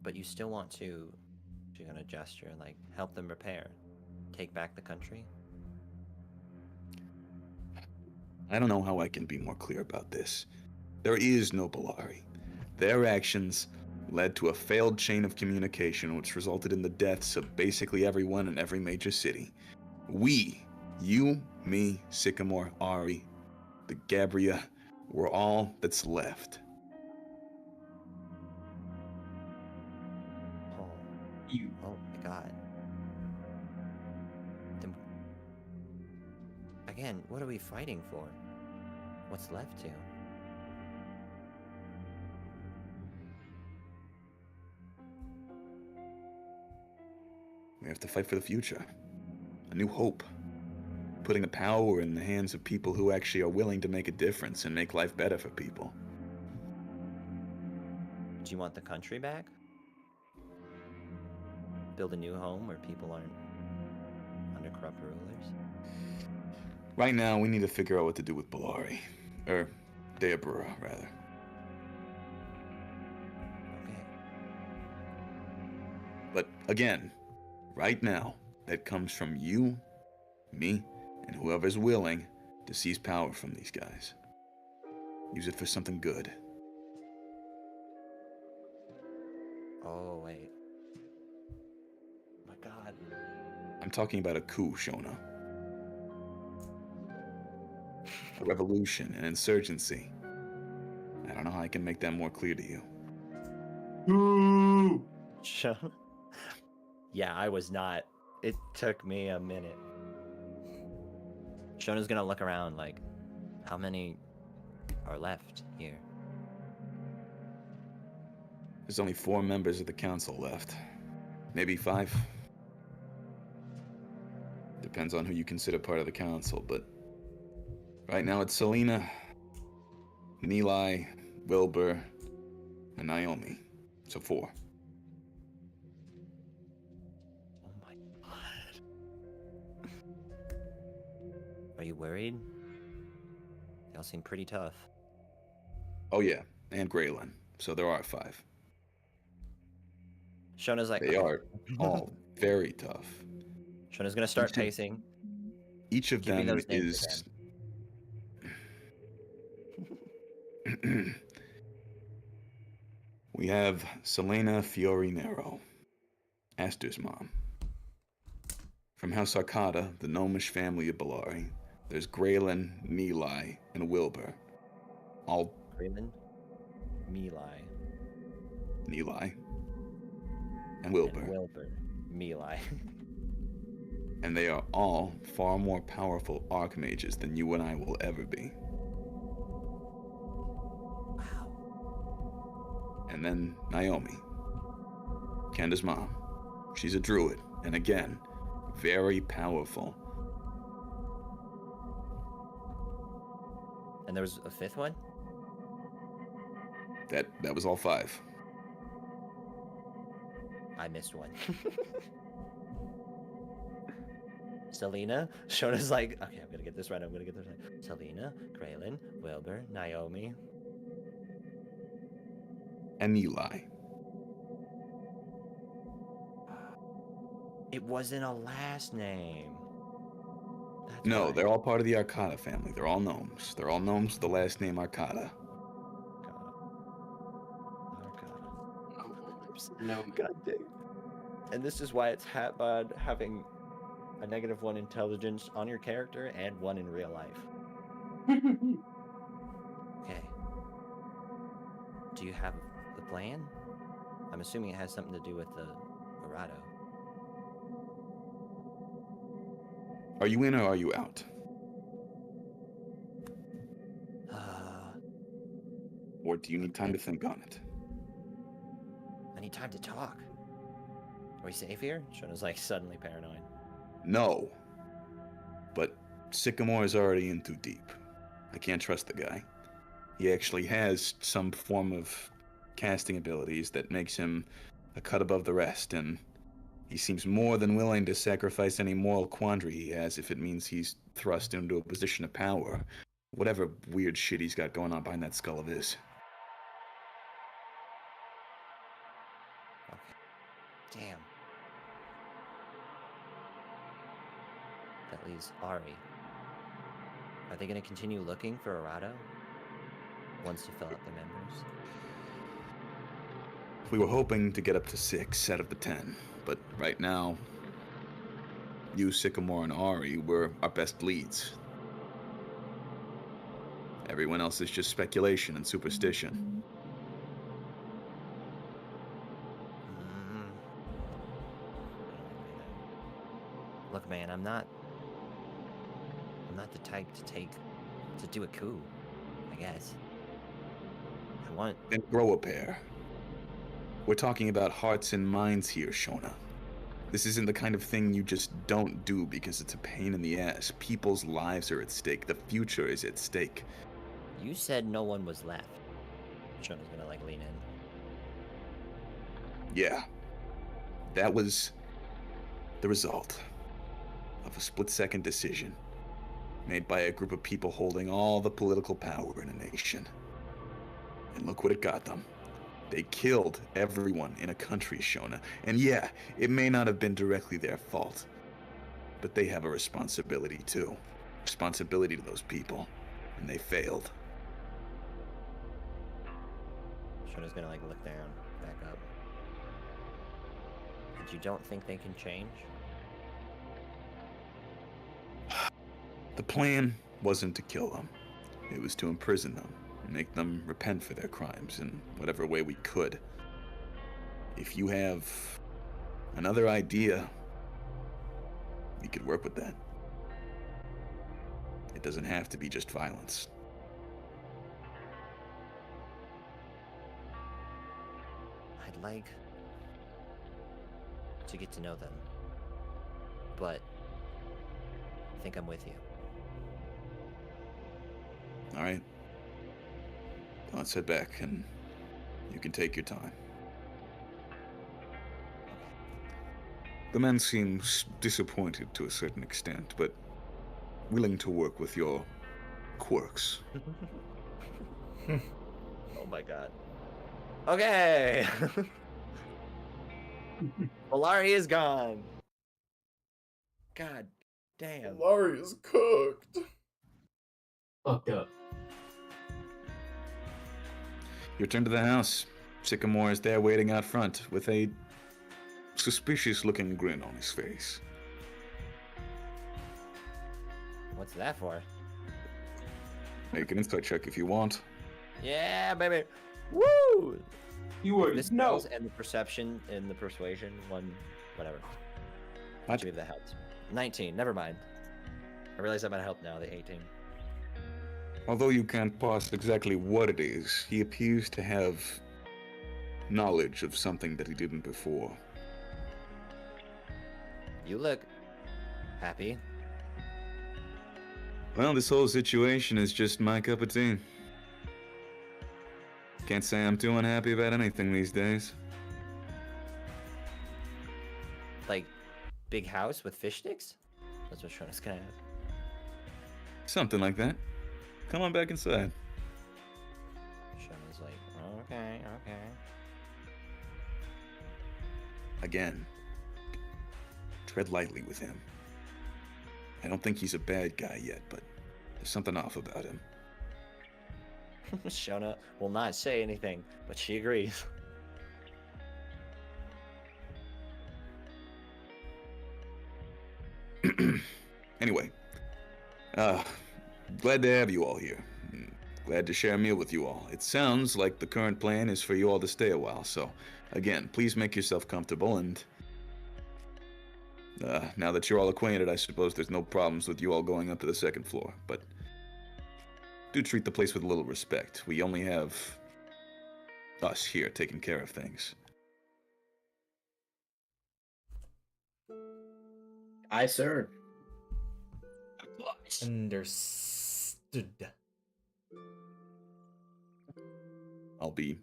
But you still want to, if you're gonna gesture, help them repair, take back the country? I don't know how I can be more clear about this. There is no Bellari. Their actions led to a failed chain of communication which resulted in the deaths of basically everyone in every major city. We, you, me, Sycamore, Ari, the Gabria, were all that's left. Oh my god. Then, again, what are we fighting for? What's left to? We have to fight for the future. A new hope. Putting the power in the hands of people who actually are willing to make a difference and make life better for people. Do you want the country back? Build a new home where people aren't under corrupt rulers? Right now, we need to figure out what to do with Bellari. Deabra, rather. Okay. But again, right now, that comes from you, me, and whoever's willing to seize power from these guys. Use it for something good. Oh, wait. My god. I'm talking about a coup, Shona. A revolution, an insurgency. I don't know how I can make that more clear to you. Yeah, I was not It took me a minute. Shona's gonna look around like, how many are left here? There's only 4 members of the council left. Maybe 5. Depends on who you consider part of the council, but right now it's Selena, Nilai, Wilbur, and Naomi. So 4. Oh my god. Are you worried? They all seem pretty tough. Oh yeah, and Graylin. So there are 5. Shona's like, They are all very tough. Shona's gonna start pacing. Each of Give me them those names is... We have Selena Fiorinero, Aster's mom. From House Arcata, the gnomish family of Bellari, there's Graylin, Nilai, and Wilbur. All Graylin, Milai, Nilai, and Wilbur. and Wilbur, Milai. And they are all far more powerful archmages than you and I will ever be. Wow. And then Naomi, Kenda's mom. She's a druid, and again, very powerful. And there was a 5th one? That was all 5. I missed one. Selena? Shona's like, okay, I'm gonna get this right. Selena, Graylin, Wilbur, Naomi. And Eli. It wasn't a last name. That's No, why. they're all part of the Arcata family. They're all gnomes. They're all gnomes with the last name Arcata. No. God dang. And this is why it's bad having a -1 intelligence on your character and 1 in real life. Okay. Do you have the plan? I'm assuming it has something to do with the Verado. Are you in or are you out? Or do you need time to think on it? I need time to talk. Are we safe here? Shona's like suddenly paranoid. No. But Sycamore is already in too deep. I can't trust the guy. He actually has some form of casting abilities that makes him a cut above the rest, and he seems more than willing to sacrifice any moral quandary he has if it means he's thrust into a position of power. Whatever weird shit he's got going on behind that skull of his. Okay. Damn. That leaves Ari. Are they going to continue looking for Arado once you fill out the members? We were hoping to get up to 6 out of the 10, but right now, you, Sycamore, and Ari were our best leads. Everyone else is just speculation and superstition. Look, man, I'm not the type to do a coup, I guess. I want... Then grow a pair. We're talking about hearts and minds here, Shona. This isn't the kind of thing you just don't do because it's a pain in the ass. People's lives are at stake. The future is at stake. You said no one was left. Shona's gonna, like, lean in. Yeah. That was the result of a split-second decision made by a group of people holding all the political power in a nation. And look what it got them. They killed everyone in a country, Shona. And yeah, it may not have been directly their fault, but they have a responsibility too. Responsibility to those people. And they failed. Shona's gonna, like, look down, back up. And you don't think they can change? The plan wasn't to kill them. It was to imprison them and make them repent for their crimes in whatever way we could. If you have another idea, we could work with that. It doesn't have to be just violence. I'd like to get to know them, but I think I'm with you. All right. Let's head back, and you can take your time. The man seems disappointed to a certain extent, but willing to work with your quirks. Oh my god. Okay. Polari is gone. God damn. Larry is cooked. Fucked up. You return to the house. Sycamore is there waiting out front with a suspicious-looking grin on his face. What's that for? Make an insight check if you want. Yeah, baby. Woo! You were This no. skills and the perception and the persuasion one, whatever. What? Maybe that helped. 19. Never mind. I realize that might help now. The 18. Although you can't parse exactly what it is, he appears to have knowledge of something that he didn't before. You look happy. Well, this whole situation is just my cup of tea. Can't say I'm too unhappy about anything these days. Like, big house with fish sticks? That's what Shona's gonna have. Something like that. Come on back inside. Shona's like, okay, okay. Again, tread lightly with him. I don't think he's a bad guy yet, but there's something off about him. Shona will not say anything, but she agrees. Anyway, glad to have you all here. Glad to share a meal with you all. It sounds like the current plan is for you all to stay a while, so again, please make yourself comfortable, and now that you're all acquainted, I suppose there's no problems with you all going up to the second floor, but do treat the place with a little respect. We only have us here taking care of things. Aye, sir. Understood. I'll be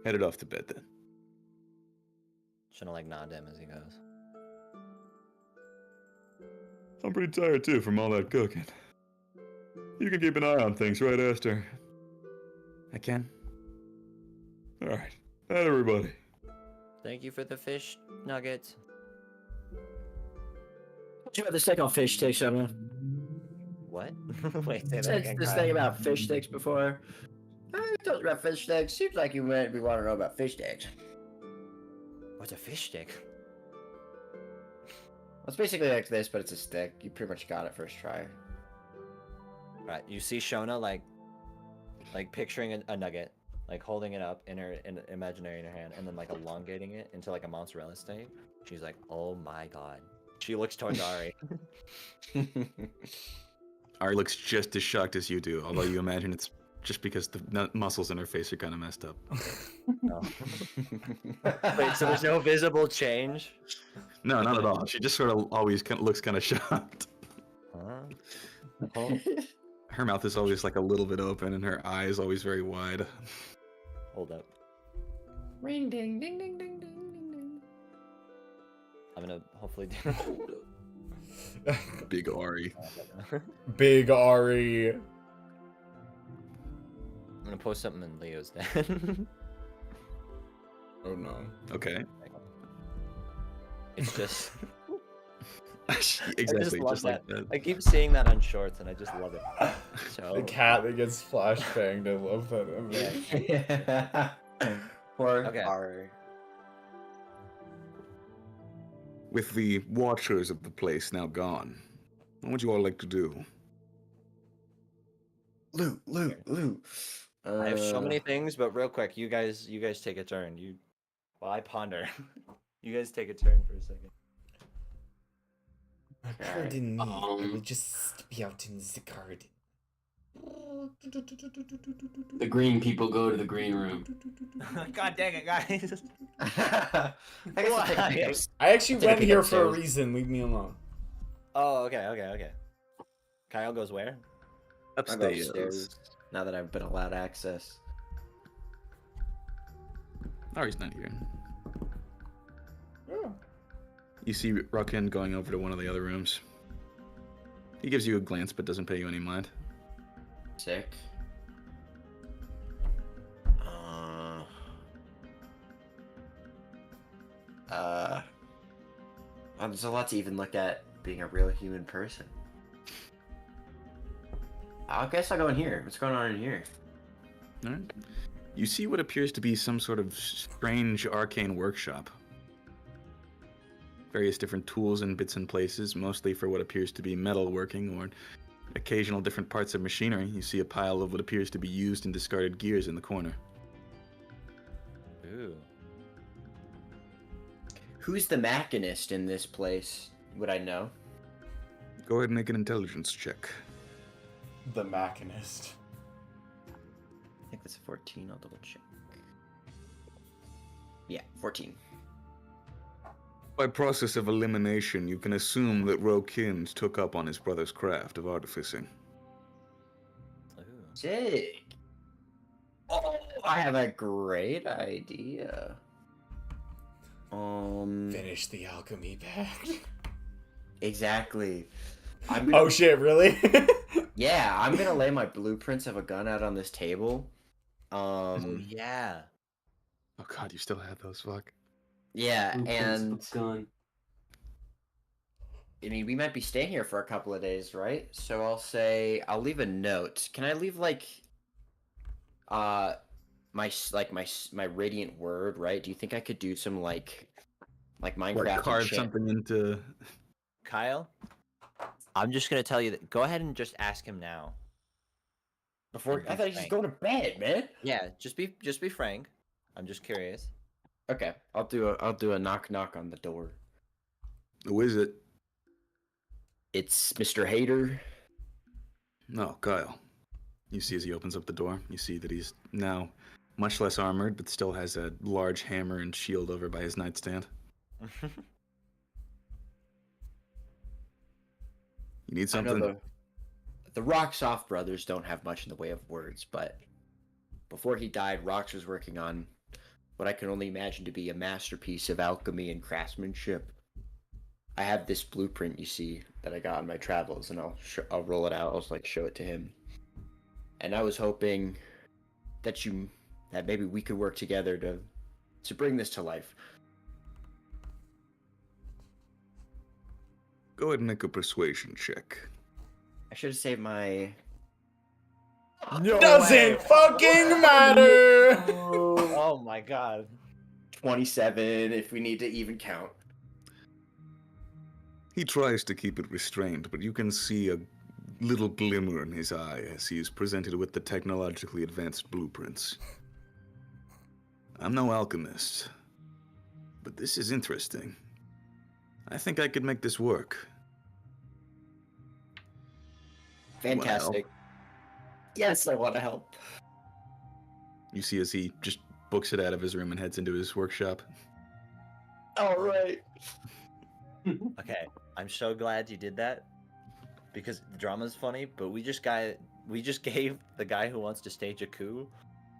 headed off to bed then. Shona like nod to him as he goes. I'm pretty tired too from all that cooking. You can keep an eye on things, right, Esther? I can. All right. Night, everybody. Thank you for the fish nuggets. What you about this thing on fish sticks, Emma? What? Wait, say that Said again. this Kyle. thing about fish sticks before. I told you about fish sticks. Seems like you might be wanting to know about fish sticks. What's a fish stick? Well, it's basically like this, but it's a stick. You pretty much got it first try. Right, you see Shona like picturing a nugget, like holding it up in imaginary in her hand, and then like elongating it into like a mozzarella steak. She's like, "Oh my god!" She looks towards Ari. Ari looks just as shocked as you do, although you imagine it's just because the muscles in her face are kind of messed up. No. Wait, so there's no visible change? No, not at all. She just sort of always looks kind of shocked. Huh? Oh, Her mouth is always like a little bit open, and her eye is always very wide. hold up. Ring ding ding ding ding ding ding ding. I'm gonna hopefully do. Big Ari. Big Ari. I'm gonna post something in Leo's den. Oh no. Okay. It's just. Exactly, love just like that. I keep seeing that on shorts, and I just love it. So The cat that gets flashbanged. I love that image. yeah. Or Okay. Ari. With the watchers of the place now gone, what would you all like to do? Loot. I have so many things, but real quick, you guys take a turn. Well, I ponder. You guys take a turn for a second. Pardon me, I will Um, just be out in the garden. the green people go to the green room. God dang it, guys. I guess I'll take a Why? peek I actually Take a went peek here for a upstairs. reason. Leave me alone. Oh, okay. Kyle goes where? I'll go Upstairs. upstairs now that I've been allowed access. Oh, he's not here. Oh. You see Rakin going over to one of the other rooms. He gives you a glance but doesn't pay you any mind. Sick. There's a lot to even look at being a real human person. I guess I'll go in here. What's going on in here? All right. You see what appears to be some sort of strange arcane workshop. Various different tools and bits and places, mostly for what appears to be metalworking or occasional different parts of machinery. You see a pile of what appears to be used and discarded gears in the corner. Ooh. Who's the machinist in this place? Would I know? Go ahead and make an intelligence check. The machinist. I think that's a 14. I'll double check. Yeah, 14. By process of elimination, you can assume that Rokind took up on his brother's craft of artificing. Ooh. Sick. Oh, I have a great idea. Finish the alchemy pack. Exactly. I'm gonna, Oh shit, really? yeah, I'm gonna lay my blueprints of a gun out on this table. Yeah. Oh god, you still have those, fuck. Yeah, Blueprints and of gun. I mean, we might be staying here for a couple of days, right? So I'll leave a note. Can I leave like, my radiant word, right? Do you think I could do some like Minecraft Like carve enchant- something into... Kyle, I'm just gonna tell you that. Go ahead and just ask him now. before? I thought he was just going to bed, man. Yeah, just be frank. I'm just curious. Okay, I'll do a knock on the door. Who is it? It's Mr. Hater. No, Kyle. You see as he opens up the door, you see that he's now much less armored, but still has a large hammer and shield over by his nightstand. You need I know something? the Rocksoft brothers don't have much in the way of words, but before he died, Rox was working on what I can only imagine to be a masterpiece of alchemy and craftsmanship. I have this blueprint, you see, that I got on my travels, and I'll roll it out. I'll show it to him. And I was hoping that maybe we could work together to bring this to life. Go ahead and make a persuasion check. I should have saved my. Doesn't fucking matter. Oh my god. 27 if we need to even count. He tries to keep it restrained, but you can see a little glimmer in his eye as he is presented with the technologically advanced blueprints. I'm no alchemist, but this is interesting. I think I could make this work. Fantastic. Yes, I want to help. You see as he just books it out of his room and heads into his workshop. All right. Okay, I'm so glad you did that because the drama's funny, but we just gave the guy who wants to stage a coup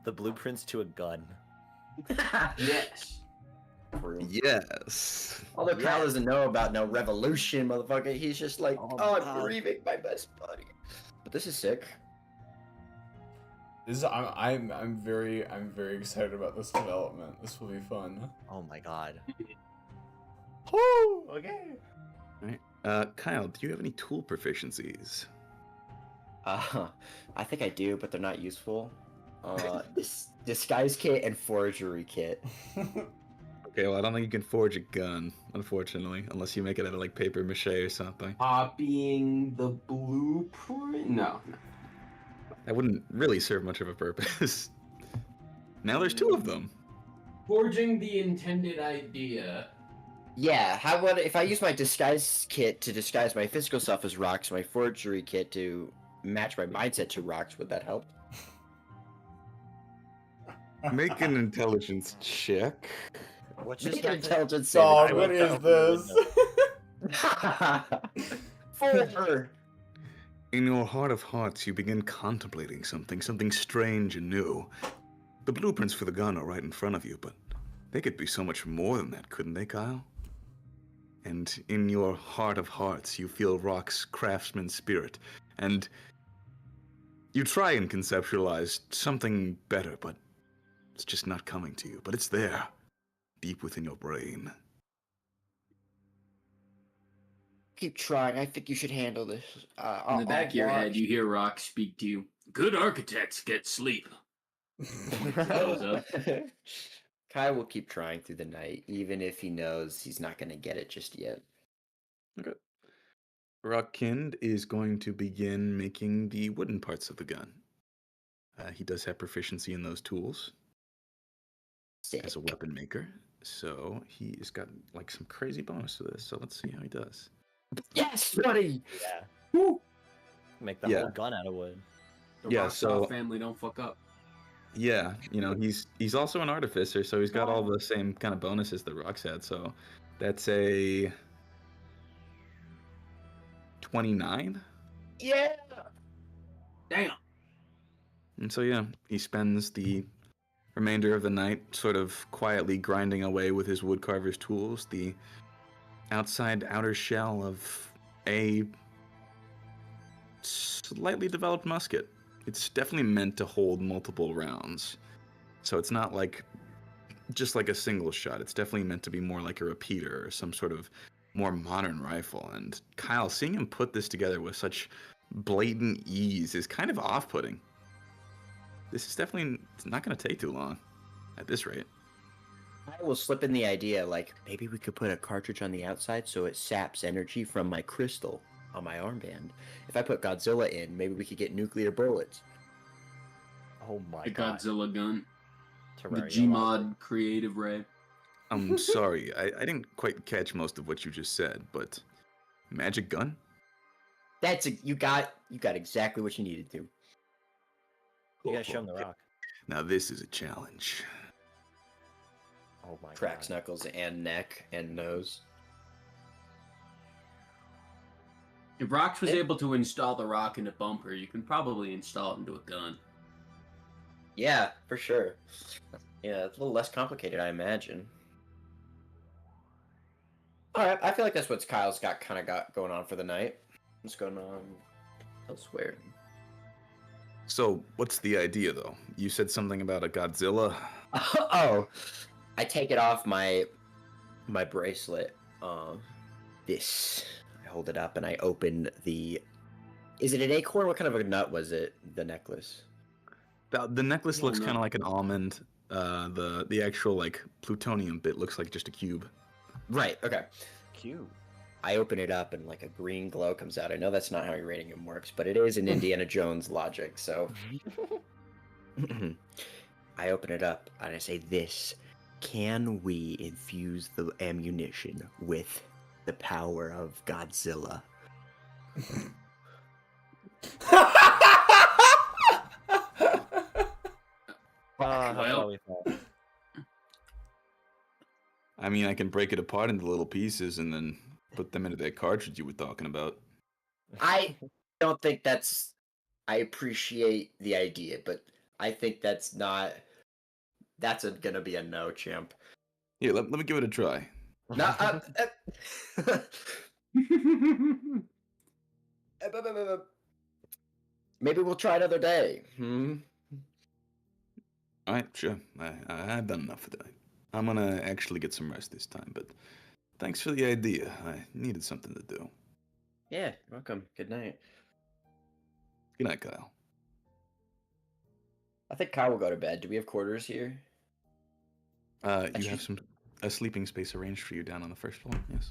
the blueprints to a gun. Yes. Yes. Although Kyle doesn't know about no revolution, motherfucker. He's just like, Oh, oh, I'm God. grieving my best buddy. But this is sick. I'm very excited about this development. This will be fun. Oh my god. Woo! Okay. Kyle, do you have any tool proficiencies? I think I do, but they're not useful. Disguise kit and forgery kit. Okay, well, I don't think you can forge a gun, unfortunately, unless you make it out of, like, paper mache or something. Copying the blueprint? No. That wouldn't really serve much of a purpose. Now there's two of them. Forging the intended idea. Yeah, how would if I use my disguise kit to disguise my physical self as rocks, my forgery kit to match my mindset to rocks? Would that help? Make an intelligence check. What's Make this an guy? intelligence Dog, saving what is definitely would this? throw. 4. In your heart of hearts, you begin contemplating something strange and new. The blueprints for the gun are right in front of you, but they could be so much more than that, couldn't they, Kyle? And in your heart of hearts, you feel Rock's craftsman spirit, and you try and conceptualize something better, but it's just not coming to you. But it's there, deep within your brain. Keep trying. I think you should handle this. In the back of your head, watch. you hear Rock speak to you. Good architects get sleep. Goes up. Kai will keep trying through the night, even if he knows he's not going to get it just yet. Okay. Rockkind is going to begin making the wooden parts of the gun. He does have proficiency in those tools Sick. as a weapon maker, so he has got like some crazy bonus to this. So let's see how he does. Yes, buddy. Yeah. Woo. Make the Yeah. whole gun out of wood. The Yeah, Rockstar so- family don't fuck up. Yeah, you know, he's also an artificer, so he's got all the same kind of bonuses that Rock's had. So that's a 29. Yeah. Damn. And so yeah, he spends the remainder of the night sort of quietly grinding away with his woodcarver's tools, the outer shell of a slightly developed musket. It's definitely meant to hold multiple rounds. So it's not like just like a single shot. It's definitely meant to be more like a repeater or some sort of more modern rifle. And Kyle, seeing him put this together with such blatant ease is kind of off-putting. This is definitely it's not going to take too long at this rate. I will slip in the idea, like, maybe we could put a cartridge on the outside so it saps energy from my crystal on my armband. If I put Godzilla in, maybe we could get nuclear bullets. Oh my The god. Godzilla gun. The Terraria Gmod creative ray. I'm sorry, I didn't quite catch most of what you just said, but magic gun? You got exactly what you needed to. You gotta show him the rock. Now this is a challenge. Oh my Cracks god. knuckles and neck and nose. If Rox was able to install the rock in a bumper, you can probably install it into a gun. Yeah, for sure. Yeah, it's a little less complicated, I imagine. Alright, I feel like that's what Kyle's got going on for the night. What's going on elsewhere? So, what's the idea though? You said something about a Godzilla? Oh, I take it off my bracelet. This. I hold it up and I open the. Is it an acorn? What kind of a nut was it? The necklace. The necklace looks no. kind of like an almond. The actual like plutonium bit looks like just a cube. Right. Okay. Cute. I open it up and like a green glow comes out. I know that's not how uranium works, but it is in Indiana Jones logic. So I open it up and I say, "This. Can we infuse the ammunition with the power of Godzilla?" That's Well. what we thought. I mean, I can break it apart into little pieces and then put them into that cartridge you were talking about. I don't think that's. I appreciate the idea, but I think that's not. That's gonna be a no, chimp. Here, let me give it a try. No. Maybe we'll try another day. All right, sure. I've done enough for tonight. I'm gonna actually get some rest this time, but thanks for the idea. I needed something to do. Yeah, welcome. Good night. Good night, Kyle. I think Kyle will go to bed. Do we have quarters here? You have a sleeping space arranged for you down on the first floor. Yes.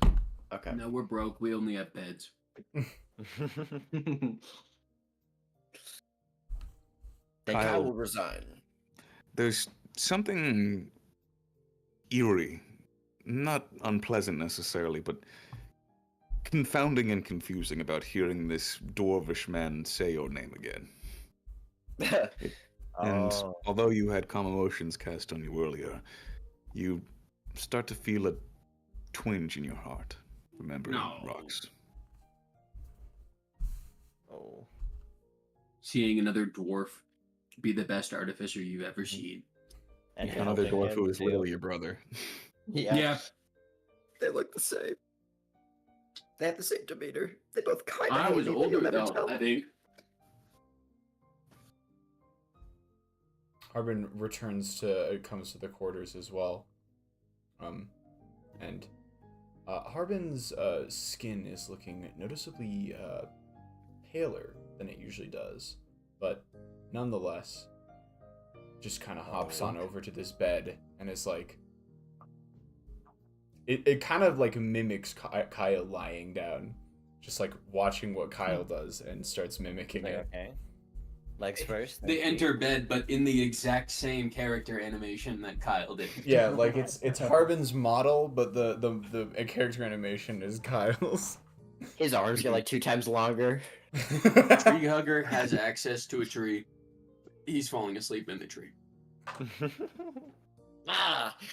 Okay. No, we're broke. We only have beds. Then Kyle- Kyle will resign. There's something eerie not unpleasant necessarily, but confounding and confusing about hearing this dwarvish man say your name again. And Oh, although you had calm emotions cast on you earlier, you start to feel a twinge in your heart, remembering No. Rox. oh. Seeing another dwarf be the best artificer you've ever seen. And Yeah, another helping dwarf him who is too. literally your brother. Yeah. They look the same. They have the same demeanor. They both kind of I hate was me, but older you'll never though, tell. I think. Harbin comes to the quarters as well. And Harbin's skin is looking noticeably paler than it usually does, but nonetheless, just kind of hops on over to this bed and is like, it kind of like mimics Kyle lying down, just like watching what Kyle does and starts mimicking Like, it. okay. Legs first. They then feet. enter bed, but in the exact same character animation that Kyle did. Yeah, like it's Harbin's model, but the character animation is Kyle's. His arms get like 2 times longer. Tree hugger has access to a tree. He's falling asleep in the tree.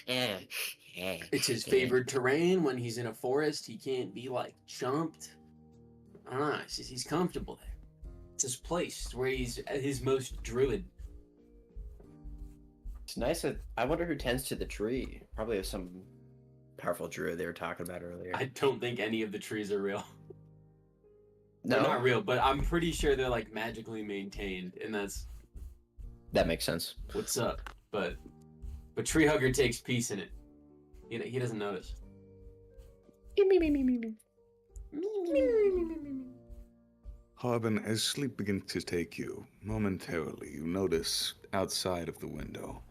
It's his favorite terrain. When he's in a forest, he can't be like jumped. I don't know. It's just, he's comfortable there. It's his place where he's at his most druid. It's nice that I wonder who tends to the tree. Probably some powerful druid they were talking about earlier. I don't think any of the trees are real. No, They're not real, but I'm pretty sure they're like magically maintained, and that's that makes sense. what's up. But tree hugger takes peace in it. He doesn't notice. Harbin, as sleep begins to take you, momentarily you notice outside of the window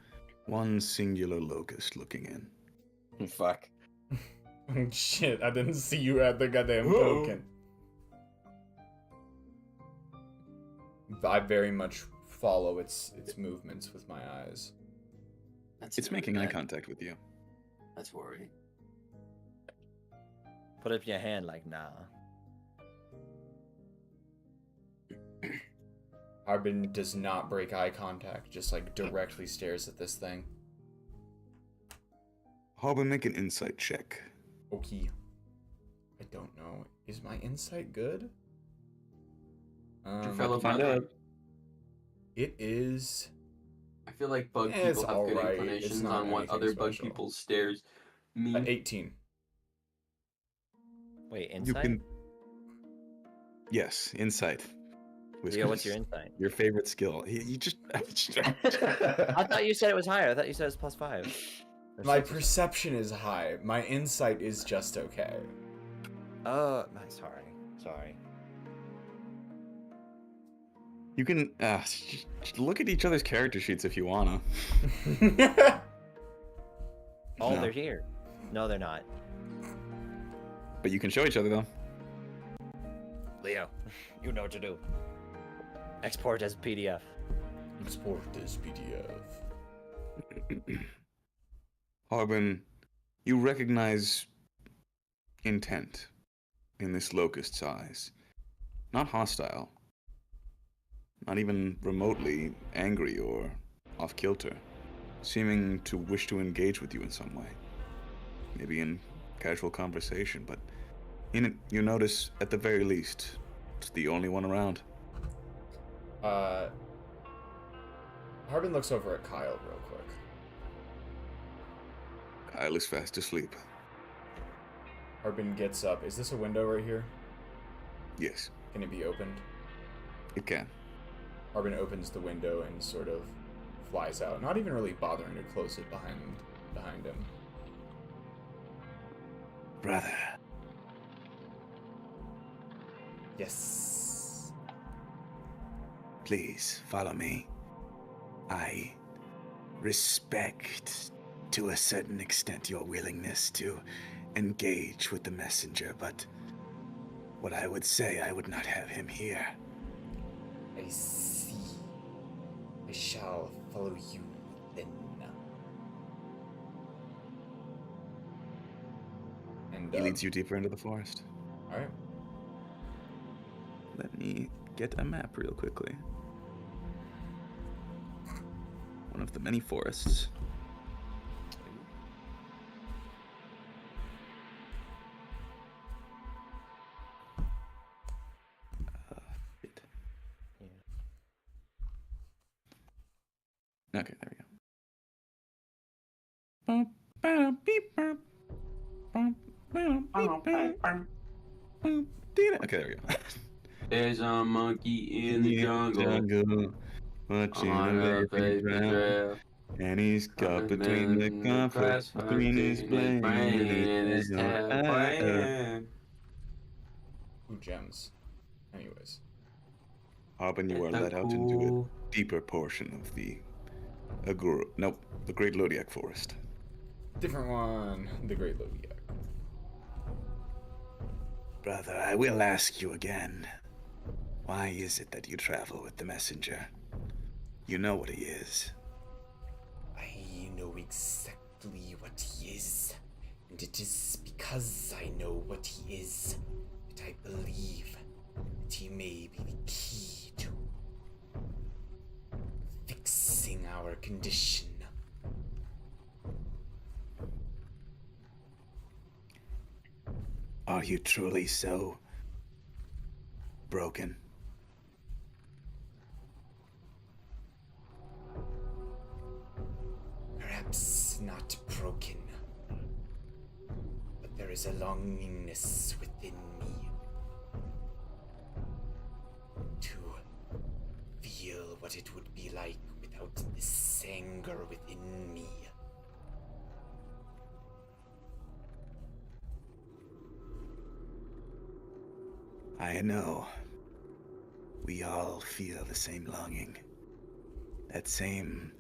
one singular locust looking in. Fuck. Oh, shit, I didn't see you at the goddamn token. I very much follow its movements with my eyes. It's making eye contact with you. That's worrying. Put up your hand like nah. Harbin does not break eye contact, just like directly stares at this thing. Harbin, make an insight check. Okay. I don't know. Is my insight good? Your fellow find bug. out. It is. I feel like bug It's people have good alright. It's inclinations not on what anything other bug special. people's stares mean. 18. Wait, You insight? can. Yes, insight. Leo, what's Whiskers. your insight? Your favorite skill. You just. I thought you said it was higher. I thought you said it was +5. Or My 6 or perception is high. My insight is just okay. something. Oh, sorry. You can look at each other's character sheets if you wanna. Oh, No. they're here. No, they're not. But you can show each other though. Leo, you know what to do. Export as PDF. Export this PDF. Harbin, you recognize intent in this locust's eyes. Not hostile. Not even remotely angry or off kilter. Seeming to wish to engage with you in some way. Maybe in casual conversation, but in it you notice, at the very least, it's the only one around. Harbin looks over at Kyle real quick. Kyle is fast asleep. Harbin gets up. Is this a window right here? Yes, Can it be opened? it can. Harbin opens the window and sort of flies out, not even really bothering to close it behind him. Brother. Yes. Please follow me. I respect to a certain extent your willingness to engage with the messenger, but what I would say, I would not have him here. I see. I shall follow you then. And He leads you deeper into the forest. all right. Let me get a map real quickly. One of the many forests. Shit. Okay, there we go. Okay, there we go. There's a monkey in the jungle. Watching On a a baby baby drown. trail. And he's caught between the The conflict grass between his brain and his and tail brain. Ooh, gems. Anyways. Harbin, you are It's a led out into cool- a deeper portion of the the Great Lodiak Forest. Different one. The Great Lodiak. Brother, I will ask you again. Why is it that you travel with the messenger? You know what he is. I know exactly what he is, and it is because I know what he is that I believe that he may be the key to fixing our condition. Are you truly so broken? Perhaps not broken, but there is a longingness within me to feel what it would be like without this anger within me. I know. We all feel the same longing. That same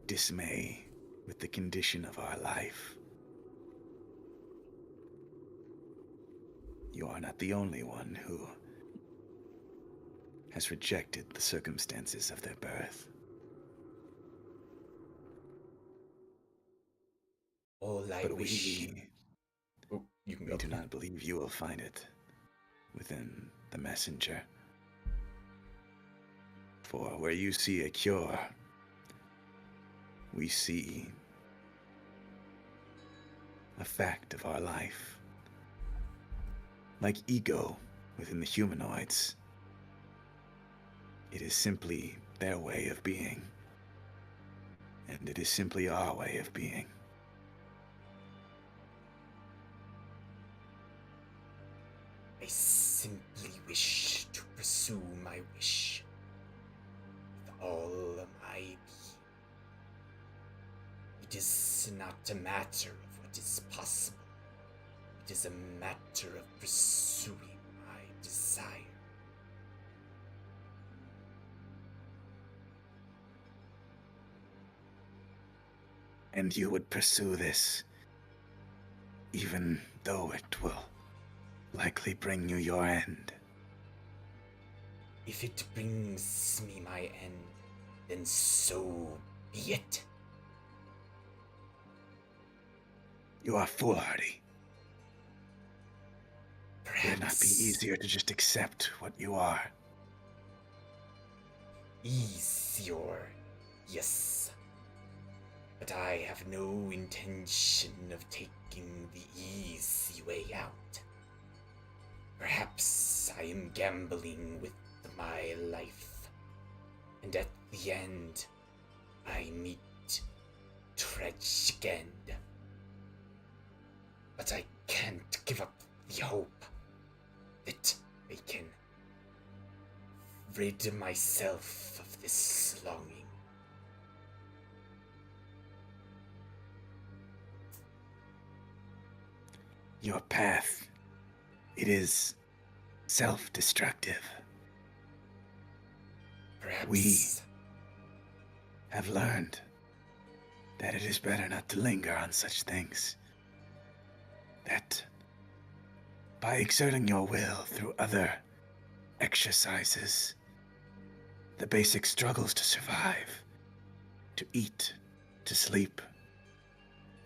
dismay with the condition of our life. You are not the only one who has rejected the circumstances of their birth. All I But wish. Oh, you can go. we do not believe you will find it within the messenger. For where you see a cure, we see a fact of our life. Like ego within the humanoids, it is simply their way of being. And it is simply our way of being. I simply wish to pursue my wish with all my being. It is not a matter of what is possible. It is a matter of pursuing my desire. And you would pursue this, even though it will likely bring you your end. If it brings me my end, then so be it. You are foolhardy. Perhaps Would it not be easier to just accept what you are? easier, yes. But I have no intention of taking the easy way out. Perhaps I am gambling with my life, and at the end, I meet tragic end. But I can't give up the hope that I can rid myself of this longing. Your path, it is self-destructive. Perhaps We have learned that it is better not to linger on such things. That by exerting your will through other exercises, the basic struggles to survive, to eat, to sleep,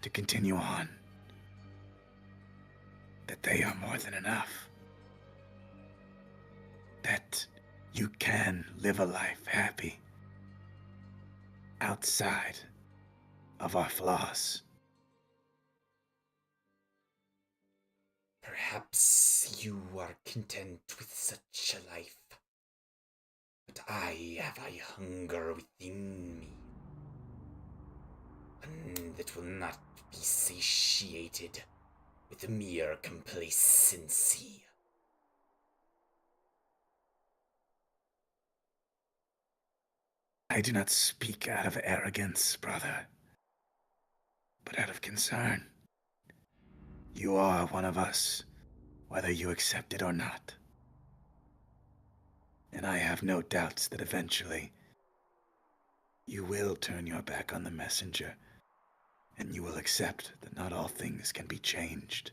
to continue on, that they are more than enough. That you can live a life happy outside of our flaws. Perhaps you are content with such a life, but I have a hunger within me, one that will not be satiated with mere complacency. I do not speak out of arrogance, brother, but out of concern. You are one of us, whether you accept it or not. And I have no doubts that eventually you will turn your back on the messenger, and you will accept that not all things can be changed.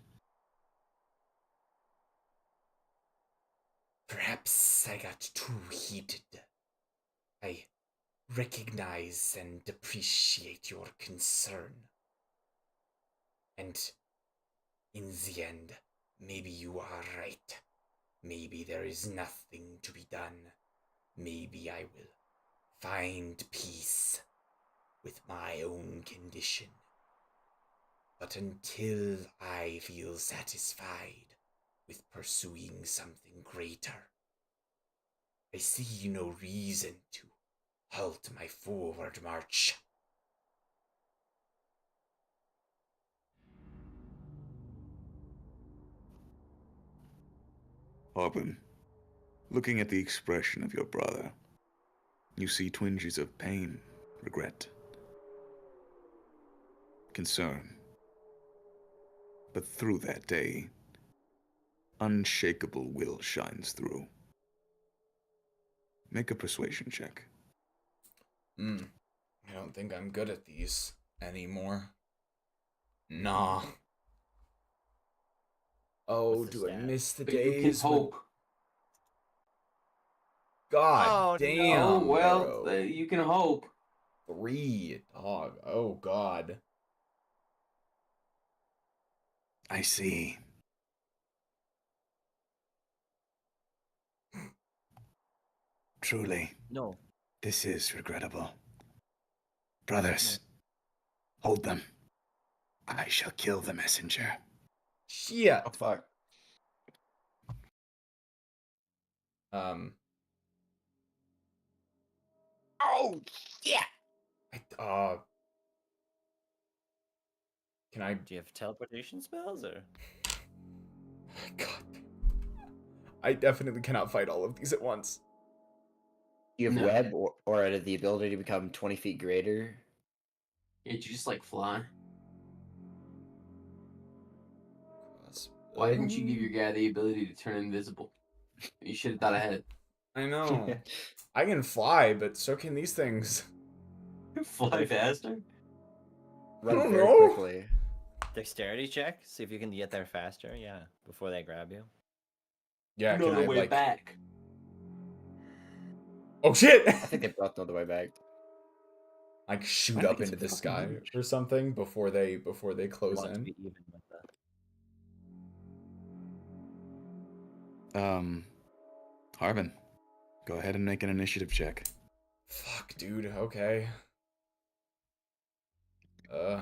Perhaps I got too heated. I recognize and appreciate your concern. And in the end, maybe you are right. Maybe there is nothing to be done. Maybe I will find peace with my own condition. But until I feel satisfied with pursuing something greater, I see no reason to halt my forward march. Auburn, looking at the expression of your brother, you see twinges of pain, regret, concern. But through that day, unshakable will shines through. Make a persuasion check. I don't think I'm good at these anymore. Nah. Oh, What's the do I stat? miss the But you can days? when- hope. God Oh, damn, Oh well, bro. you can hope. 3, dog. Oh, God. I see. Truly, No. this is regrettable. Brothers, hold them. I shall kill the messenger. Shit. Oh fuck. Um, Oh, yeah. Can I... Do you have teleportation spells or? God. I definitely cannot fight all of these at once. You have No. web or the ability to become 20 feet greater. Yeah, you just like fly. Cross- Why didn't you give your guy the ability to turn invisible? You should have thought ahead. I know. I can fly, but so can these things. Fly faster? Run don't very know. quickly. Dexterity check? See if you can get there faster. Yeah, before they grab you. Yeah, No, can the I, way like... back. Oh, shit! I think they both know the way back. Like, shoot I think up it's into the fucking sky huge. or something before they You close want to in. be even with that. Harvin, go ahead and make an initiative check. Fuck, dude. Okay. I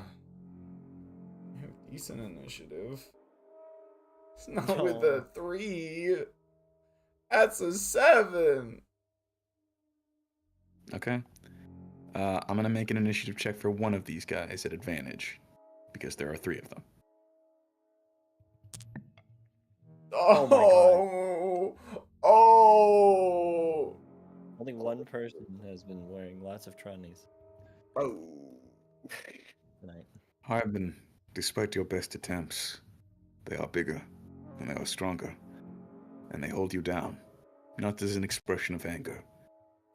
have decent initiative. It's not with a No. 3. That's a 7. Okay. I'm gonna make an initiative check for one of these guys at advantage, because there are 3 of them. Oh my Oh. Oh. Only one person has been wearing lots of trannies Oh. tonight. Harvin, despite your best attempts, they are bigger, and they are stronger, and they hold you down, not as an expression of anger,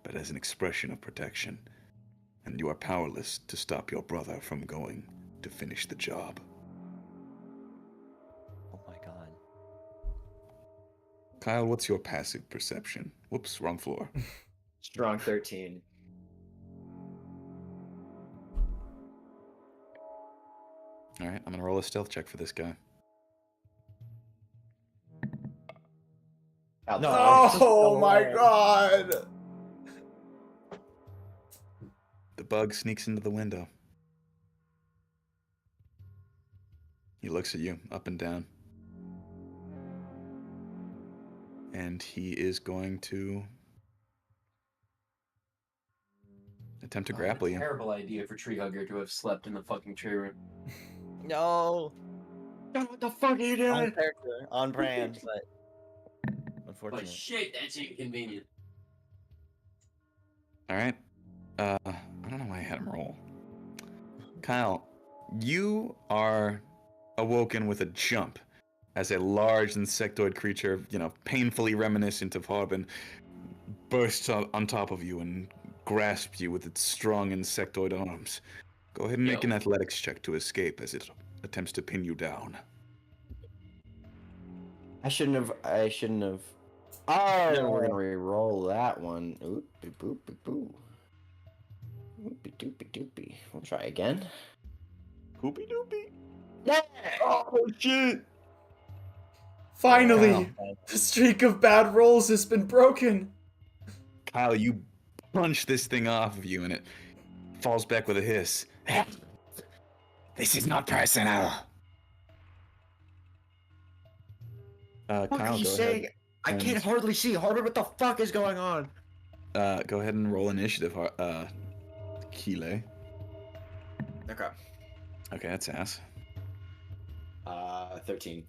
but as an expression of protection, and you are powerless to stop your brother from going to finish the job. Oh my god. Kyle, what's your passive perception? Whoops, wrong floor. Strong 13. All right, I'm gonna roll a stealth check for this guy. No, Oh my god! The bug sneaks into the window. He looks at you, up and down. And he is going to attempt to grapple you. Terrible idea for Tree Hugger to have slept in the fucking tree room. No. What the fuck are you On doing? character, on brand, but But unfortunate. shit, that's inconvenient. Alright. I don't know why I had him roll. Kyle, you are awoken with a jump as a large insectoid creature, painfully reminiscent of Harbin, bursts on top of you and grasps you with its strong insectoid arms. Go ahead and make an athletics check to escape as it attempts to pin you down. I shouldn't have. Oh, No. we're gonna re-roll that one. Oop, boop, boop, boop, boop. Oopie doopie doopie. We'll try again. Poopy doopy. Yeah! Oh shit! Finally, the streak of bad rolls has been broken. Kyle, you punch this thing off of you and it falls back with a hiss. This is not personal. What are Kyle, you go saying? ahead. I can't hardly see. Harbin, what the fuck is going on? Go ahead and roll initiative, Kile. Okay. Okay, that's ass. 13.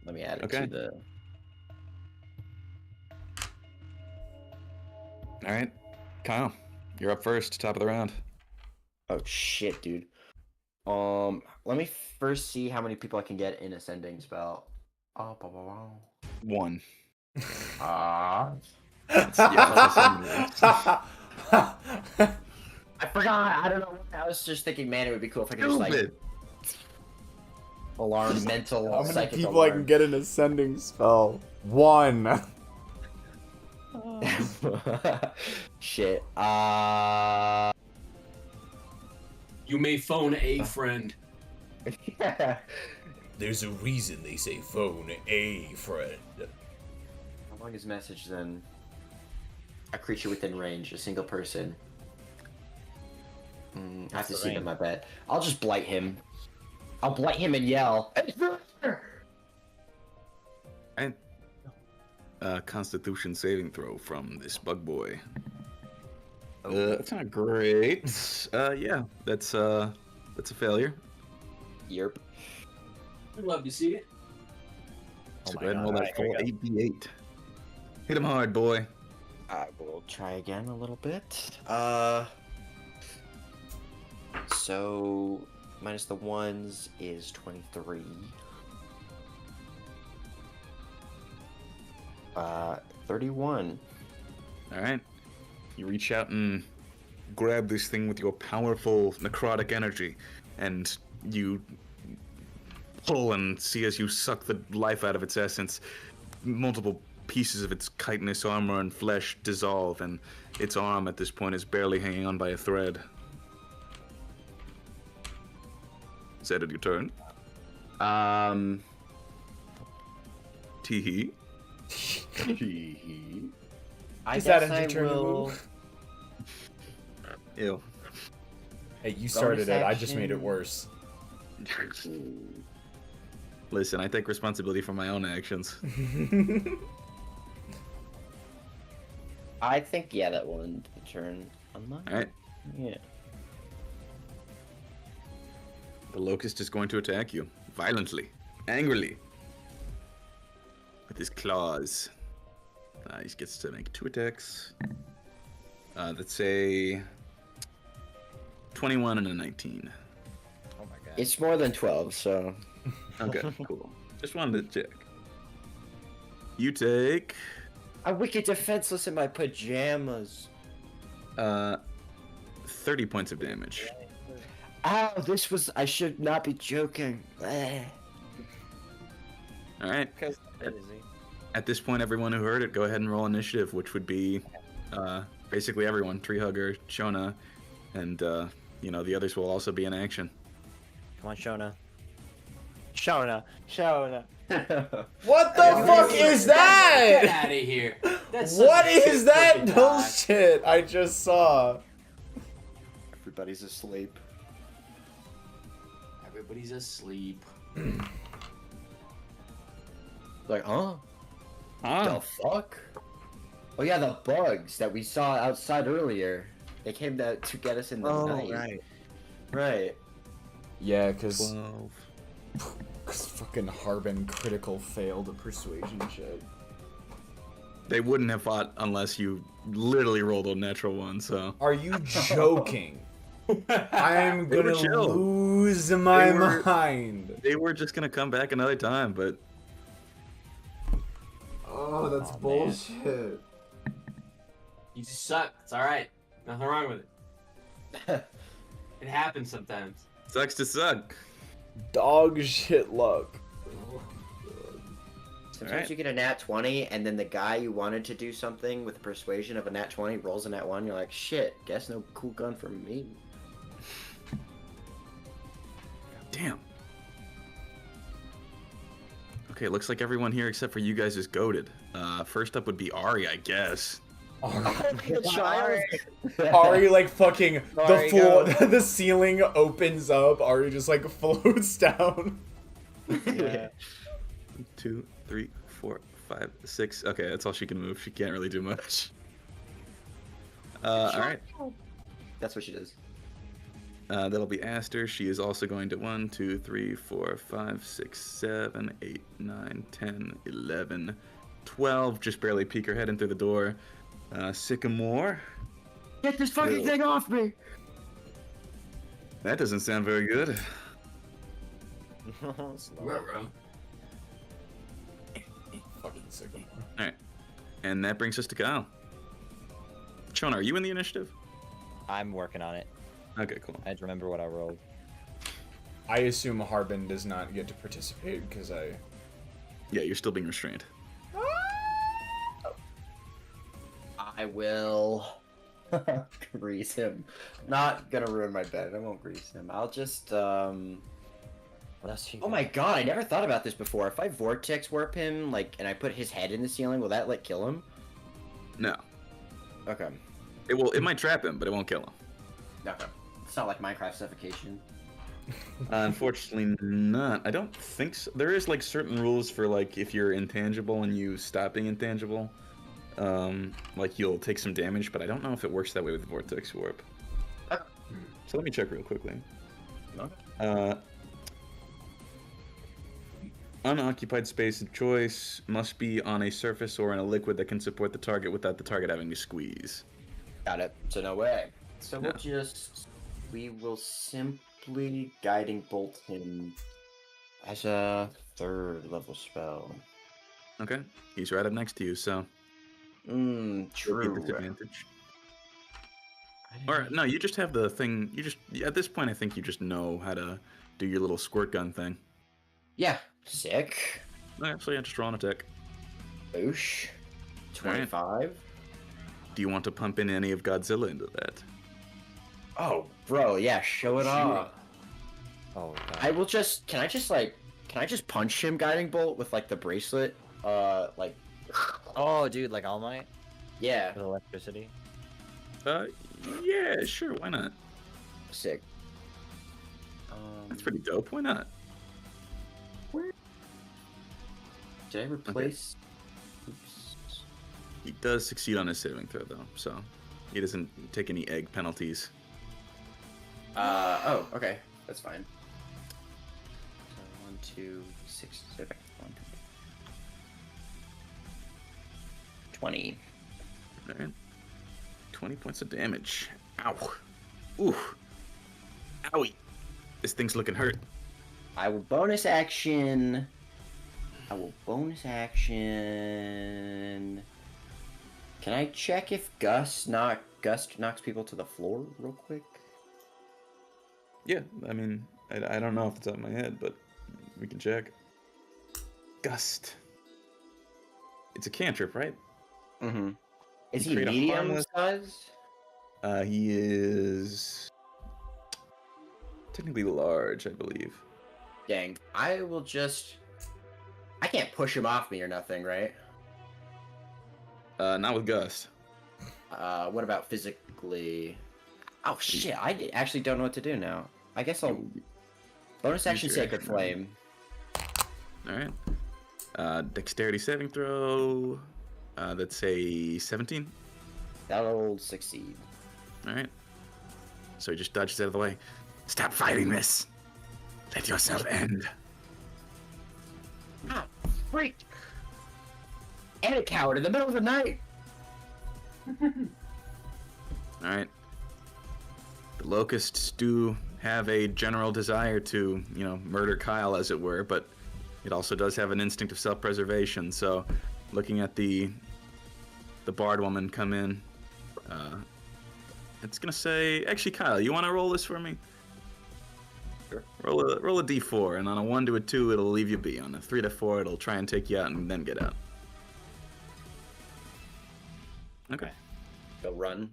Let me add it Okay. to the. All right, Kyle, you're up first, top of the round. Oh shit, dude. Let me first see how many people I can get in ascending spell. Oh, blah, blah, blah. 1. Ah. Yeah, I forgot. I don't know. I was just thinking, man, it would be cool if I could just like Stupid. alarm mental. How many psychic people I can alarm. get an ascending spell? 1. Shit. You may phone a friend. There's a reason they say phone a friend. How long is message then? A creature within range, a single person. I have to see them, I bet. I'll just blight him. I'll blight him and yell. And Constitution saving throw from this bug boy. That's not great. Yeah, that's a failure. Yerp. I'd love to see it. So Oh go ahead and my roll God, that here full we 8d8. Hit him hard, boy. I will try again a little bit. So minus the ones is 23. 31. All right. You reach out and grab this thing with your powerful necrotic energy, and you pull and see as you suck the life out of its essence, multiple pieces of its chitinous armor and flesh dissolve, and its arm at this point is barely hanging on by a thread. Is that your turn? Teehee. I Is that guess end I your turn to will. move? Ew. Hey, you started it. I just made it action. worse. Listen, I take responsibility for my own actions. I think that will end the turn. Alright. Yeah. The locust is going to attack you violently, angrily, with his claws. He gets to make 2 attacks. That's a 21 and a 19. Oh my god. It's more than 12, so. Okay, cool. Just wanted to check. You take I'm wicked defenseless in my pajamas. 30 points of damage. Ow, this was. I should not be joking. All right. Because it is At this point, everyone who heard it, go ahead and roll initiative, which would be basically everyone. Tree Hugger, Shona, and the others will also be in action. Come on, Shona. Shona. What the fuck is Get that? out of here. That's What such a is that fucking bullshit I just saw? Everybody's asleep. Everybody's asleep. Like, huh? Ah, The fuck? Oh yeah, the bugs that we saw outside earlier. They came to get us in the night. Right. Yeah, cause 12. fucking Harbin critical failed a persuasion shit. They wouldn't have fought unless you literally rolled a natural one, so. Are you joking? I'm They were gonna chill. lose my They were- mind. They were just gonna come back another time, but Oh, that's Aw, man. bullshit. You just suck. It's alright. Nothing wrong with it. It happens sometimes. sucks to suck. Dog shit luck. Sometimes Alright. you get a nat 20, and then the guy you wanted to do something with persuasion of a nat 20 rolls a nat 1. You're like, shit, guess no cool gun for me. Damn. Okay, looks like everyone here except for you guys is goaded. First up would be Ari, I guess. Ari like fucking Ari, the floor, the ceiling opens up. Ari just like floats down. Yeah. 2, 3, 4, 5, 6. Okay, that's all she can move. She can't really do much. Alright. That's what she does. That'll be Aster. She is also going to 1, 2, 3, 4, 5, 6, 7, 8, 9, 10, 11, 12. Just barely peek her head in through the door. Sycamore. Get this fucking Ew. thing off me! That doesn't sound very good. Ruh-roh. Fucking Sycamore. Alright. And that brings us to Kyle. Shona, are you in the initiative? I'm working on it. Okay, cool. I had to remember what I rolled. I assume Harbin does not get to participate because I. Yeah, you're still being restrained. I will grease him. Not gonna ruin my bed. I won't grease him. I'll just What else you Oh my god, I never thought about this before. If I vortex warp him, like, and I put his head in the ceiling, will that, like, kill him? No. Okay. It might trap him, but it won't kill him. Okay. It's not like Minecraft suffocation. Unfortunately not. I don't think so. There is like certain rules for like if you're intangible and you stop being intangible, like you'll take some damage, but I don't know if it works that way with Vortex Warp. Okay. So let me check real quickly. Okay. Unoccupied space of choice must be on a surface or in a liquid that can support the target without the target having to squeeze. Got it. So no way. So No. we will simply guiding bolt him as a 3rd level spell. Okay, he's right up next to you, so you'll get True. disadvantage. Or no, you just have the thing. You just at this point, I think you just know how to do your little squirt gun thing. Yeah. Sick. Okay, so yeah, just roll an attack. Boosh. 25. Do you want to pump in any of Godzilla into that? Oh, bro, yeah, show it off. Oh god. I will just. Can I just punch him, guiding bolt, with like the bracelet? Like. Oh dude, like All Might Yeah. with electricity. Yeah, sure, why not? Sick. That's pretty dope. Why not? Did I replace? Oops. He does succeed on his saving throw though, so he doesn't take any egg penalties. Oh, okay, that's fine. So 1, 2, 6, 7, 1, 20. All right, 20 points of damage. Ow. Ooh. Owie. This thing's looking hurt. I will bonus action. Can I check if Gust knocks people to the floor real quick? Yeah, I mean, I don't know off the top of my head, but we can check. Gust. It's a cantrip, right? Mm-hmm. Is he Create a medium harmless- size? He is technically large, I believe. Gang, I will just... I can't push him off me or nothing, right? Not with Gust. What about physically? Oh shit, I actually don't know what to do now. I guess I'll... Bonus action your Sacred action. Flame. Alright. Dexterity saving throw. That's a 17. That'll succeed. Alright. So he just dodges out of the way. Stop fighting this. Let yourself end. Ah, freak! And a coward in the middle of the night! Alright. The locusts do have a general desire to, murder Kyle, as it were, but it also does have an instinct of self-preservation. So, looking at the bard woman come in, it's gonna say, actually, Kyle, you want to roll this for me? Sure. Roll a d4, and on a 1 to a 2, it'll leave you be. On a 3 to 4, it'll try and take you out and then get out. Okay. Go run.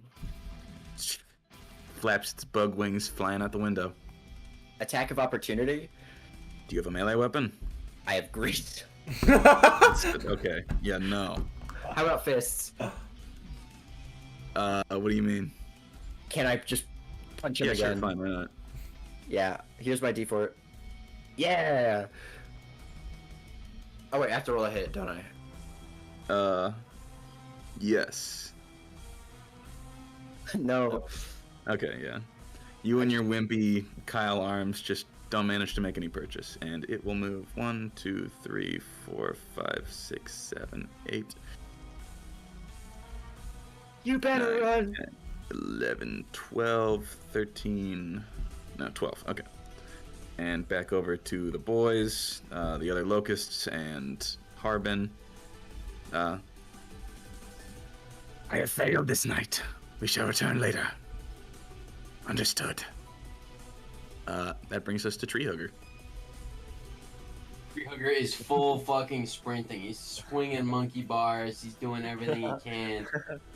Flaps its bug wings flying out the window. Attack of opportunity. Do you have a melee weapon? I have grease. Okay. Yeah, no. How about fists? What do you mean? Can I just punch him Yeah, again? sure, fine, why not? Yeah, here's my d4. Yeah! Oh wait, I have to roll a hit, don't I? Yes. No. Okay, yeah. You and your wimpy Kyle arms just don't manage to make any purchase, and it will move 1, 2, 3, 4, 5, 6, 7, 8, You better 9, run! 10, 11, 12, 13... No, 12, okay. And back over to the boys, the other locusts, and Harbin. I have failed this night. We shall return later. Understood. That brings us to Tree Hugger. Tree Hugger is full fucking sprinting. He's swinging monkey bars. He's doing everything he can.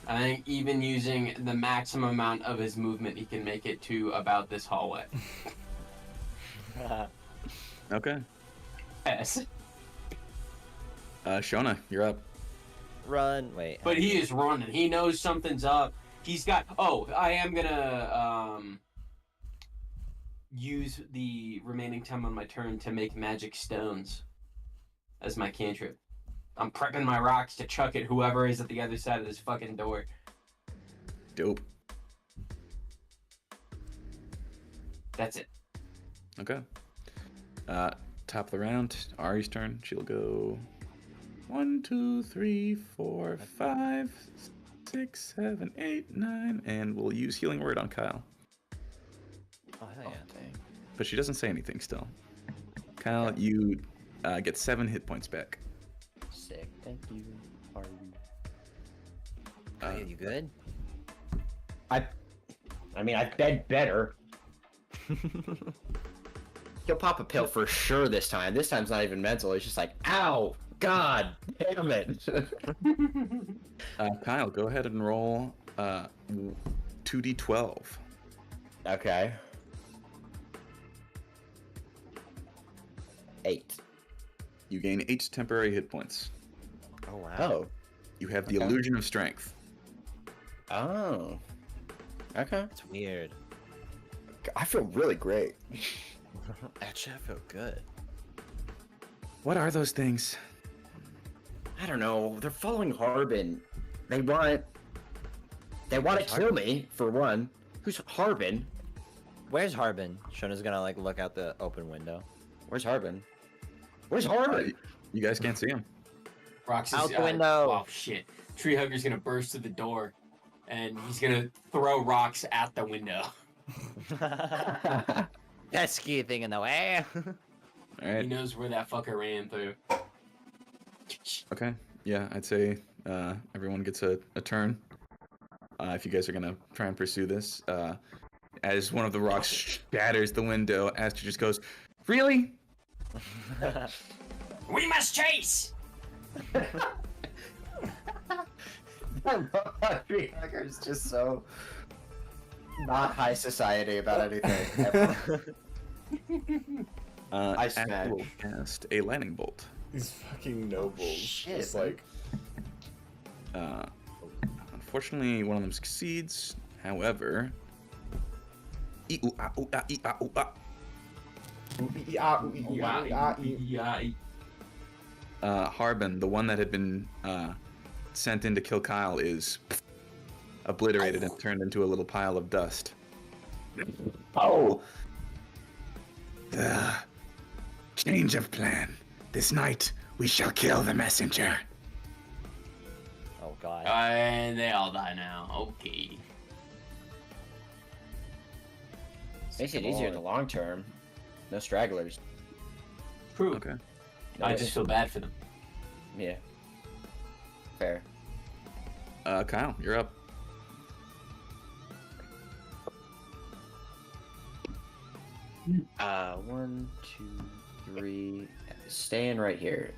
I think even using the maximum amount of his movement, he can make it to about this hallway. Okay. Yes. Shona, you're up. Run. Wait. But he is running. He knows something's up. He's got... Oh, I am gonna use the remaining time on my turn to make magic stones as my cantrip. I'm prepping my rocks to chuck at whoever is at the other side of this fucking door. Dope. That's it. Okay. Top of the round, Ari's turn. She'll go 1, 2, 3, 4, 5, 6, 7, 8, 9, and we'll use Healing Word on Kyle. Oh, hell yeah. But she doesn't say anything still. Kyle, you get 7 hit points back. Sick, thank you. Are you? Are you good? I mean, I've been better. He'll pop a pill for sure this time. This time's not even mental. It's just like, ow, god damn it. Kyle, go ahead and roll 2d12. Okay. 8. You gain 8 temporary hit points. Oh wow. Oh. You have the Okay. illusion of strength. Oh. Okay. That's weird. I feel really great. Actually, I feel good. What are those things? I don't know. They're following Harbin. They want to kill me, for one. Who's Harbin? Where's Harbin? Shona's gonna like look out the open window. Where's Harbin? Where's Harbin? You guys can't see him. Rox is Out the window. Oh shit! Tree Hugger's gonna burst through the door, and he's gonna throw rocks at the window. Pesky thing in the way. All He right. knows where that fucker ran through. Okay. Yeah, I'd say everyone gets a turn. If you guys are gonna try and pursue this, as one of the rocks shatters the window, Aster just goes, "Really?" We must chase. Tree Hugger's just so not high society about anything. Ever. I Act smash. will cast a lightning bolt. These fucking nobles. shit, Just man. like, Unfortunately, one of them succeeds. However, Harbin, the one that had been sent in to kill Kyle, is obliterated and turned into a little pile of dust. Oh, Change of plan. This night we shall kill the messenger. Oh god. And they all die now. Okay. makes it easier in the long term. No stragglers. True. Okay. I just feel bad for them. Yeah. Fair. Kyle, you're up. One, two, three. Staying right here.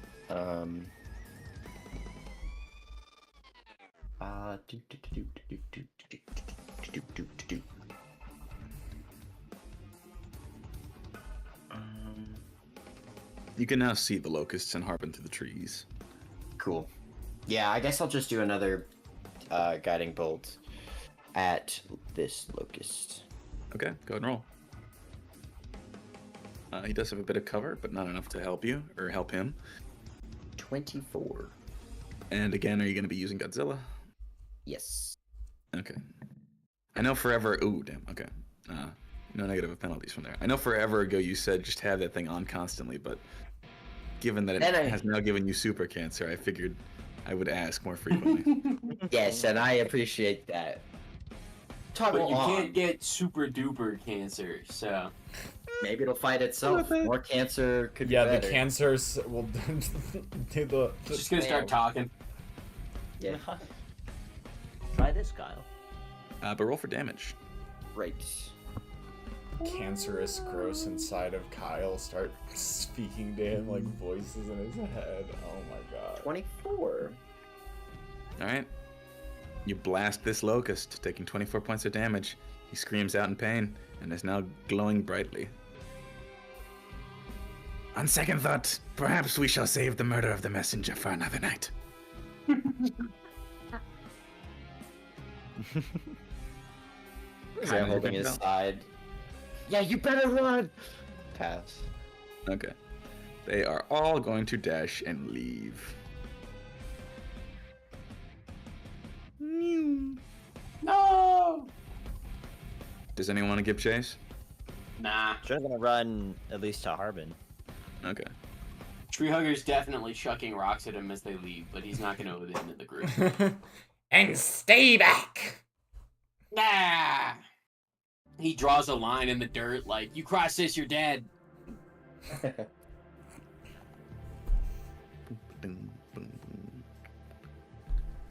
You can now see the locusts and Harbin through the trees. Cool. Yeah, I guess I'll just do another guiding bolt at this locust. Okay, go ahead and roll. He does have a bit of cover, but not enough to help you or help him. 24. And again, are you going to be using Godzilla? Yes. Okay. I know forever. Ooh, damn. Okay. No negative penalties from there. I know forever ago you said just have that thing on constantly, but given that it has now given you super cancer, I figured I would ask more frequently. Yes, and I appreciate that. Toggle But you on. can't get super duper cancer, so. Maybe it'll fight itself. More cancer could be yeah, better. the cancers will do the Just gonna start talking. Yeah, Try this, Kyle. But roll for damage. right. cancerous, gross inside of Kyle start speaking to him like voices in his head. Oh my god. 24. All right. You blast this locust, taking 24 points of damage. He screams out in pain and is now glowing brightly. On second thought, perhaps we shall save the murder of the messenger for another night. Kyle holding his side. Yeah, you better run! Pass. Okay. They are all going to dash and leave. No! Does anyone want to give chase? Nah. Sure, gonna run at least to Harbin. Okay. Tree Hugger's definitely chucking rocks at him as they leave, but he's not gonna abandon the group. And stay back! Nah! He draws a line in the dirt like, you cross this, you're dead. Boom, boom, boom.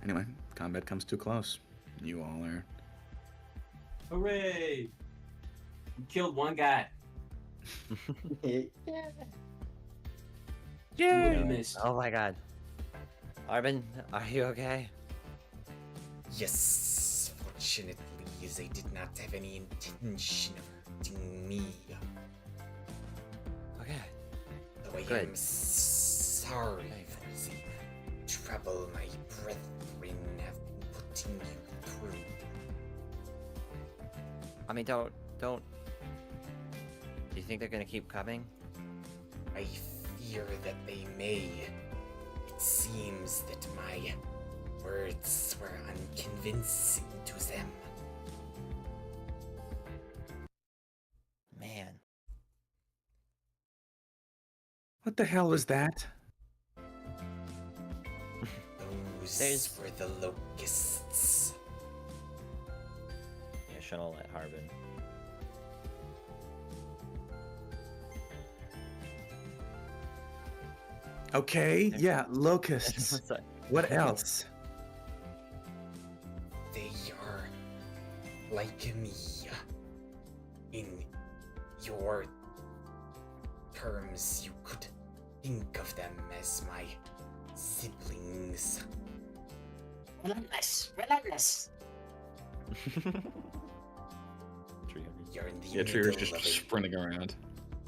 Anyway, combat comes too close. You all are. Hooray! You killed one guy. Yeah. You missed. Oh my god. Harbin, are you okay? Yes, fortunately, as I did not have any intention of hurting me. Okay. Though I Good. am sorry for the trouble my brethren have been putting you through. I mean, don't. Do you think they're gonna keep coming? I fear that they may. It seems that my words were unconvincing to them. Man. What the hell was that? Those There's- were the locusts. Yeah, shouldn't let Harbin. Okay, yeah, locusts. What's that? What else? They are like me. In your terms, you could think of them as my siblings. Relentless. Relentless. Tree huggers. You're in the Yeah, middle Trigger's just of a sprinting around.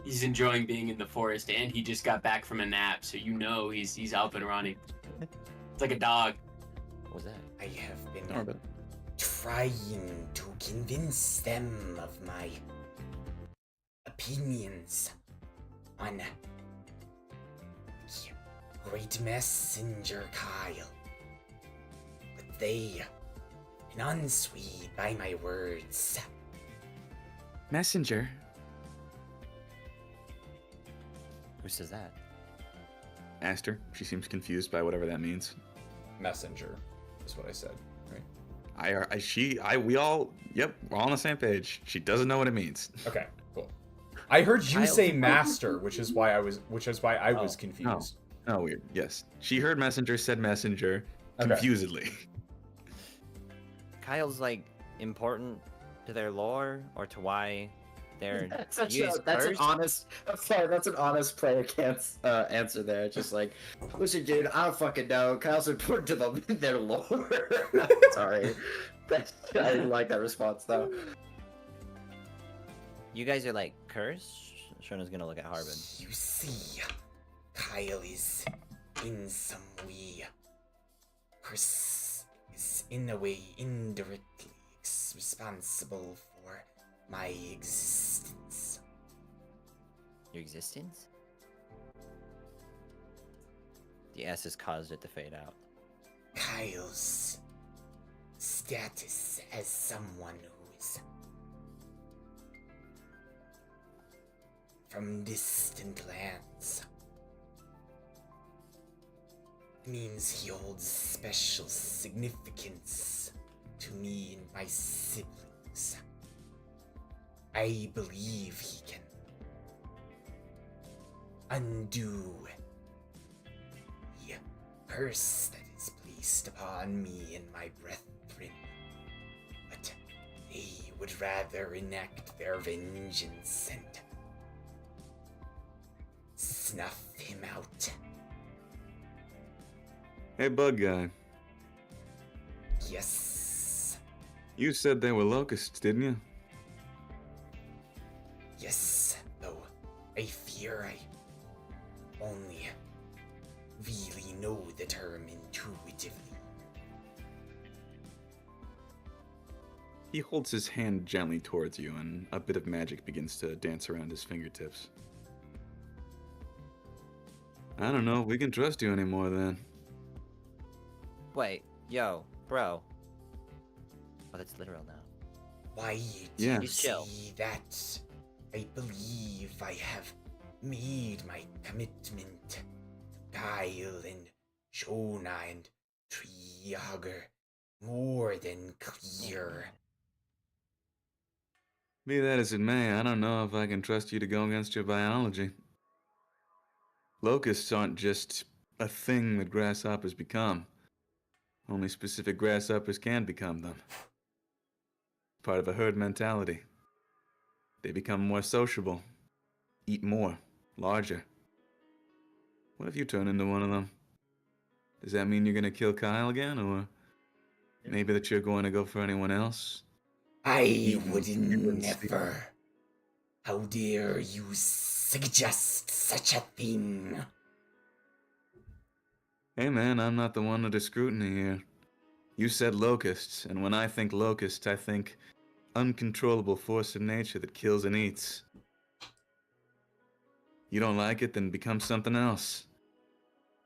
He's enjoying being in the forest, and he just got back from a nap, so you know he's up and running. It's like a dog. What was that? I have been Norbit. trying to convince them of my opinions on the great messenger Kyle. But they been unsweet by my words. Messenger. Who says that? Asked her. She seems confused by whatever that means. Messenger is what I said, right? We all, yep, we're all on the same page. She doesn't know what it means. Okay, cool. I heard you Kyle's- say master, which is why I was Oh, confused. Oh, weird. Yes. She heard messenger, said messenger, Okay. confusedly. Kyle's like important to their lore or to why they're That's an used honest. I'm sorry, that's an honest player can't answer there. It's just like, listen, dude, I don't fucking know. Kyle's important to them in their lore. Sorry, I didn't like that response though. You guys are like cursed? Shona's gonna look at Harbin. You see, Kyle is in some way, is in a way indirectly responsible for my existence. Your existence? The S has caused it to fade out. Kyle's status as someone who is from distant lands means he holds special significance to me and my siblings. I believe he can undo the curse that is placed upon me and my brethren, but they would rather enact their vengeance and snuff him out. Hey, bug guy. Yes, You said they were locusts, didn't you? yes, though I fear I only really know the term intuitively. He holds his hand gently towards you, and a bit of magic begins to dance around his fingertips. I don't know if we can trust you anymore then. Wait, yo, bro. Oh, that's literal now. Why do Yeah. you He's chill. see that? I believe I have made my commitment to Kyle and Shona and Treehugger more than clear. Be that as it may, I don't know if I can trust you to go against your biology. Locusts aren't just a thing that grasshoppers become. Only specific grasshoppers can become them. Part of a herd mentality. They become more sociable, eat more, larger. What if you turn into one of them? Does that mean you're gonna kill Kyle again, or maybe that you're going to go for anyone else? I would never. How dare you suggest such a thing? Hey man, I'm not the one under scrutiny here. You said locusts, and when I think locusts, I think uncontrollable force of nature that kills and eats. You don't like it, then become something else.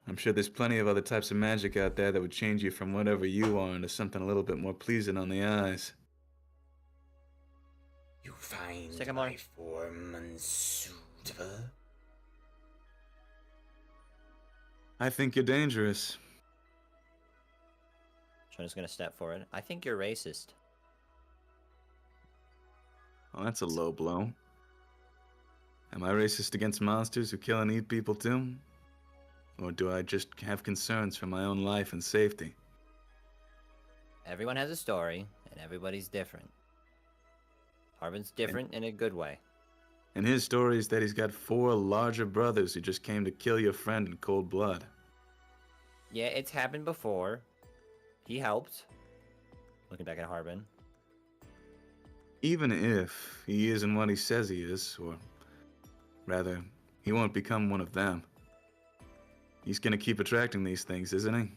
I'm sure there's plenty of other types of magic out there that would change you from whatever you are into something a little bit more pleasing on the eyes. You find Sycamore. my form unsuitable? I think you're dangerous. Shona's gonna step forward. I think you're racist. Well, that's a low blow. Am I racist against monsters who kill and eat people too? Or do I just have concerns for my own life and safety? Everyone has a story, and everybody's different. Harbin's different in a good way. And his story is that he's got 4 larger brothers who just came to kill your friend in cold blood. Yeah, it's happened before. He helped. Looking back at Harbin. Even if he isn't what he says he is, or Rather, he won't become one of them. He's gonna keep attracting these things, isn't he?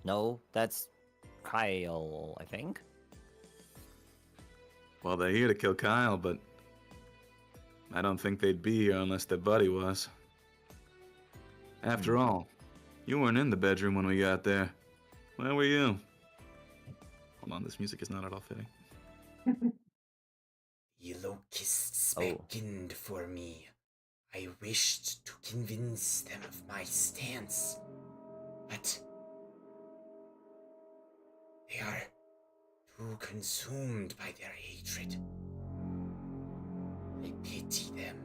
No, that's Kyle, I think. Well, they're here to kill Kyle, but I don't think they'd be here unless their buddy was. After all, you weren't in the bedroom when we got there. Where were you? Hold on, this music is not at all fitting. The locusts Oh. beckoned for me. I wished to convince them of my stance, but they are too consumed by their hatred. I pity them.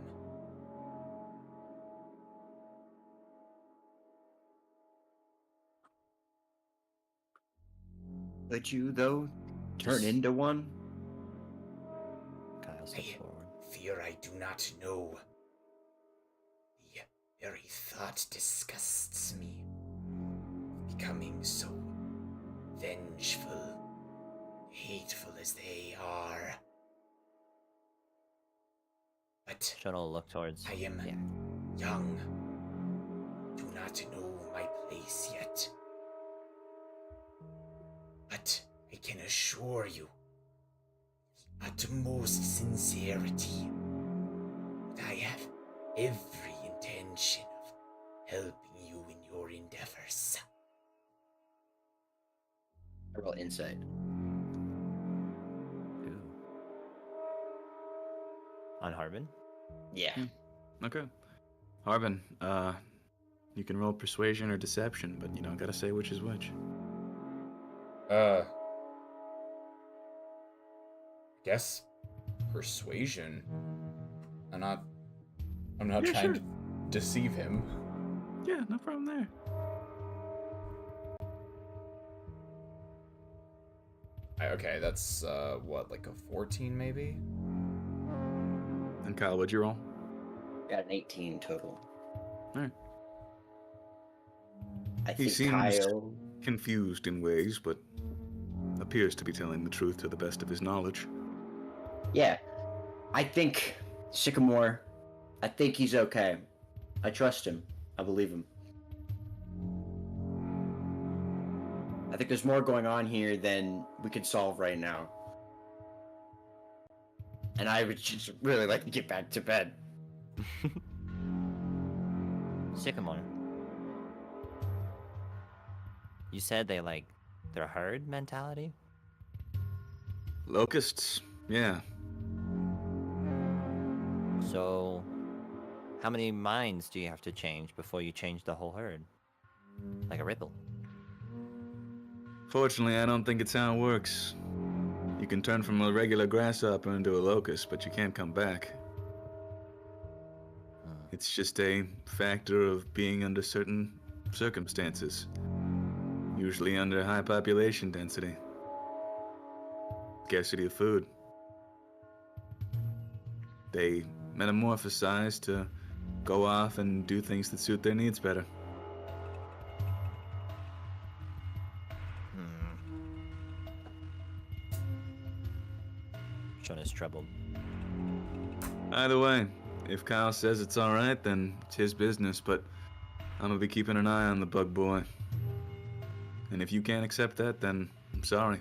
Could you, though, turn Just- into one? Kyle steps I forward. fear I do not know. The very thought disgusts me. Becoming so vengeful, hateful as they are. But Shona will look towards. I am young. Do not know my place yet. But I can assure you, with utmost sincerity, that I have every intention of helping you in your endeavors. I roll insight. Ooh. On Harbin? Yeah. Okay. Harbin, you can roll persuasion or deception, but you don't gotta say which is which. I guess persuasion. I'm not Yeah, trying sure. to deceive him. Yeah, no problem there. Okay, that's what, like a 14 maybe? And Kyle, what'd you roll? Got an 18 total. Alright. I He think seems Kyle. confused in ways, but appears to be telling the truth to the best of his knowledge. Yeah. I think Sycamore. I think he's okay. I trust him. I believe him. I think there's more going on here than we could solve right now. And I would just really like to get back to bed. Sycamore. You said they're herd mentality? Locusts? Yeah. So, how many minds do you have to change before you change the whole herd? Like a ripple. Fortunately, I don't think it's how it works. You can turn from a regular grasshopper into a locust, but you can't come back. It's just a factor of being under certain circumstances. Usually under high population density. Scarcity of food. They metamorphosize to go off and do things that suit their needs better. Shona's troubled. Either way, if Kyle says it's alright, then it's his business, but I'm gonna be keeping an eye on the bug boy. And if you can't accept that, then I'm sorry.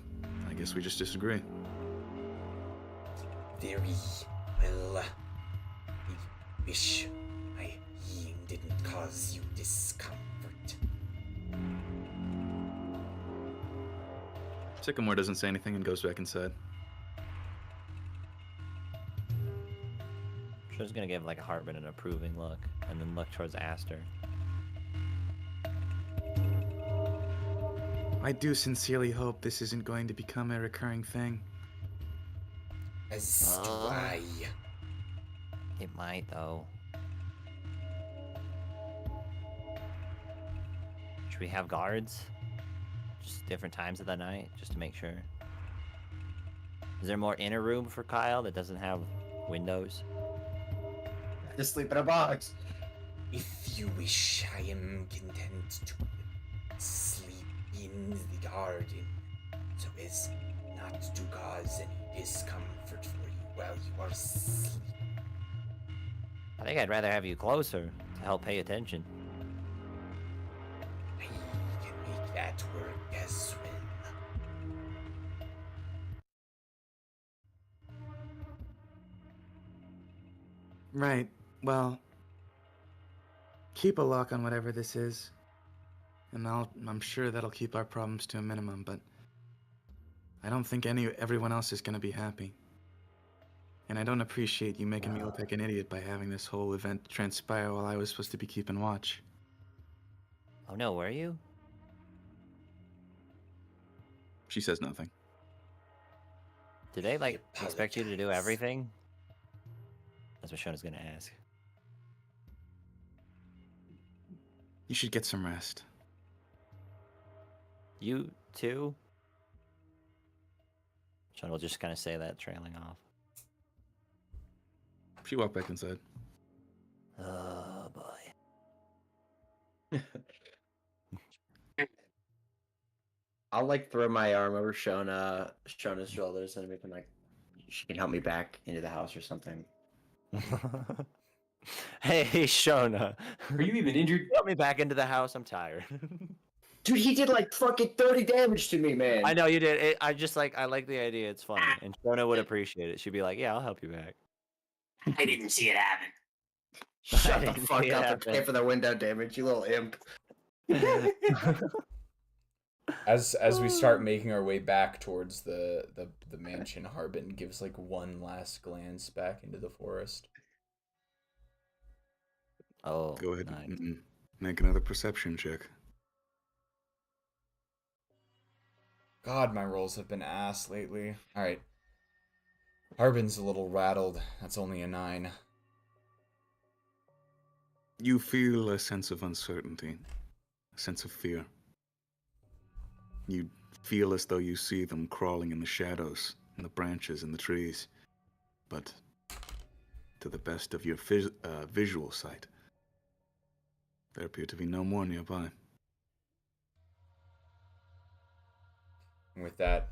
I guess we just disagree. Very well. I wish my being didn't cause you discomfort. Sycamore doesn't say anything and goes back inside. Shona's gonna give like a Hartman an approving look, and then look towards Aster. I do sincerely hope this isn't going to become a recurring thing. As do I. It might though. Should we have guards? Just different times of the night, just to make sure. Is there more inner room for Kyle that doesn't have windows? Just sleep in a box. If you wish, I am content to sleep in the garden, so as not to cause any discomfort for you while you are asleep. I think I'd rather have you closer to help pay attention. I can make that work as well. Right. Well, keep a lock on whatever this is, and I'm sure that'll keep our problems to a minimum, but I don't think everyone else is gonna be happy. And I don't appreciate you making me look like an idiot by having this whole event transpire while I was supposed to be keeping watch. Oh no, were you? She says nothing. Did they, like, I expect you to do apologize. everything? That's what Shona's gonna ask. You should get some rest. You too? Shona will just kind of say that, trailing off. She walked back inside. Oh boy. I'll like throw my arm over Shona's shoulders and we can like she can help me back into the house or something. Hey, Shona. Are you even injured? Put me back into the house. I'm tired. Dude, he did like fucking 30 damage to me, man. I know you did. I like the idea. It's funny, and Shona would appreciate it. She'd be like, "Yeah, I'll help you back." I didn't see it happen. Shut the didn't fuck see it up and happen. pay for the window damage, you little imp. As we start making our way back towards the mansion, Harbin gives like one last glance back into the forest. Oh, Go ahead nice. and make another perception check. God, my rolls have been ass lately. All right. Harbin's a little rattled. That's only a 9. You feel a sense of uncertainty, a sense of fear. You feel as though you see them crawling in the shadows, in the branches, in the trees. But to the best of your visual sight, there appear to be no more nearby. And with that,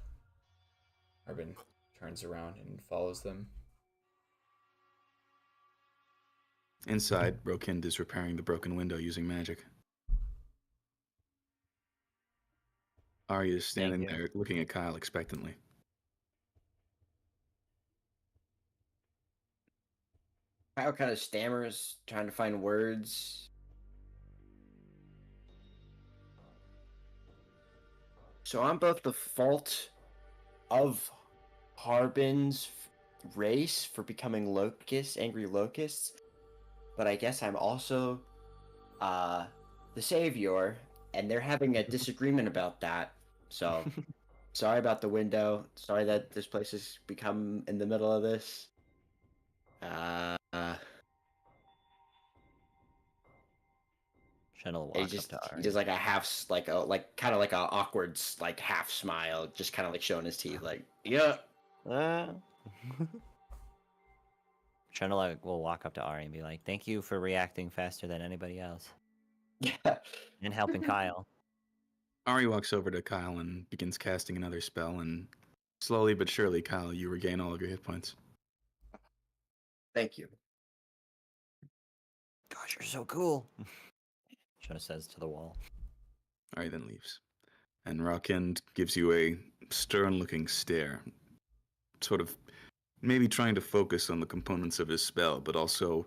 Harbin turns around and follows them. Inside, Rokind is repairing the broken window using magic. Arya is standing Thank you. there looking at Kyle expectantly. Kyle kind of stammers, trying to find words. So I'm both the fault of Harbin's race for becoming locusts, angry locusts, but I guess I'm also the savior, and they're having a disagreement about that. So sorry about the window. Sorry that this place has become in the middle of this. Shona will walk He up just to he Ari. does like a half kind of like a awkward like half smile, just kind of like showing his teeth, like yeah. Shona will walk up to Ari and be like, "Thank you for reacting faster than anybody else Yeah. and helping Kyle." Ari walks over to Kyle and begins casting another spell, and slowly but surely, Kyle, you regain all of your hit points. Thank you. Gosh, you're so cool. Shona says to the wall. Ari then leaves. And Rokind gives you a stern-looking stare, sort of maybe trying to focus on the components of his spell, but also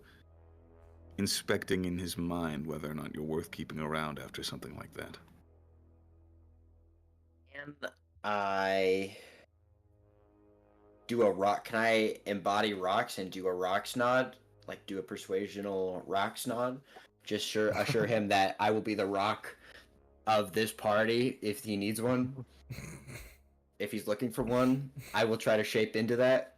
inspecting in his mind whether or not you're worth keeping around after something like that. And I do a rock. Can I embody rocks and do a rocks nod? Like do a persuasional rocks nod? Just assure him that I will be the rock of this party if he needs one. If he's looking for one, I will try to shape into that.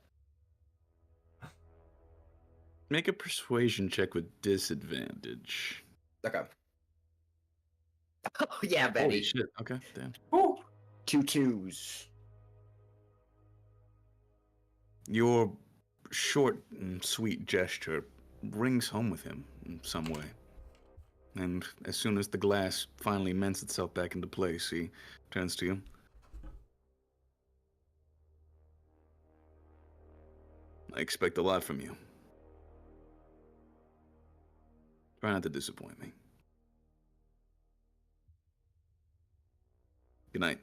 Make a persuasion check with disadvantage. Okay. Oh yeah, Holy Betty. shit, okay, damn. Woo! 2 2s. Your short and sweet gesture rings home with him in some way. And as soon as the glass finally mends itself back into place, he turns to you. I expect a lot from you. Try not to disappoint me. Good night.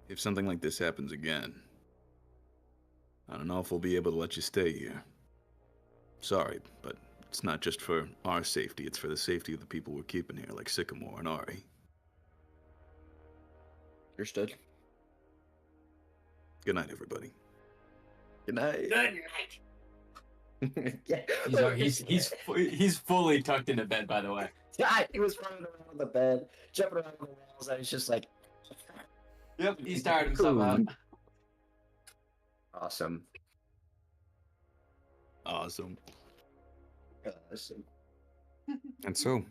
If something like this happens again, I don't know if we'll be able to let you stay here. Sorry, but it's not just for our safety, it's for the safety of the people we're keeping here, like Sycamore and Ari. Understood. Good night, everybody. Good night. Good night. Yeah. He's fully tucked into bed, by the way. Yeah, he was running around the bed, jumping around the walls. I was just like, Yep, he's tired himself out. awesome. Awesome. Awesome. And so,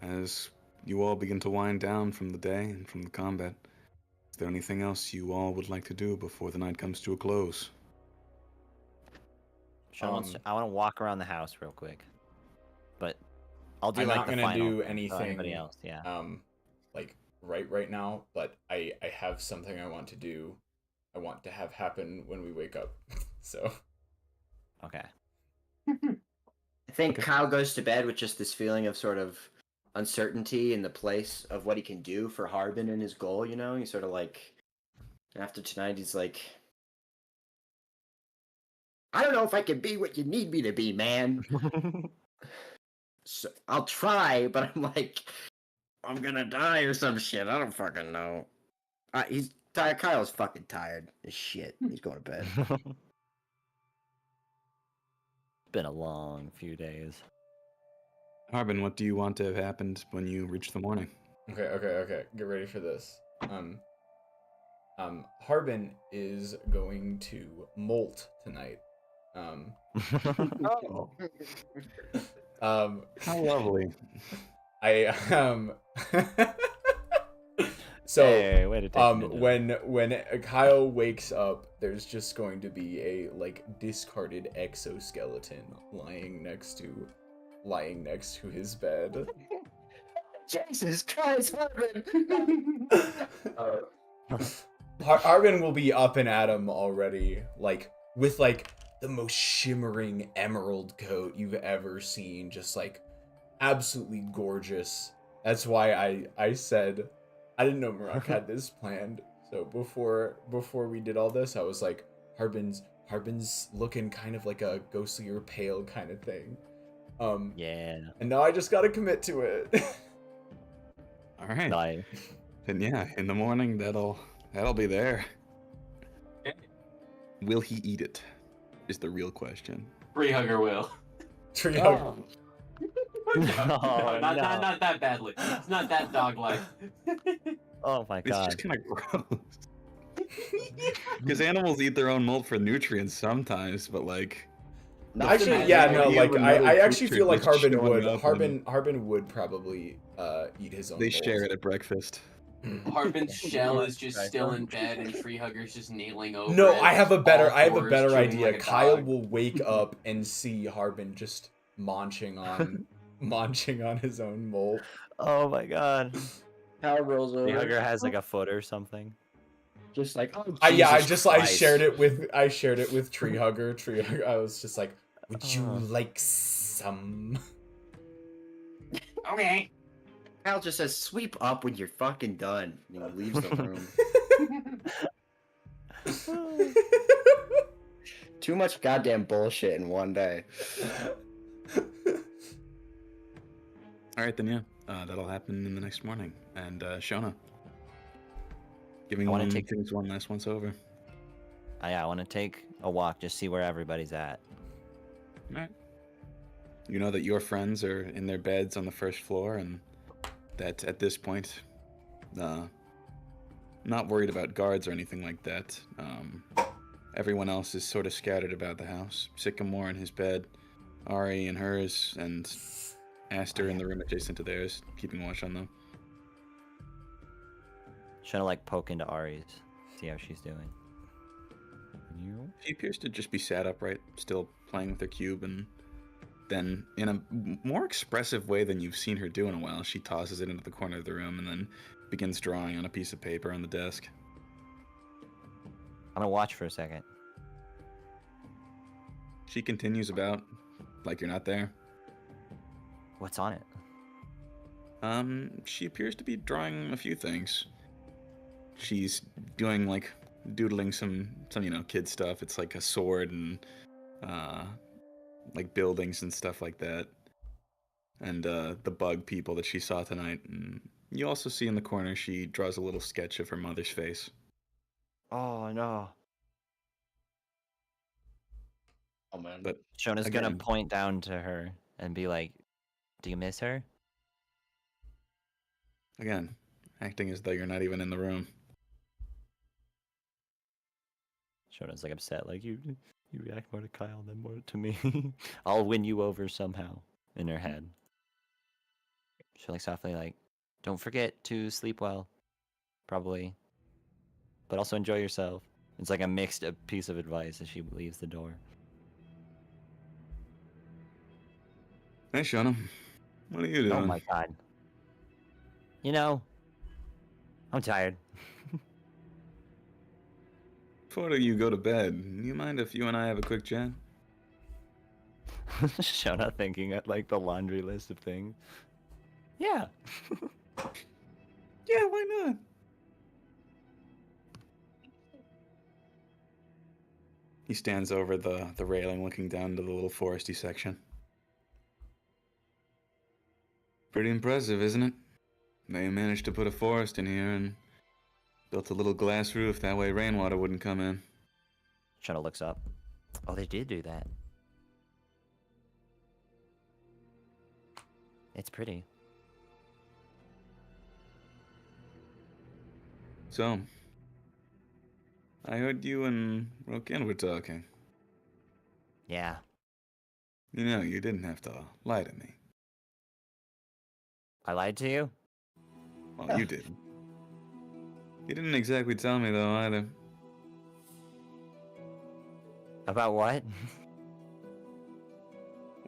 as you all begin to wind down from the day and from the combat, is there anything else you all would like to do before the night comes to a close? I want to walk around the house real quick, but I'll do I'm like not the gonna final do thing, so anything. anybody else, yeah. Like right now, but I have something I want to do. I want to have happen when we wake up. So. Okay. I think Kyle goes to bed with just this feeling of sort of uncertainty in the place of what he can do for Harbin and his goal, you know? He's sort of like, after tonight, he's like, I don't know if I can be what you need me to be, man. So I'll try, but I'm like, I'm gonna die or some shit. I don't fucking know. He's tired. Kyle's fucking tired as shit. He's going to bed. Been a long few days. Harbin, what do you want to have happened when you reach the morning? Okay. Get ready for this. Harbin is going to molt tonight. Oh. How lovely. So hey, way to take when Kyle wakes up, there's just going to be a like discarded exoskeleton lying next to his bed. Jesus Christ, Harbin! Harbin will be up and at him already, like with like the most shimmering emerald coat you've ever seen, just like absolutely gorgeous. That's why I said I didn't know Marak had this planned. So before we did all this, I was like, Harbin's looking kind of like a ghostly or pale kind of thing. Yeah. And now I just gotta commit to it. All right. Nice. And yeah, in the morning that'll be there. Will he eat it? Is the real question. Free hugger will. Tree hug. Oh, Not that badly. It's not that dog-like. Oh my It's god. just kind of gross. Because animals eat their own mold for nutrients sometimes, but like. Actually, yeah, no, like I actually feel like Harbin would probably eat his own. They mold. share it at breakfast. Harbin's shell is just still in bed, and Tree Hugger's just kneeling over. No, it, I have a better all fours, chewing idea. like a Kyle dog. will wake up and see Harbin just munching on his own mold. Oh my god. Kyle rolls over. The hugger has like a foot or something. Just like, oh, I Jesus I Christ. shared it with Tree Hugger. I was just like, would you Oh. like some? Okay. Kyle just says, sweep up when you're fucking done. And he leaves the room. Too much goddamn bullshit in one day. All right, then yeah, that'll happen in the next morning. And Shona, giving things one last once over. Yeah, I want to take a walk, just see where everybody's at. All right. You know that your friends are in their beds on the first floor, and that at this point, not worried about guards or anything like that. Everyone else is sort of scattered about the house. Sycamore in his bed, Ari in hers, and Aster in the room adjacent to theirs, keeping watch on them. Trying to like poke into Ari's, see how she's doing. She appears to just be sat upright, still playing with her cube, and then, in a more expressive way than you've seen her do in a while, she tosses it into the corner of the room and then begins drawing on a piece of paper on the desk. I'm gonna watch for a second. She continues about like you're not there. What's on it? She appears to be drawing a few things. She's doing like doodling some kid stuff. It's like a sword and like buildings and stuff like that. And the bug people that she saw tonight. And you also see in the corner she draws a little sketch of her mother's face. Oh no. Oh man. But Shona's gonna again, point down to her and be like, "Do you miss her?" again, acting as though you're not even in the room. Shona's like upset, like you react more to Kyle than more to me. I'll win you over somehow in her head. She'll like softly like, don't forget to sleep well, probably, but also enjoy yourself. It's like a mixed piece of advice as she leaves the door. Hey, Shauna. What are you doing? Oh my god. You know, I'm tired. Before you go to bed, you mind if you and I have a quick chat? Shona thinking at like the laundry list of things. Yeah. Yeah, why not? He stands over the railing looking down to the little foresty section. Pretty impressive, isn't it? They managed to put a forest in here and built a little glass roof, that way rainwater wouldn't come in. Shona looks up. Oh, they did do that. It's pretty. So, I heard you and Roken were talking. Yeah. You know, you didn't have to lie to me. I lied to you? Well, you didn't. You didn't exactly tell me, though, either. About what?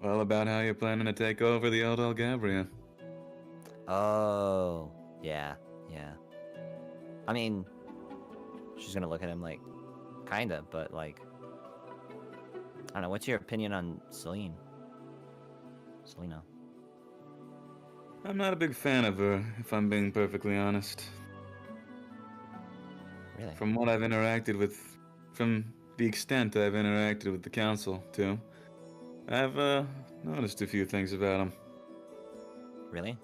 Well, about how you're planning to take over the old Elgabria. Oh, yeah. I mean, she's gonna look at him like, kinda, but like, I don't know. What's your opinion on Selena? I'm not a big fan of her, if I'm being perfectly honest. Really? From what I've interacted with, from the extent I've interacted with the council, too, I've noticed a few things about him. Really?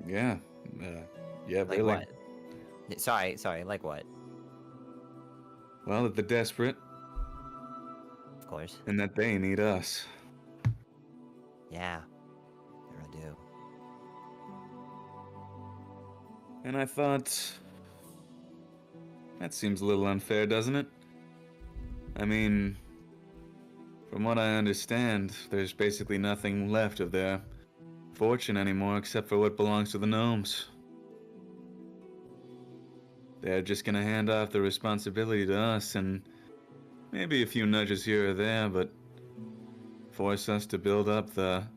Yeah, yeah, Like really. what? Sorry. Like what? Well, that they're desperate, Of course. and that they need us. Yeah. I really do. And I thought, that seems a little unfair, doesn't it? I mean, from what I understand, there's basically nothing left of their fortune anymore except for what belongs to the gnomes. They're just gonna hand off the responsibility to us and maybe a few nudges here or there, but force us to build up the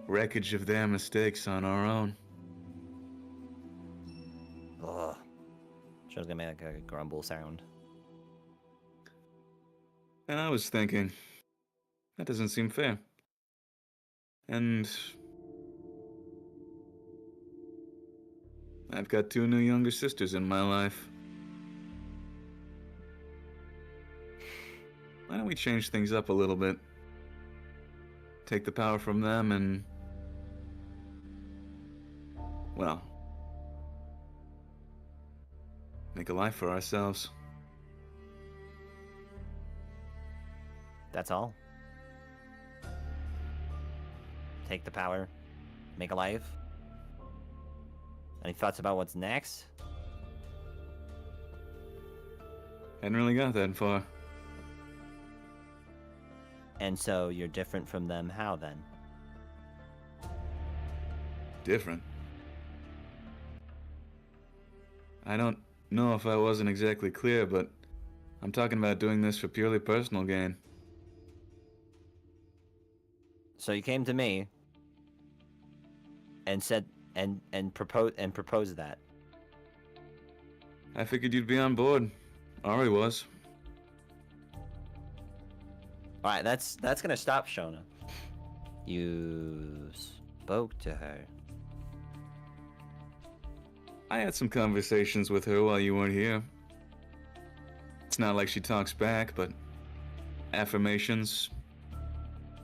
wreckage of their mistakes on our own. Ugh. Shona's gonna make like a grumble sound. And I was thinking, that doesn't seem fair. And I've got 2 new younger sisters in my life. Why don't we change things up a little bit? Take the power from them and, well, make a life for ourselves. That's all? Take the power. Make a life? Any thoughts about what's next? Hadn't really got that far. And so you're different from them, how then? Different. I don't know if I wasn't exactly clear, but I'm talking about doing this for purely personal gain. So you came to me and said and proposed that. I figured you'd be on board. Ari was. All right, that's gonna stop Shona. You spoke to her. I had some conversations with her while you weren't here. It's not like she talks back, but affirmations,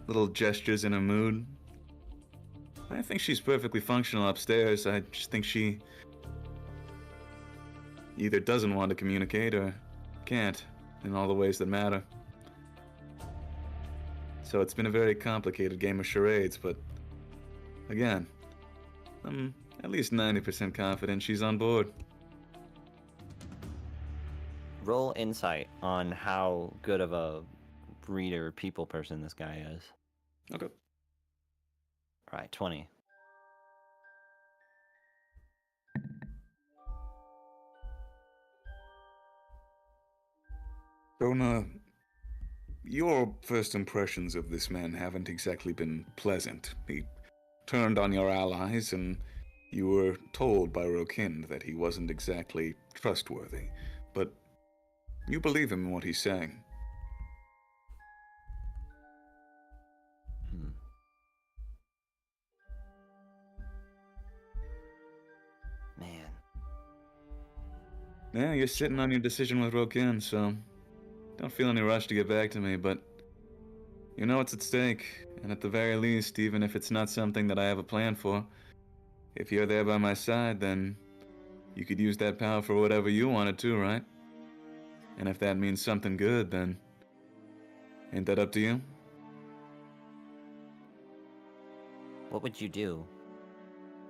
little gestures in her mood. I think she's perfectly functional upstairs. I just think she either doesn't want to communicate or can't in all the ways that matter. So it's been a very complicated game of charades, but again, I'm at least 90% confident she's on board. Roll insight on how good of a reader, people person this guy is. Okay. All right, 20. Dona, your first impressions of this man haven't exactly been pleasant. He turned on your allies, and you were told by Rokind that he wasn't exactly trustworthy. But you believe him in what he's saying. Man. Yeah, you're sitting on your decision with Rokin, so don't feel any rush to get back to me, but you know what's at stake, and at the very least, even if it's not something that I have a plan for, if you're there by my side, then you could use that power for whatever you wanted to, right? And if that means something good, then ain't that up to you? What would you do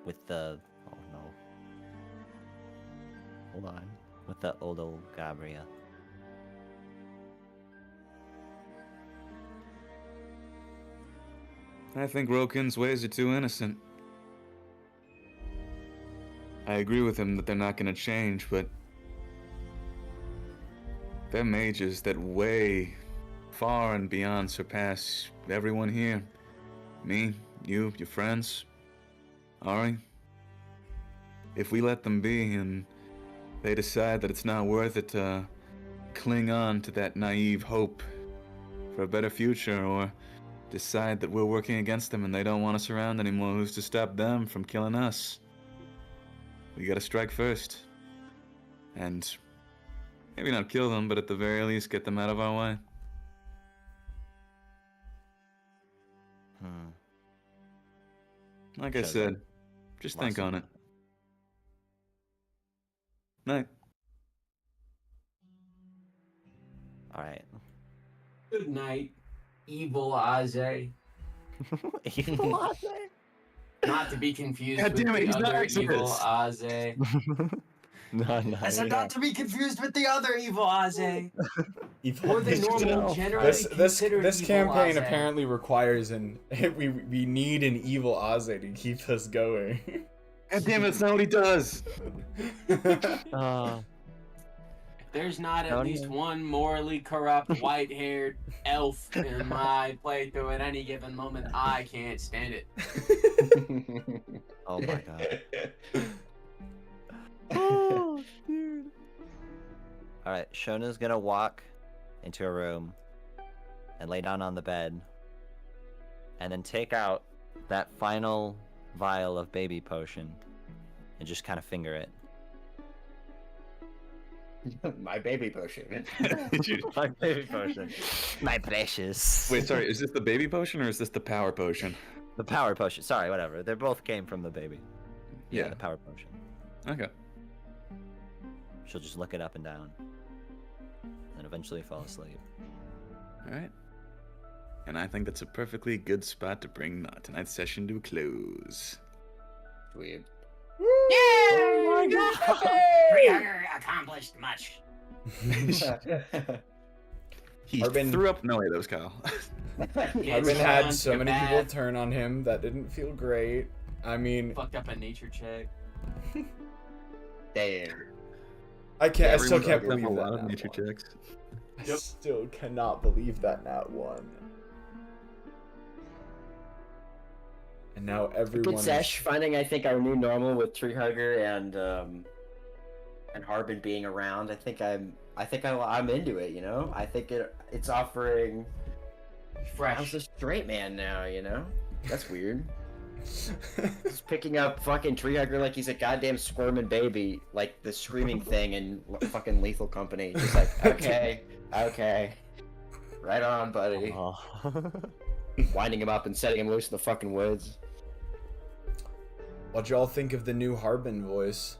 with the... Oh, no. Hold on. With the old Gabriel? I think Rokin's ways are too innocent. I agree with him that they're not gonna change, but they're mages that way far and beyond surpass everyone here. Me, you, your friends, Ari. If we let them be and they decide that it's not worth it to cling on to that naive hope for a better future, or decide that we're working against them and they don't want us around anymore, who's to stop them from killing us? We gotta strike first. And maybe not kill them, but at the very least get them out of our way. Like I said, just think on it. Night. Alright. Good night, evil Aze. Evil Aze? Not to be confused God with damn it, the he's not other Exodus. evil Aze. No, I said not to be confused with the other evil Aze. Evil Or the Aze. normal, generally This considered this evil campaign Aze. apparently requires an we need an evil Aze to keep us going. God damn it, that's not what he does! There's not at Tony. least one morally corrupt, white-haired elf in my playthrough at any given moment. I can't stand it. Oh my god. Oh, dude. Alright, Shona's gonna walk into a room and lay down on the bed and then take out that final vial of baby potion and just kind of finger it. My baby potion. My baby potion. My precious. Wait, sorry, is this the baby potion or is this the power potion? The power potion. Sorry, whatever. They both came from the baby. Yeah. The power potion. Okay. She'll just look it up and down. And eventually fall asleep. Alright. And I think that's a perfectly good spot to bring tonight's session to a close. Weird. Oh my god! Freehugger accomplished much. He Harbin- threw up. No, wait, that was Kyle. Harbin had so many people turn on him that didn't feel great. I mean, Fucked up a nature check. Damn. I still Everyone can't fucked up believe a that. lot of nat nature one. checks. I still cannot believe that nat one. And now everyone. Good sesh. Finding, I think, our new normal with Treehugger and Harbin being around. I'm into it. You know. I think it's offering I'm Fresh. a straight man now, you know? That's weird. He's picking up fucking Tree Hugger like he's a goddamn squirming baby, like the screaming thing in fucking Lethal Company. Just like, okay, okay. Right on, buddy. Oh. Winding him up and setting him loose in the fucking woods. What'd y'all think of the new Harbin voice?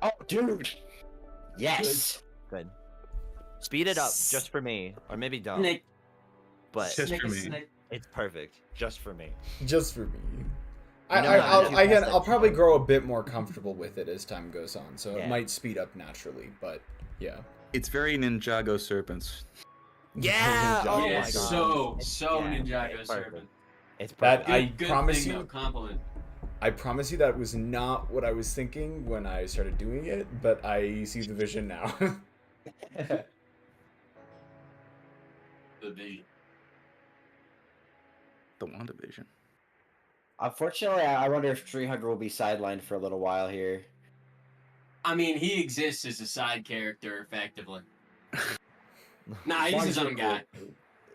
Oh, dude! Yes! Good. Speed it up just for me, or maybe don't. Snake. But Just Snake for is me. snake. it's perfect just for me. Just for me. You know what? I'll probably grow a bit more comfortable with it as time goes on, so it Yeah. might speed up naturally, but yeah. It's very Ninjago Serpents. Yeah. Oh yeah, my god. so Yeah, Ninjago it's Serpent. perfect. It's That perfect. Good promise thing, you- though, compliment. I promise you that was not what I was thinking when I started doing it, but I see the vision now. The vision. The WandaVision. Unfortunately, I wonder if Tree Hugger will be sidelined for a little while here. I mean, he exists as a side character, effectively. Nah, he's his own guy.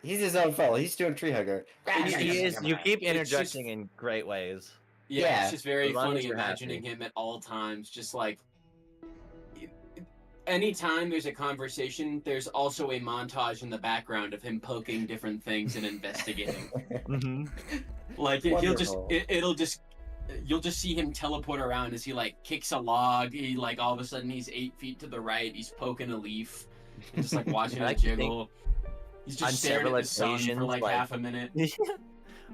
He's his own fellow. He's doing Tree Hugger. He is. You keep It's interjecting just- in great ways. Yeah, Yeah, it's just very as long as funny you're imagining happy. him at all times. Just like, anytime there's a conversation, there's also a montage in the background of him poking different things and investigating. Mm-hmm. Like Wonderful. you'll just see him teleport around as he like kicks a log. He like all of a sudden he's 8 feet to the right. He's poking a leaf, and just like watching I it like to think jiggle. He's on just staring at several the sun for occasions, like like- half a minute.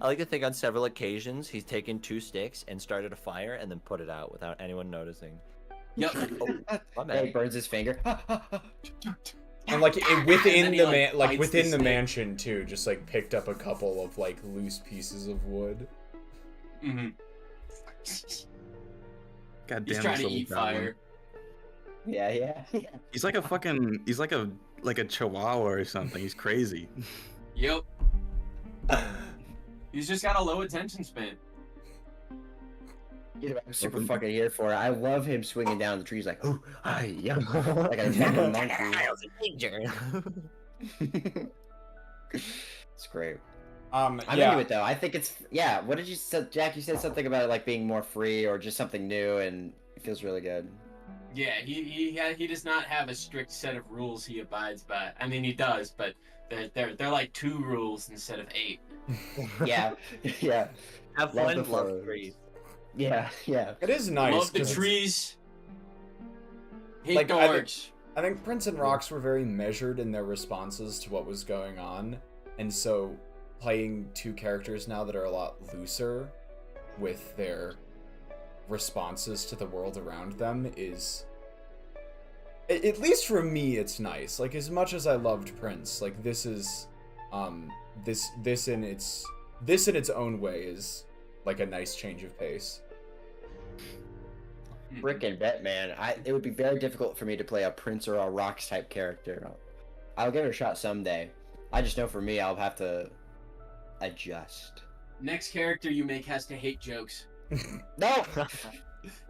I like to think on several occasions he's taken 2 sticks and started a fire and then put it out without anyone noticing. Yep. My Yeah, bad. he burns his finger. And like within then he, the like, like bites within the the snake. mansion too, just like picked up a couple of like loose pieces of wood. Hmm. God He's damn trying this to little eat goblin. fire. Yeah. He's like a fucking. He's like a chihuahua or something. He's crazy. Yep. He's just got a low attention span. You know, I'm super fucking here for it. I love him swinging down the trees like, oh, hi, yeah. Like a fucking monkey. It's great. I'm yeah. into it though. I think it's What did you say, Jack? You said something about it like being more free or just something new, and it feels really good. Yeah, he does not have a strict set of rules he abides by. I mean, he does, but they're like 2 rules instead of 8. Yeah, yeah, Have Love fun, the love flowers. trees. yeah. It is nice. Love the 'cause trees. Hate Like, I think- dorks. I think Prince and Rocks were very measured in their responses to what was going on, and so playing 2 characters now that are a lot looser with their responses to the world around them is, at least for me, it's nice. Like, as much as I loved Prince, like this is this in its own way is like a nice change of pace. Frickin' bet, man. It would be very difficult for me to play a Prince or a Rocks type character. I'll give it a shot someday. I just know for me, I'll have to adjust. Next character you make has to hate jokes. No.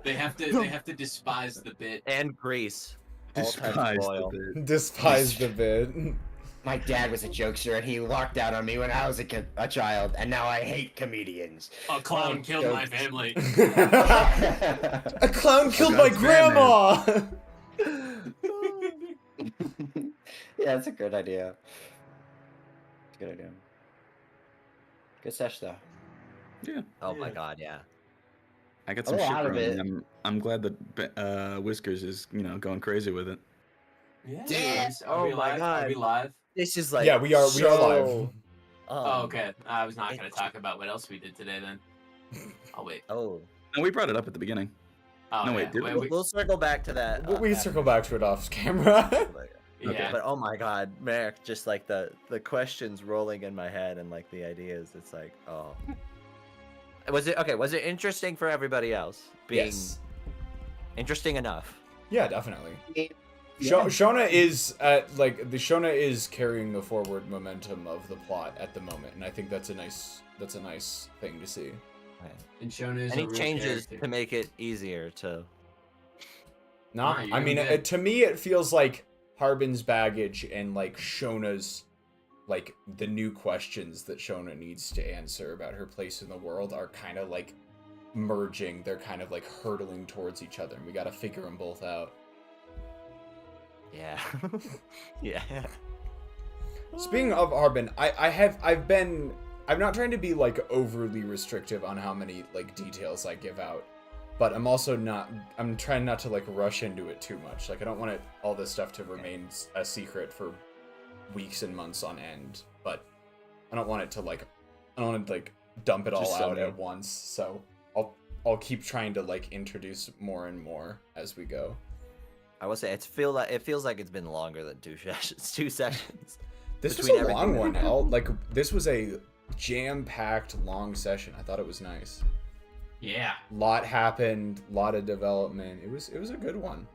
They have to despise the bit. And grease. All types of Despise oil. the bit. Despise the bit. My dad was a jokester, and he locked out on me when I was a child, and now I hate comedians. A clown killed my family. A clown killed my God's grandma. Yeah, that's a good idea. It's a good idea. Good sesh, though. Yeah, Oh my Yeah. god, yeah. I got A some shit lot of brewing, it. and I'm glad that Whiskers is going crazy with it. Yeah. Dude, Are we oh my live? God. Are we live? This is like Yeah, we are live. Oh, okay. I was not going to it's- talk about what else we did today then. I'll wait. Oh, No, we brought it up at the beginning. Oh, No, wait, yeah. did we? we'll circle back to that. We after. circle back to it off camera. Yeah. But oh my god, Merrick, just like the questions rolling in my head and like the ideas, it's like, oh. Was it interesting for everybody else? Being Yes. interesting enough. Yeah, definitely. Yeah. Shona is Shona is carrying the forward momentum of the plot at the moment, and I think that's a nice thing to see. And Shona is Any a real changes character. to make it easier to No, Nah, you're I mean good. to me it feels like Harbin's baggage and like Shona's like the new questions that Shona needs to answer about her place in the world are kind of like merging. They're kind of like hurtling towards each other, and we got to figure them both out. Yeah. Yeah. Speaking of Harbin, I'm not trying to be like overly restrictive on how many like details I give out, but I'm trying not to like rush into it too much. Like I don't want all this stuff to remain a secret for weeks and months on end, but I don't want to dump it all out at once. So I'll keep trying to like introduce more and more as we go. I will say it feels like it's been longer than 2 sessions. 2 sessions. This was a long one, Al. Like this was a jam-packed long session. I thought it was nice. Yeah. Lot happened, lot of development. It was a good one.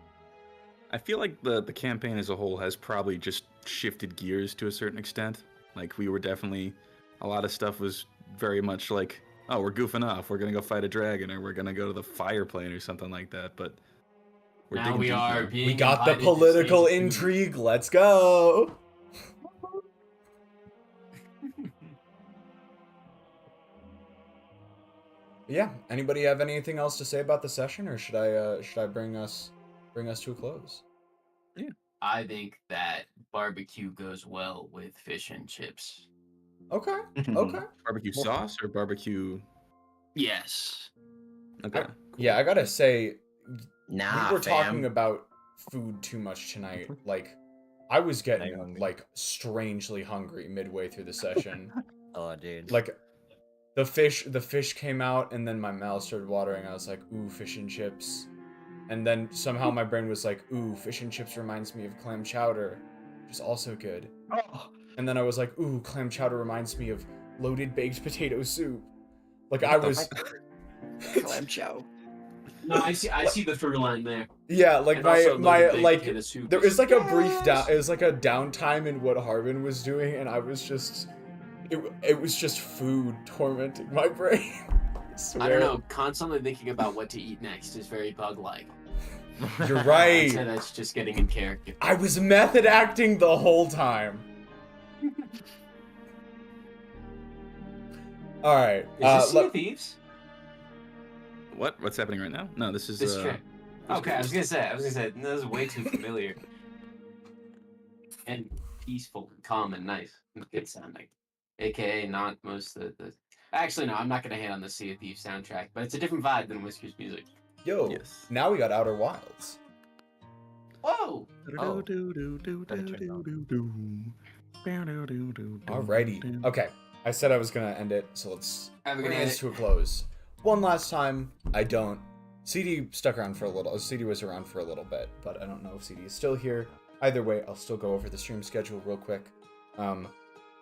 I feel like the campaign as a whole has probably just shifted gears to a certain extent. Like we were definitely, a lot of stuff was very much like, oh, we're goofing off. We're gonna go fight a dragon, or we're gonna go to the fire plane or something like that. But we're now digging we deep are now. being We got the invited to political stage 2. intrigue. Let's go. Yeah. Anybody have anything else to say about the session, or should I bring us to a close? I think that barbecue goes well with fish and chips. Okay. Okay. Barbecue Well- sauce or barbecue? Yes. Okay. Yeah, I gotta say, Nah, we were fam. talking about food too much tonight. Like, I was getting hungry. like strangely hungry midway through the session. Oh, dude. Like, the fish came out, and then my mouth started watering. I was like, ooh, fish and chips. And then somehow my brain was like, ooh, fish and chips reminds me of clam chowder, which is also good. Oh, And then I was like, ooh, clam chowder reminds me of loaded baked potato soup. Like, I What the was... clam chow. No, I see the through line there. Yeah, like And also my loaded baked like potato soup there is- was like a brief down. It was like a downtime in what Harbin was doing, and I was just, it was just food tormenting my brain. I don't know. Constantly thinking about what to eat next is very bug-like. You're I'd right. say that's just getting in character. I was method acting the whole time. All right. Is this Sea let- of Thieves? What's happening right now? No, this is This trip. Okay, I was gonna say, this is way too familiar. And peaceful, and calm, and nice, and good sounding. AKA not most of the. Actually, no, I'm not gonna hate on the Sea of Thieves soundtrack, but it's a different vibe than Whisker's music. Yo, Yes. now we got Outer Wilds. Whoa! Oh. Alrighty. Okay, I said I was gonna end it, so let's Have a bring good this night. to a close. One last time. I don't. CD stuck around for a little. CD was around for a little bit, but I don't know if CD is still here. Either way, I'll still go over the stream schedule real quick.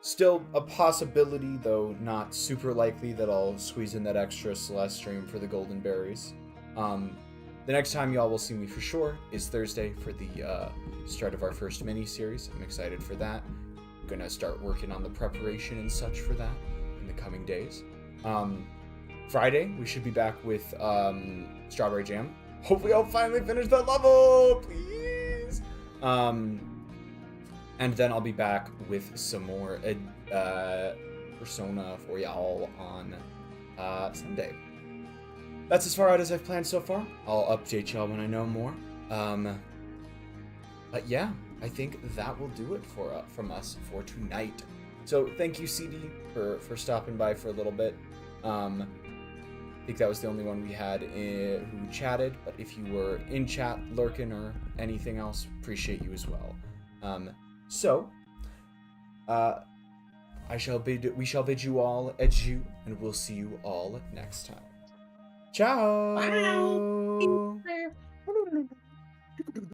Still a possibility, though not super likely, that I'll squeeze in that extra Celeste stream for the Golden Berries. The next time y'all will see me for sure is Thursday for the start of our first mini-series. I'm excited for that. I'm gonna start working on the preparation and such for that in the coming days. Friday, we should be back with Strawberry Jam. Hopefully I'll finally finish that level, please! And then I'll be back with some more Persona for y'all on Sunday. That's as far out as I've planned so far. I'll update y'all when I know more. But yeah, I think that will do it from us for tonight. So thank you, CD, for stopping by for a little bit. I think that was the only one we had who chatted, but if you were in chat, lurking, or anything else, appreciate you as well. We shall bid you all adieu, and we'll see you all next time. Ciao! Bye.